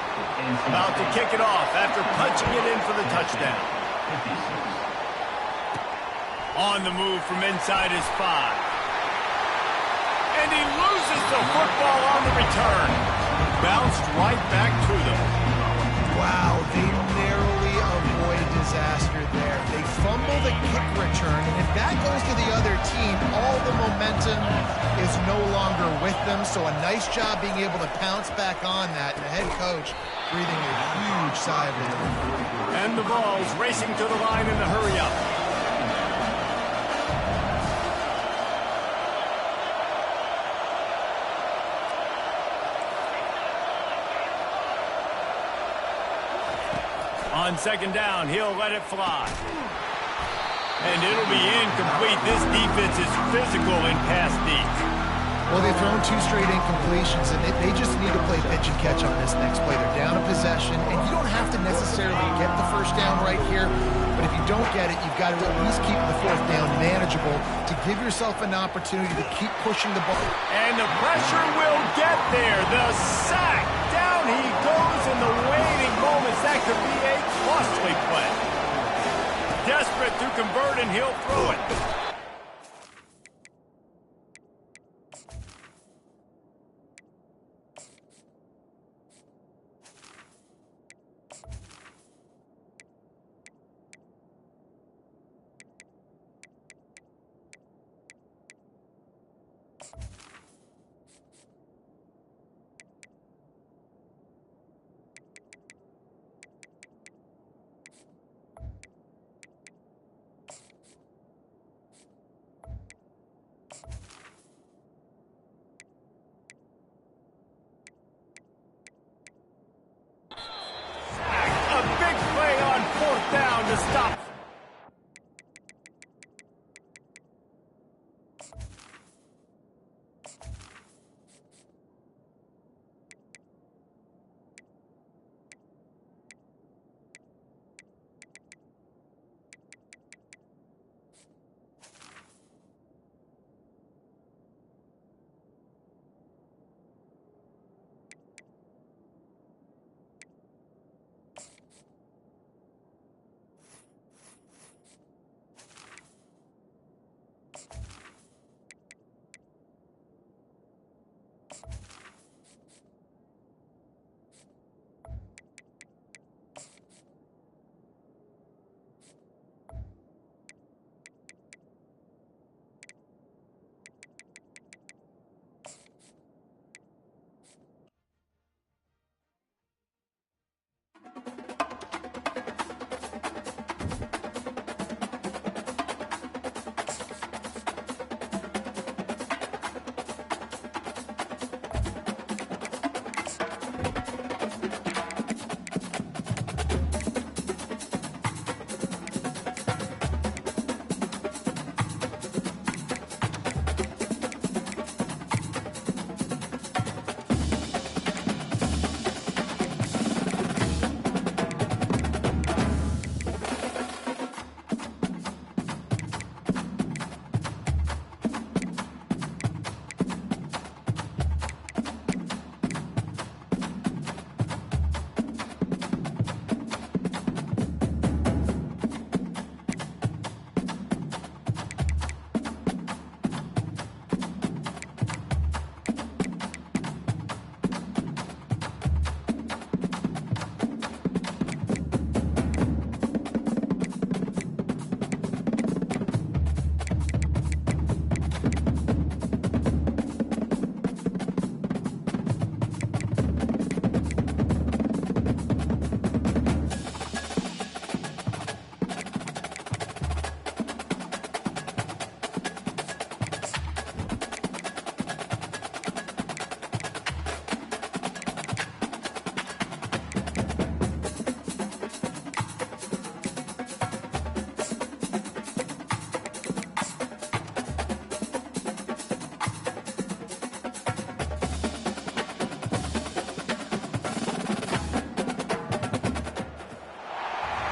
About to kick it off after punching it in for the touchdown. On the move from inside his 5. And he loses the football on the return. Bounced right back to them. Wow, they narrowly avoid disaster there. They fumble the kick return, and if that goes to the other team, all the momentum is no longer with them. So a nice job being able to pounce back on that. And the head coach breathing a huge sigh of relief. And the ball's racing to the line in the hurry-up. On second down, he'll let it fly. And it'll be incomplete. This defense is physical in pass deep. Well, they've thrown 2 straight incompletions, and they just need to play pitch and catch on this next play. They're down a possession, and you don't have to necessarily get the first down right here, but if you don't get it, you've got to at least keep the 4th down manageable to give yourself an opportunity to keep pushing the ball. And the pressure will get there. The sack. Down he goes in the waiting moments. That could be a costly play. Desperate to convert, and he'll throw it. Down to stop.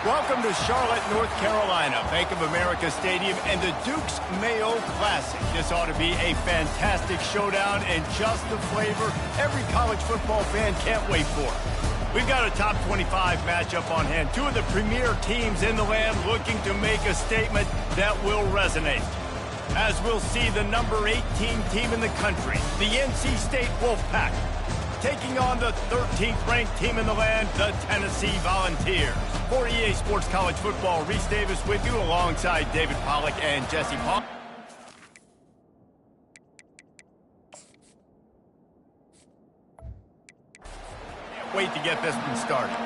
Welcome to Charlotte, North Carolina, Bank of America Stadium, and the Duke's Mayo Classic. This ought to be a fantastic showdown and just the flavor every college football fan can't wait for. We've got a top 25 matchup on hand. Two of the premier teams in the land looking to make a statement that will resonate. As we'll see the number 18 team in the country, the NC State Wolfpack, taking on the 13th ranked team in the land, the Tennessee Volunteers. For EA Sports College Football, Reese Davis with you alongside David Pollack and Jesse Paul. Can't wait to get this one started.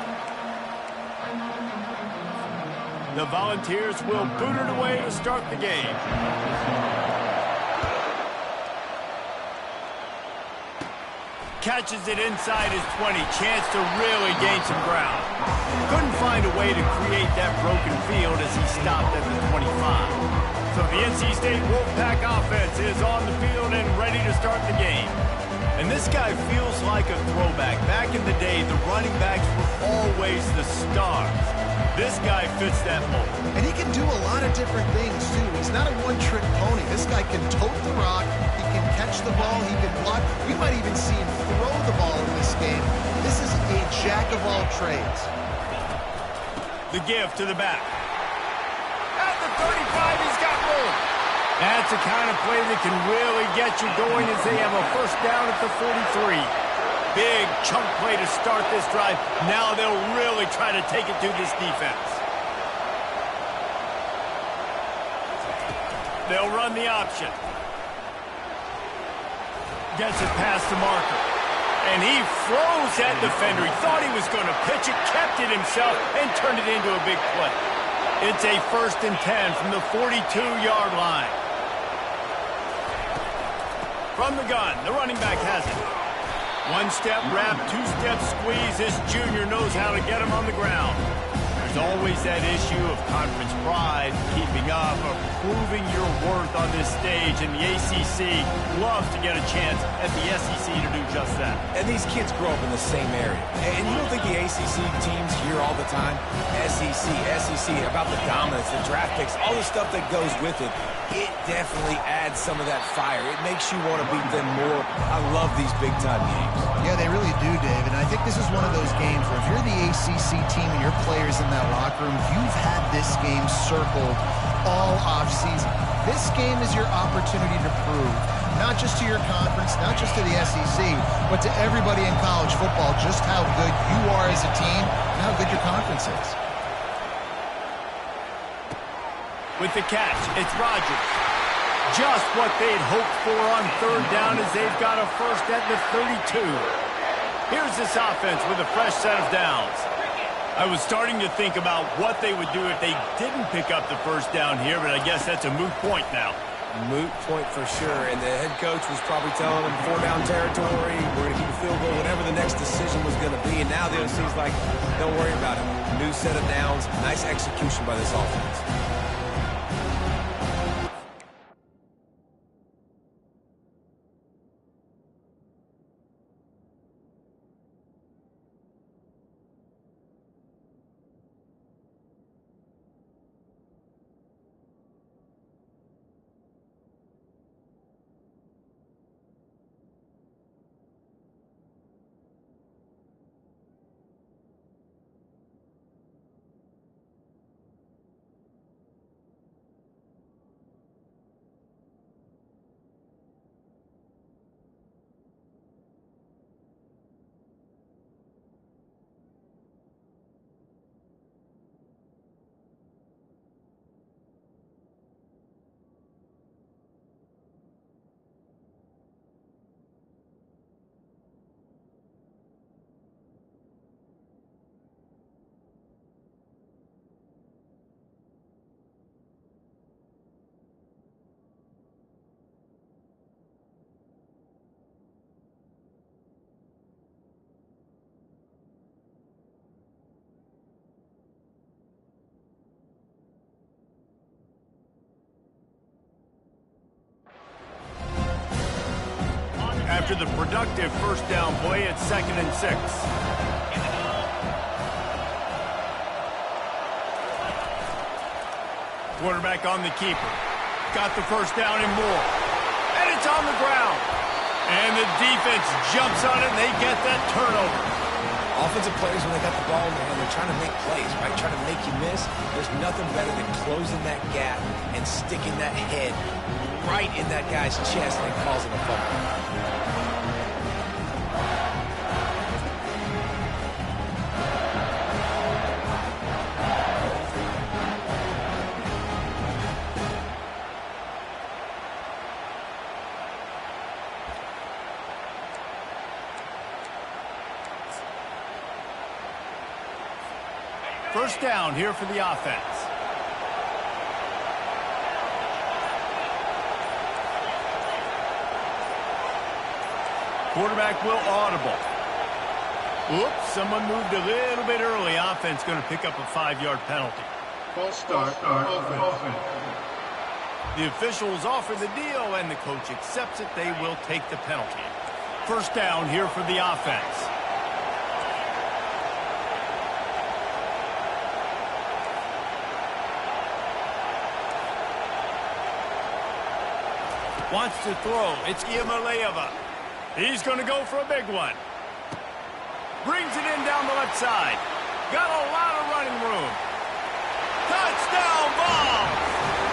The Volunteers will boot it away to start the game. Catches it inside his 20. Chance to really gain some ground. Couldn't find a way to create that broken field as he stopped at the 25. So the NC State Wolfpack offense is on the field and ready to start the game. And this guy feels like a throwback. Back in the day, the running backs were always the stars. This guy fits that mold. And he can do a lot of different things, too. He's not a one-trick pony. This guy can tote the rock. He can catch the ball. He can block. We might even see him throw the ball in this game. This is a jack of all trades. The give to the back. At the 35, he's got room. That's the kind of play that can really get you going as they have a first down at the 43. Big chunk play to start this drive. Now they'll really try to take it to this defense. They'll run the option. Gets it past the marker. And he froze that defender. He thought he was going to pitch it, kept it himself, and turned it into a big play. It's a 1st and 10 from the 42-yard line. From the gun, the running back has it. One-step wrap, two-step squeeze. This junior knows how to get him on the ground. There's always that issue of conference pride, keeping up, or proving your worth on this stage, and the ACC loves to get a chance at the SEC to do just that. And these kids grow up in the same area. And you don't think the ACC teams hear all the time, SEC, about the dominance, the draft picks, all the stuff that goes with it. It definitely adds some of that fire. It makes you want to beat them more. I love these big-time games. Yeah, they really do, Dave. And I think this is one of those games where if you're the ACC team and your players in that locker room, you've had this game circled all offseason. This game is your opportunity to prove, not just to your conference, not just to the SEC, but to everybody in college football, just how good you are as a team and how good your conference is. With the catch, it's Rodgers. Just what they'd hoped for on 3rd down as they've got a first at the 32. Here's this offense with a fresh set of downs. I was starting to think about what they would do if they didn't pick up the first down here, but I guess that's a moot point now. Moot point for sure, and the head coach was probably telling them 4-down territory, we're going to keep a field goal, whatever the next decision was going to be, and now the OC's like, don't worry about it. New set of downs, nice execution by this offense. After the productive first down play, it's 2nd and 6. Quarterback on the keeper. Got the first down and more. And it's on the ground. And the defense jumps on it, and they get that turnover. Offensive players, when they got the ball in their hand, they're trying to make plays, right? Trying to make you miss. There's nothing better than closing that gap and sticking that head right in that guy's chest and causing a fumble. First down here for the offense. Quarterback will audible. Oops, someone moved a little bit early. Offense going to pick up a 5-yard penalty. False start, offense. The officials offer the deal, and the coach accepts it. They will take the penalty. First down here for the offense. Wants to throw. It's Iamaleava. He's going to go for a big one. Brings it in down the left side. Got a lot of running room. Touchdown ball.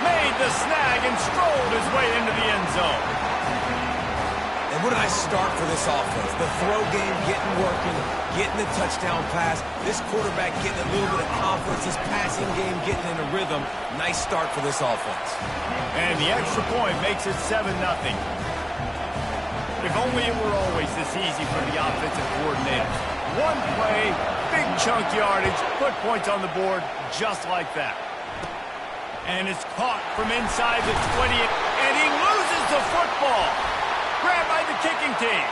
Made the snag and strolled his way into the end zone. And what a nice start for this offense. The throw game getting working, getting the touchdown pass. This quarterback getting a little bit of confidence. This passing game getting in a rhythm. Nice start for this offense. And the extra point makes it 7-0. If only it were always this easy for the offensive coordinators. One play, big chunk yardage, put points on the board just like that. And it's caught from inside the 20, and he loses the football. Grabbed by the kicking team.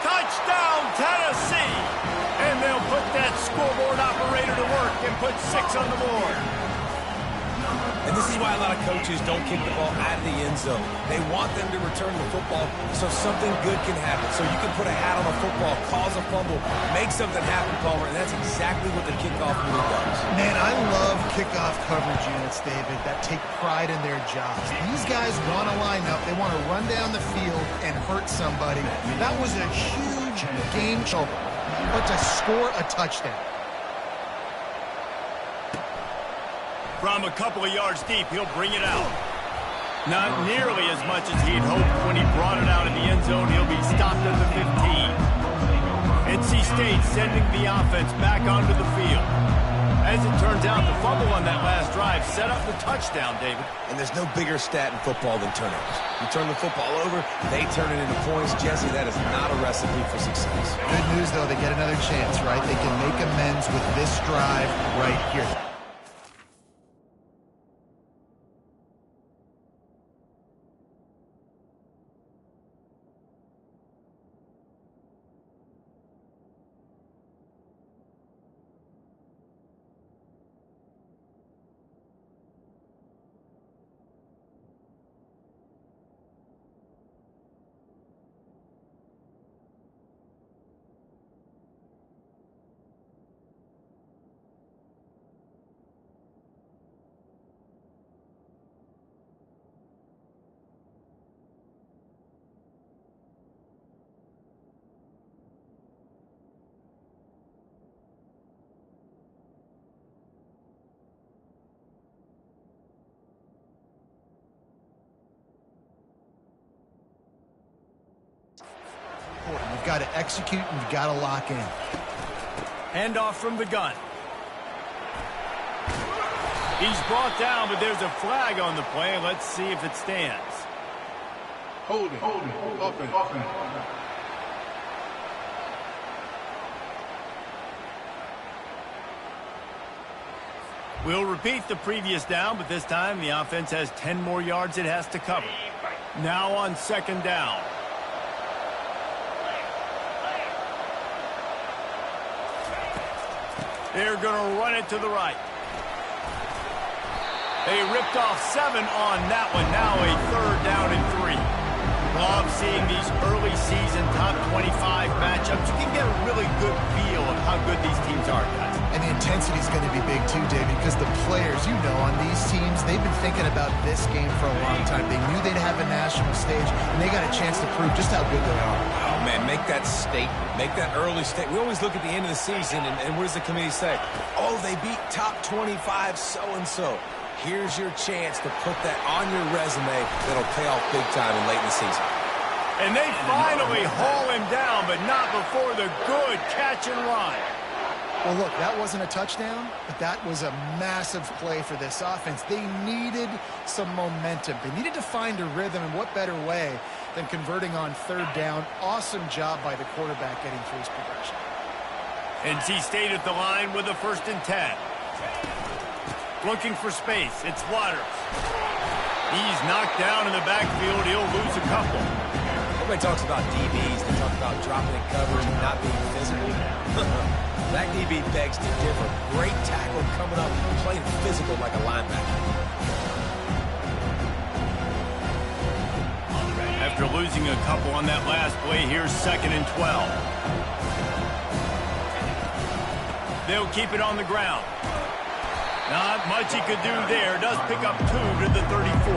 Touchdown, Tennessee! And they'll put that scoreboard operator to work and put 6 on the board. And this is why a lot of coaches don't kick the ball out of the end zone. They want them to return the football so something good can happen. So you can put a hat on a football, cause a fumble, make something happen, Palmer, and that's exactly what the kickoff unit does. Man, I love kickoff coverage units, David, that take pride in their jobs. These guys want to line up. They want to run down the field and hurt somebody. That was a huge game changer, but to score a touchdown. From a couple of yards deep, he'll bring it out. Not nearly as much as he'd hoped when he brought it out in the end zone. He'll be stopped at the 15. NC State sending the offense back onto the field. As it turns out, the fumble on that last drive set up the touchdown, David. And there's no bigger stat in football than turnovers. You turn the football over, they turn it into points. Jesse, that is not a recipe for success. Good news, though, they get another chance, right? They can make amends with this drive right here. You've got to execute and you've got to lock in. Handoff from the gun. He's brought down, but there's a flag on the play. Let's see if it stands. Hold it. Offense. We'll repeat the previous down, but this time the offense has 10 more yards it has to cover. Now on second down. They're going to run it to the right. They ripped off 7 on that one. Now a third down and 3. Love seeing these early season top 25 matchups. You can get a really good feel of how good these teams are, guys. And the intensity is going to be big too, David, because the players, you know, on these teams, they've been thinking about this game for a long time. They knew they'd have a national stage, and they got a chance to prove just how good they are. Oh, man, make that statement. Make that early statement. We always look at the end of the season, and what does the committee say? Oh, they beat top 25 so-and-so. Here's your chance to put that on your resume that'll pay off big time and late in the season. And they finally haul him down, but not before the good catch and run. Well, look, that wasn't a touchdown, but that was a massive play for this offense. They needed some momentum. They needed to find a rhythm, and what better way than converting on third down. Awesome job by the quarterback getting through his progression. NC State at the line with a 1st and 10. Looking for space. It's Waters. He's knocked down in the backfield. He'll lose a couple. Everybody talks about DBs. They talk about dropping in coverage and not being physical. That DB begs to differ. Great tackle coming up, playing physical like a linebacker. After losing a couple on that last play, here's 2nd and 12. They'll keep it on the ground. Not much he could do there. Does pick up 2 to the 34.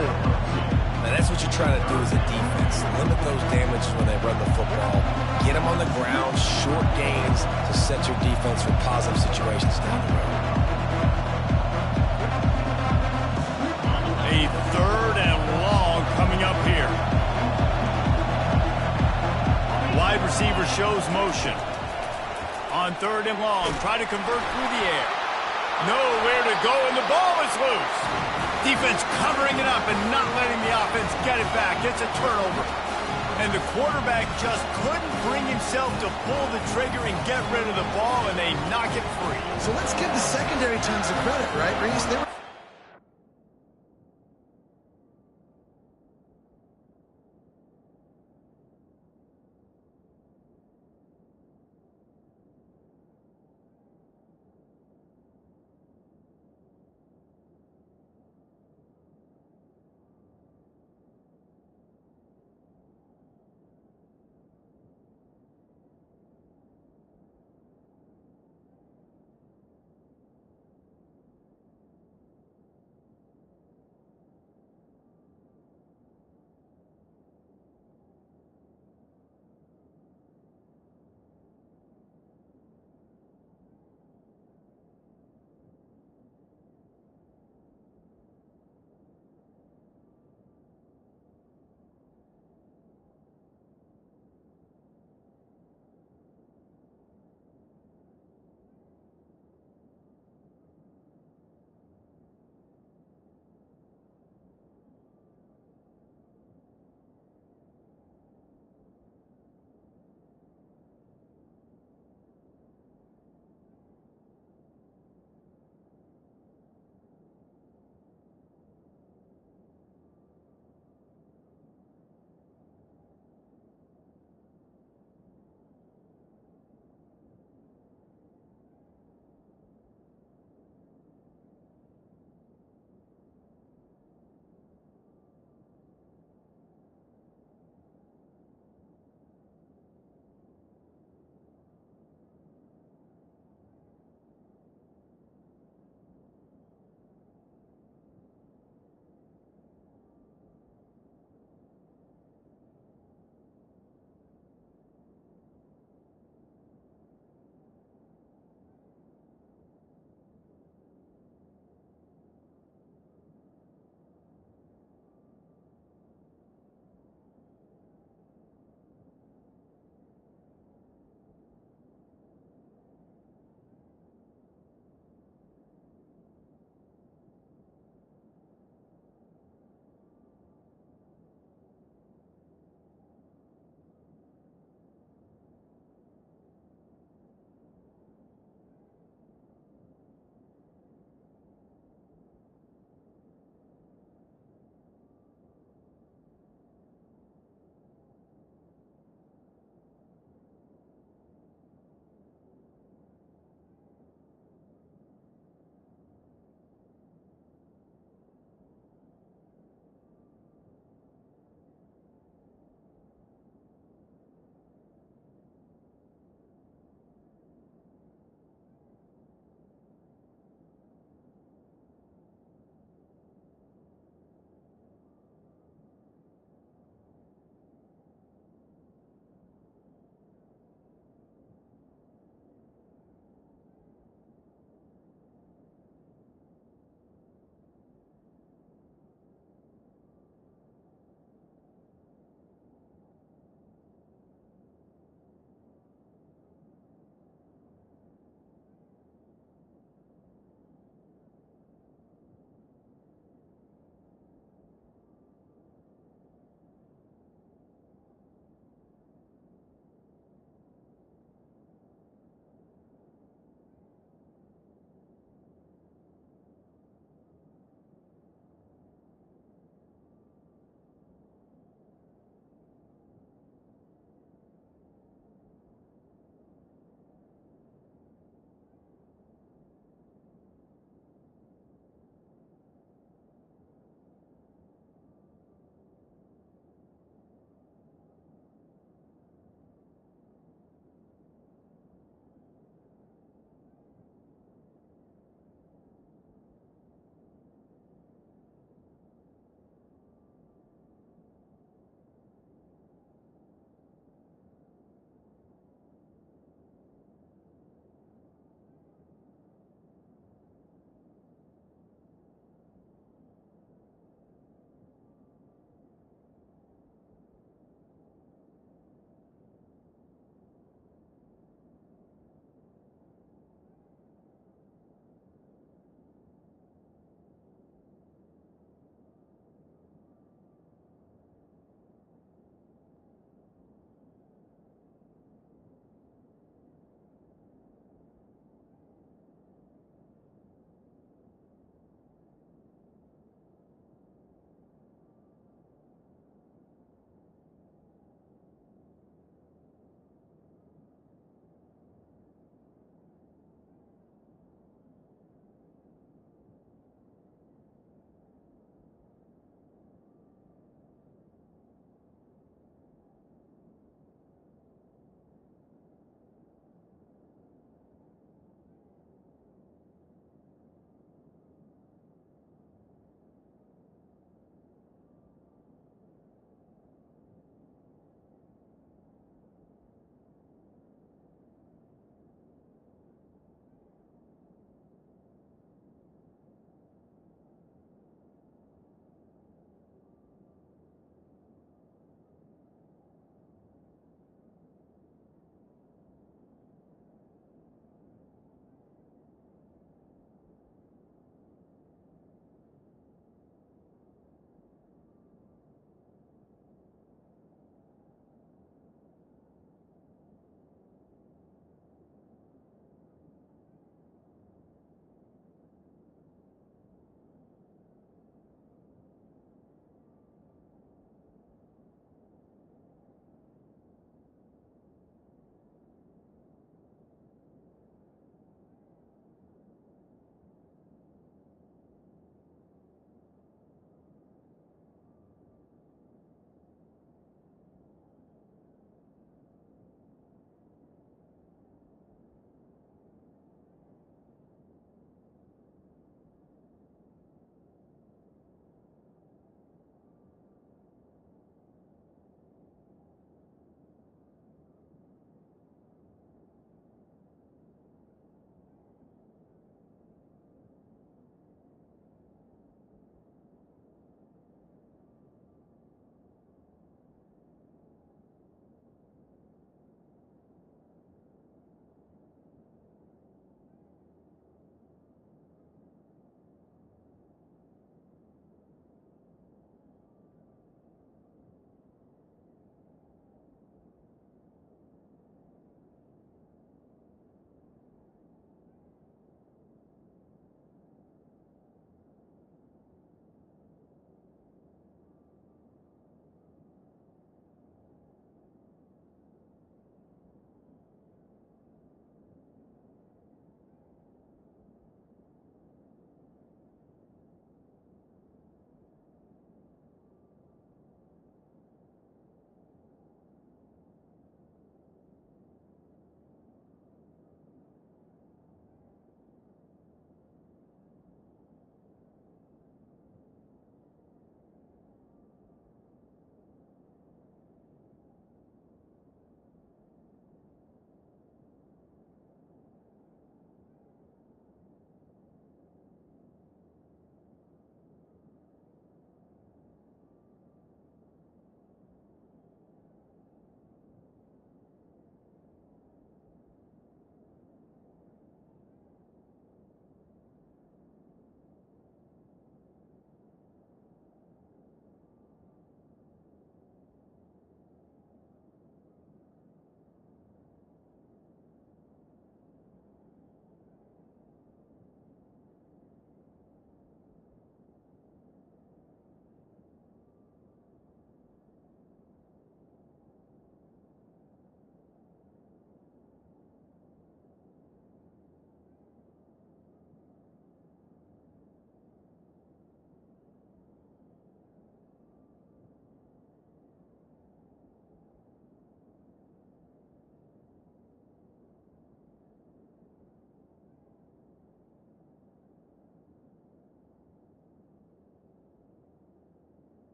Now that's what you're trying to do as a defense. Limit those damages when they run the football. Get them on the ground, short gains to set your defense for positive situations down the road. A 3rd and long coming up here. Wide receiver shows motion. On 3rd and long, try to convert through the air. Nowhere to go, and the ball is loose. Defense covering it up and not letting the offense get it back. It's a turnover. And the quarterback just couldn't bring himself to pull the trigger and get rid of the ball, and they knock it free. So let's give the secondary tons of credit, right, Reese? They were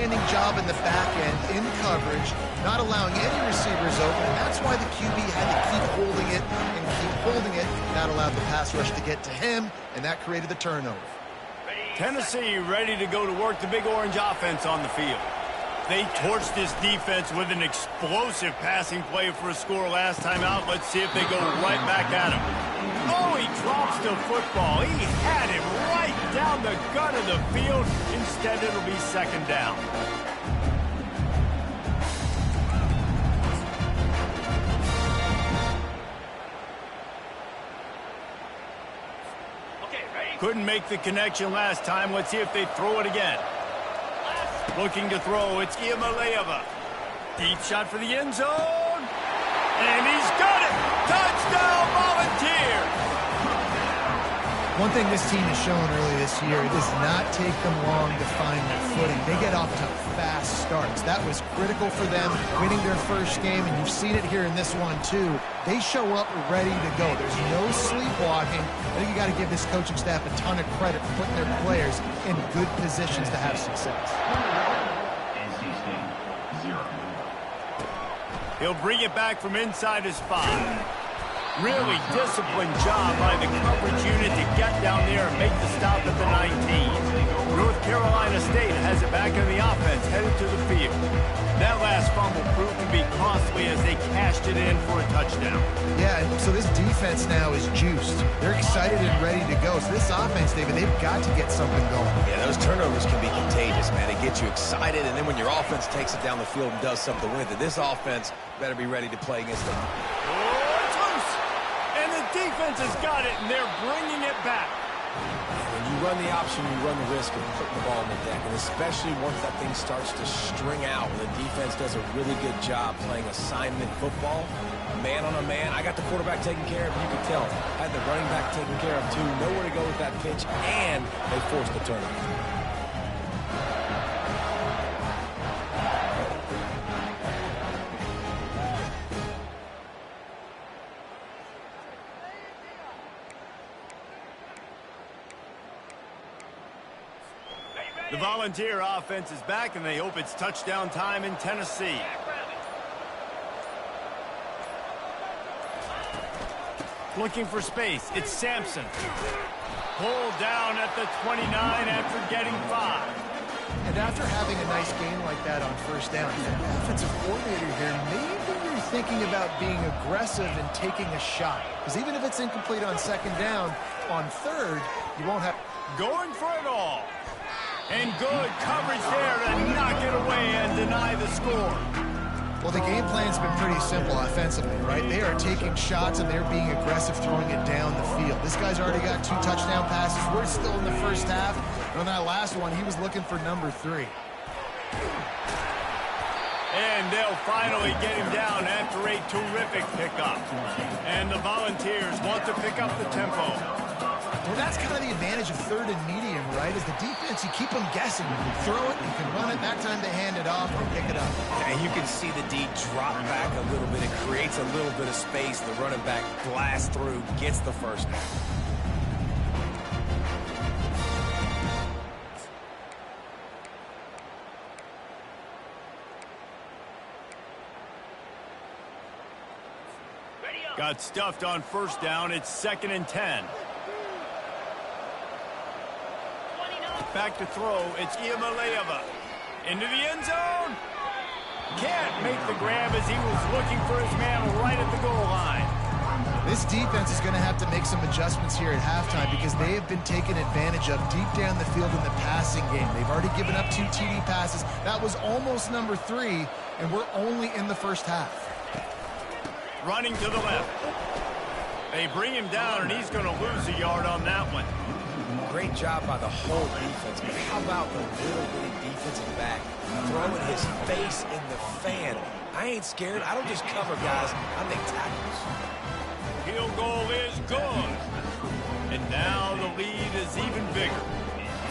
outstanding job in the back end, in coverage, not allowing any receivers open, and that's why the QB had to keep holding it and keep holding it, not allowed the pass rush to get to him, and that created the turnover. Tennessee ready to go to work the Big Orange offense on the field. They torched this defense with an explosive passing play for a score last time out. Let's see if they go right back at him. Oh, he drops the football. He had it right down the gut of the field. Instead, it'll be second down. Couldn't make the connection last time. Let's see if they throw it again. Looking to throw, it's Iamaleava. Deep shot for the end zone. And he's got it! Touchdown, Volunteers! One thing this team has shown early this year, it does not take them long to find their footing. They get off to fast starts. That was critical for them, winning their first game, and you've seen it here in this one too. They show up ready to go. There's no sleepwalking. I think you got to give this coaching staff a ton of credit for putting their players in good positions to have success. He'll bring it back from inside his 5. Really disciplined job by the coverage unit to get down there and make the stop at the 19. North Carolina State has it back in the offense, headed to the field. That last fumble proved to be costly as they cashed it in for a touchdown. Yeah, so this defense now is juiced. They're excited and ready to go. So this offense, David, they've got to get something going. Yeah, those turnovers can be contagious, man. It gets you excited, and then when your offense takes it down the field and does something with it, this offense better be ready to play against them. Defense has got it, and they're bringing it back. When you run the option, you run the risk of putting the ball on the deck, and especially once that thing starts to string out, the defense does a really good job playing assignment football, man on a man. I got the quarterback taken care of, you can tell. Had the running back taken care of, too. Nowhere to go with that pitch, and they forced the turnover. The Volunteer offense is back, and they hope it's touchdown time in Tennessee. Looking for space. It's Sampson. Pulled down at the 29 after getting 5. And after having a nice game like that on first down, the offensive coordinator here, maybe you're thinking about being aggressive and taking a shot. Because even if it's incomplete on second down, on third, you won't have... Going for it all. And good coverage there to knock it away and deny the score. Well, the game plan's been pretty simple offensively, right? They are taking shots and they're being aggressive, throwing it down the field. This guy's already got 2 touchdown passes. We're still in the first half. And on that last one, he was looking for number 3. And they'll finally get him down after a terrific pickup. And the Volunteers want to pick up the tempo. Well, that's kind of the advantage of third and medium, right? Is the defense, you keep them guessing. You can throw it, you can run it. That time they hand it off and pick it up. And you can see the D drop back a little bit. It creates a little bit of space. The running back blasts through, gets the first down. Got stuffed on first down. It's 2nd and 10. Back to throw. It's Iamaleava. Into the end zone. Can't make the grab as he was looking for his man right at the goal line. This defense is going to have to make some adjustments here at halftime because they have been taken advantage of deep down the field in the passing game. They've already given up 2 TD passes. That was almost number 3, and we're only in the first half. Running to the left. They bring him down, and he's going to lose a yard on that one. Great job by the whole defense. But how about the little bitty defensive back throwing his face in the fan? I ain't scared. I don't just cover guys. I make tackles. Field goal is good. And now the lead is even bigger.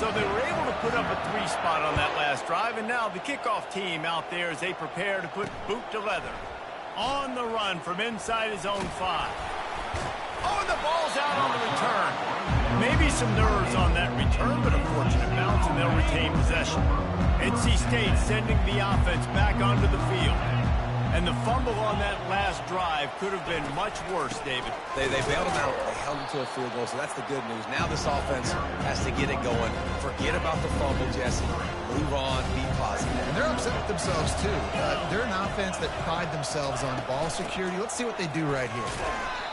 So they were able to put up a 3 spot on that last drive, and now the kickoff team out there as they prepare to put boot to leather. On the run from inside his own 5. Oh, and the ball's out on the return. Maybe some nerves on that return, but a fortunate bounce, and they'll retain possession. NC State sending the offense back onto the field. And the fumble on that last drive could have been much worse, David. They bailed him out. They held him to a field goal, so that's the good news. Now this offense has to get it going. Forget about the fumble, Jesse. Move on, be positive. And they're upset with themselves, too. They're an offense that pride themselves on ball security. Let's see what they do right here.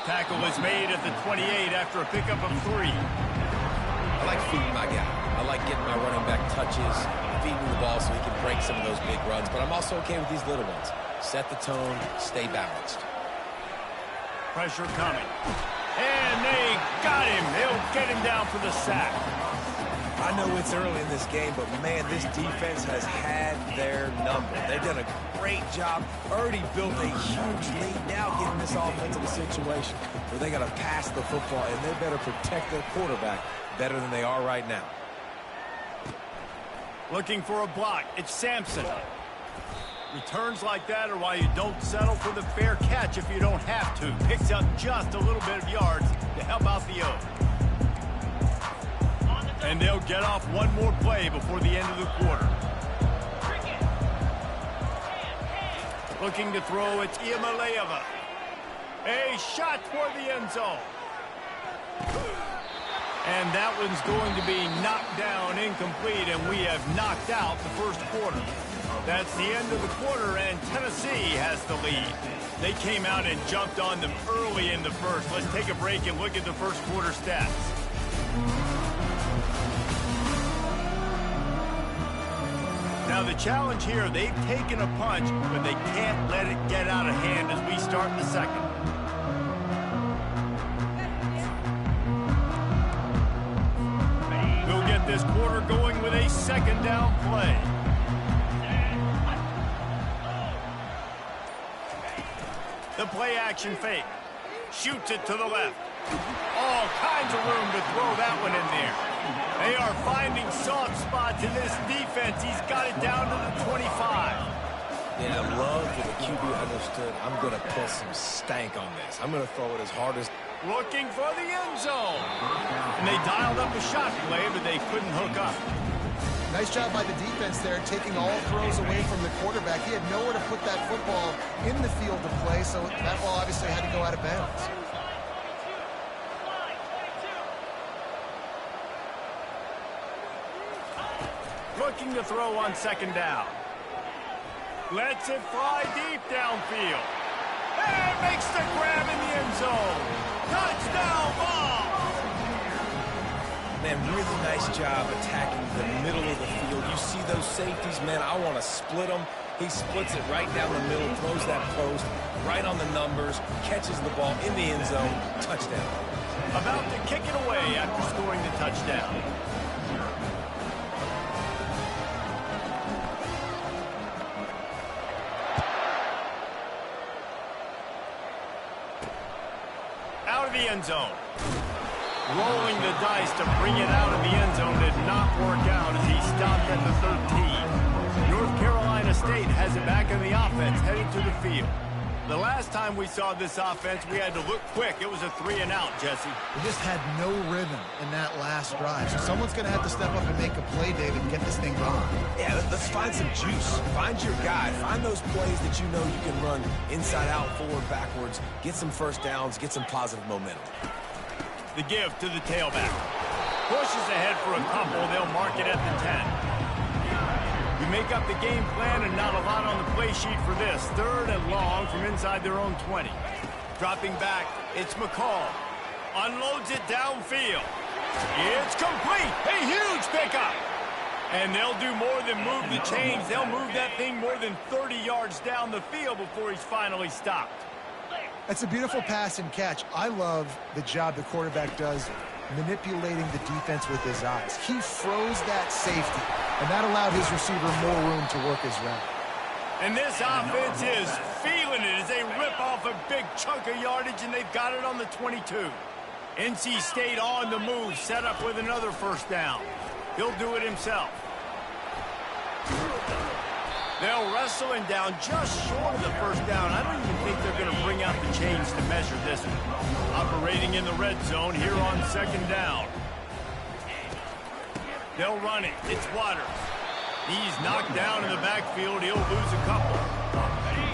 Tackle is made at the 28 after a pickup of 3. I like feeding my guy. I like getting my running back touches, feeding the ball so he can break some of those big runs. But I'm also okay with these little ones. Set the tone, stay balanced. Pressure coming. And they got him. They'll get him down for the sack. I know it's early in this game, but man, this defense has had their number. They've done a great job. Already built a huge lead. Now getting this offense in a situation where they got to pass the football, and they better protect their quarterback better than they are right now. Looking for a block. It's Sampson. Returns like that are why you don't settle for the fair catch if you don't have to. Picks up just a little bit of yards to help out the O. And they'll get off one more play before the end of the quarter. Looking to throw, it's Iamaleava. A shot toward the end zone. And that one's going to be knocked down, incomplete, and we have knocked out the first quarter. That's the end of the quarter, and Tennessee has the lead. They came out and jumped on them early in the first. Let's take a break and look at the first quarter stats. Now the challenge here, they've taken a punch, but they can't let it get out of hand as we start the second. We'll get this quarter going with a second down play. The play action fake. Shoots it to the left. All kinds of room to throw that one in there. They are finding soft spots in this defense. He's got it down to the 25. Yeah, I love that the QB understood. I'm going to put some stank on this. I'm going to throw it as hard as... Looking for the end zone. And they dialed up a shot play, but they couldn't hook up. Nice job by the defense there, taking all throws away from the quarterback. He had nowhere to put that football in the field to play, so that ball obviously had to go out of bounds. Looking to throw on second down. Lets it fly deep downfield. And makes the grab in the end zone. Touchdown ball! Man, really nice job attacking the middle of the field. You see those safeties, man, I want to split them. He splits it right down the middle, throws that post, right on the numbers, catches the ball in the end zone, touchdown. About to kick it away after scoring the touchdown. Out of the end zone. Rolling the dice to bring it out of the end zone did not work out as he stopped at the 13. North Carolina State has it back in the offense, heading to the field. The last time we saw this offense, we had to look quick. It was a 3-and-out, Jesse. We just had no rhythm in that last drive. So someone's going to have to step up and make a play, David, and get this thing going. Yeah, let's find some juice. Find your guy. Find those plays that you know you can run inside out, forward, backwards. Get some first downs. Get some positive momentum. The give to the tailback. Pushes ahead for a couple. They'll mark it at the 10. We make up the game plan and not a lot on the play sheet for this. 3rd and long from inside their own 20. Dropping back, it's McCall. Unloads it downfield. It's complete. A huge pickup. And they'll do more than move the chains. They'll move that thing more than 30 yards down the field before he's finally stopped. That's a beautiful pass and catch. I love the job the quarterback does manipulating the defense with his eyes. He froze that safety, and that allowed his receiver more room to work his route. And this offense is feeling it as they rip off a big chunk of yardage, and they've got it on the 22. NC State on the move, set up with another first down. He'll do it himself. They'll wrestle him down just short of the first down. I don't even think they're going to bring out the chains to measure this one. Operating in the red zone here on second down. They'll run it. It's Waters. He's knocked down in the backfield. He'll lose a couple.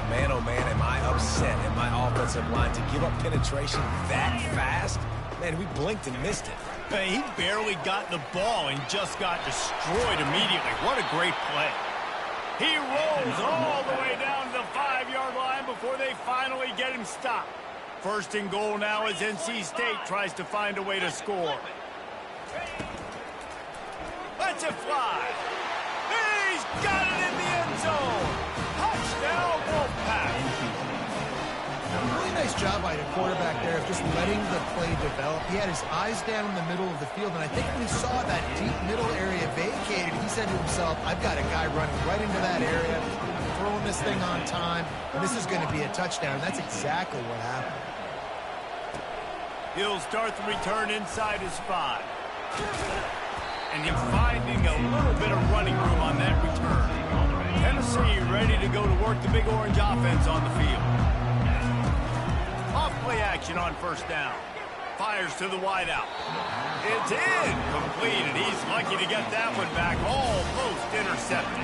Man, oh man, am I upset at my offensive line to give up penetration that fast? Man, we blinked and missed it. Man, he barely got the ball and just got destroyed immediately. What a great play. He rolls all the way down to the 5-yard line before they finally get him stopped. First and goal now as NC State tries to find a way to score. Let's it fly. He's got it in the end zone. Touchdown, Wolfpack. Really nice job by the quarterback there of just letting the play develop. He had his eyes down in the middle of the field, and I think when he saw that deep middle area vacated, he said to himself, I've got a guy running right into that area. I'm throwing this thing on time, and this is going to be a touchdown. And that's exactly what happened. He'll start the return inside his 5. And him finding a little bit of running room on that return. Tennessee ready to go to work the Big Orange offense on the field. Off play action on first down. Fires to the wideout. It's in. Completed. He's lucky to get that one back. Almost intercepted.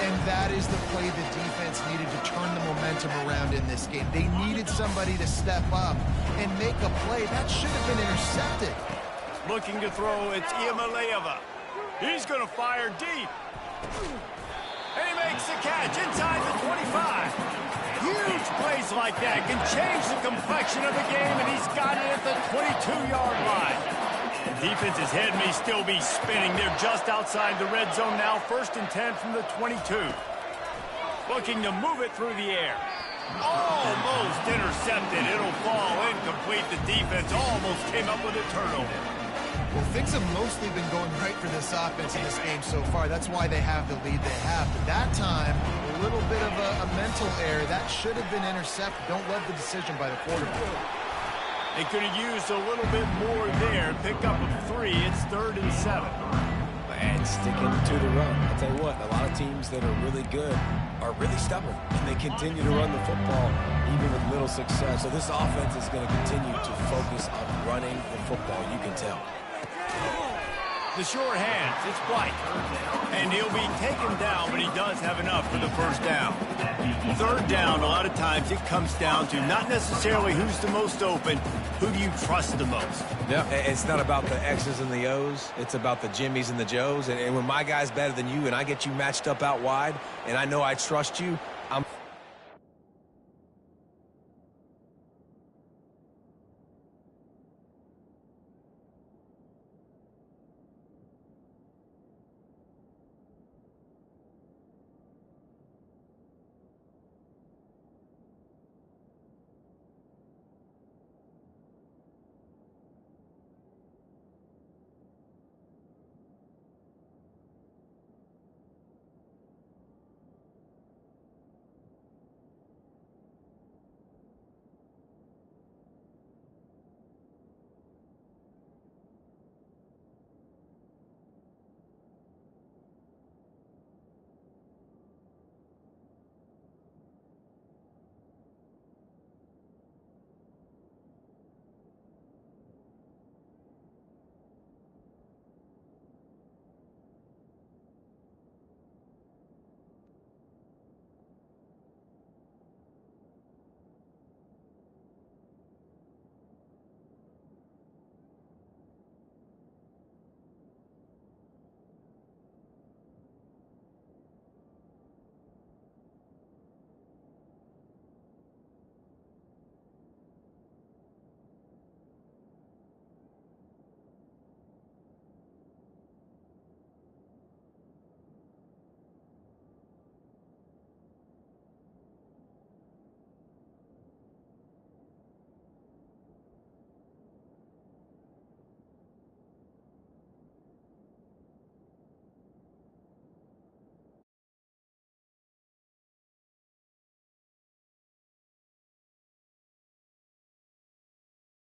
And that is the play the defense needed to turn the momentum around in this game. They needed somebody to step up and make a play. That should have been intercepted. Looking to throw, it's Iamaleava. He's going to fire deep. And he makes the catch inside the 25. Huge plays like that can change the complexion of the game, and he's got it at the 22-yard line. The defense's head may still be spinning. They're just outside the red zone now, 1st and 10 from the 22. Looking to move it through the air. Almost intercepted. It'll fall incomplete. The defense almost came up with a turnover. Well, things have mostly been going right for this offense in this game so far. That's why they have the lead they have. But that time, a little bit of a mental error. That should have been intercepted. Don't love the decision by the quarterback. They could have used a little bit more there. Pick up a 3. It's 3rd and 7. And sticking to the run. I'll tell you what, a lot of teams that are really good are really stubborn. And they continue to run the football even with little success. So this offense is going to continue to focus on running the football. You can tell. The short hands, it's White. And he'll be taken down, but he does have enough for the first down. 3rd down, a lot of times it comes down to not necessarily who's the most open, who do you trust the most? Yeah, it's not about the X's and the O's. It's about the Jimmys and the Joes. And when my guy's better than you and I get you matched up out wide and I know I trust you,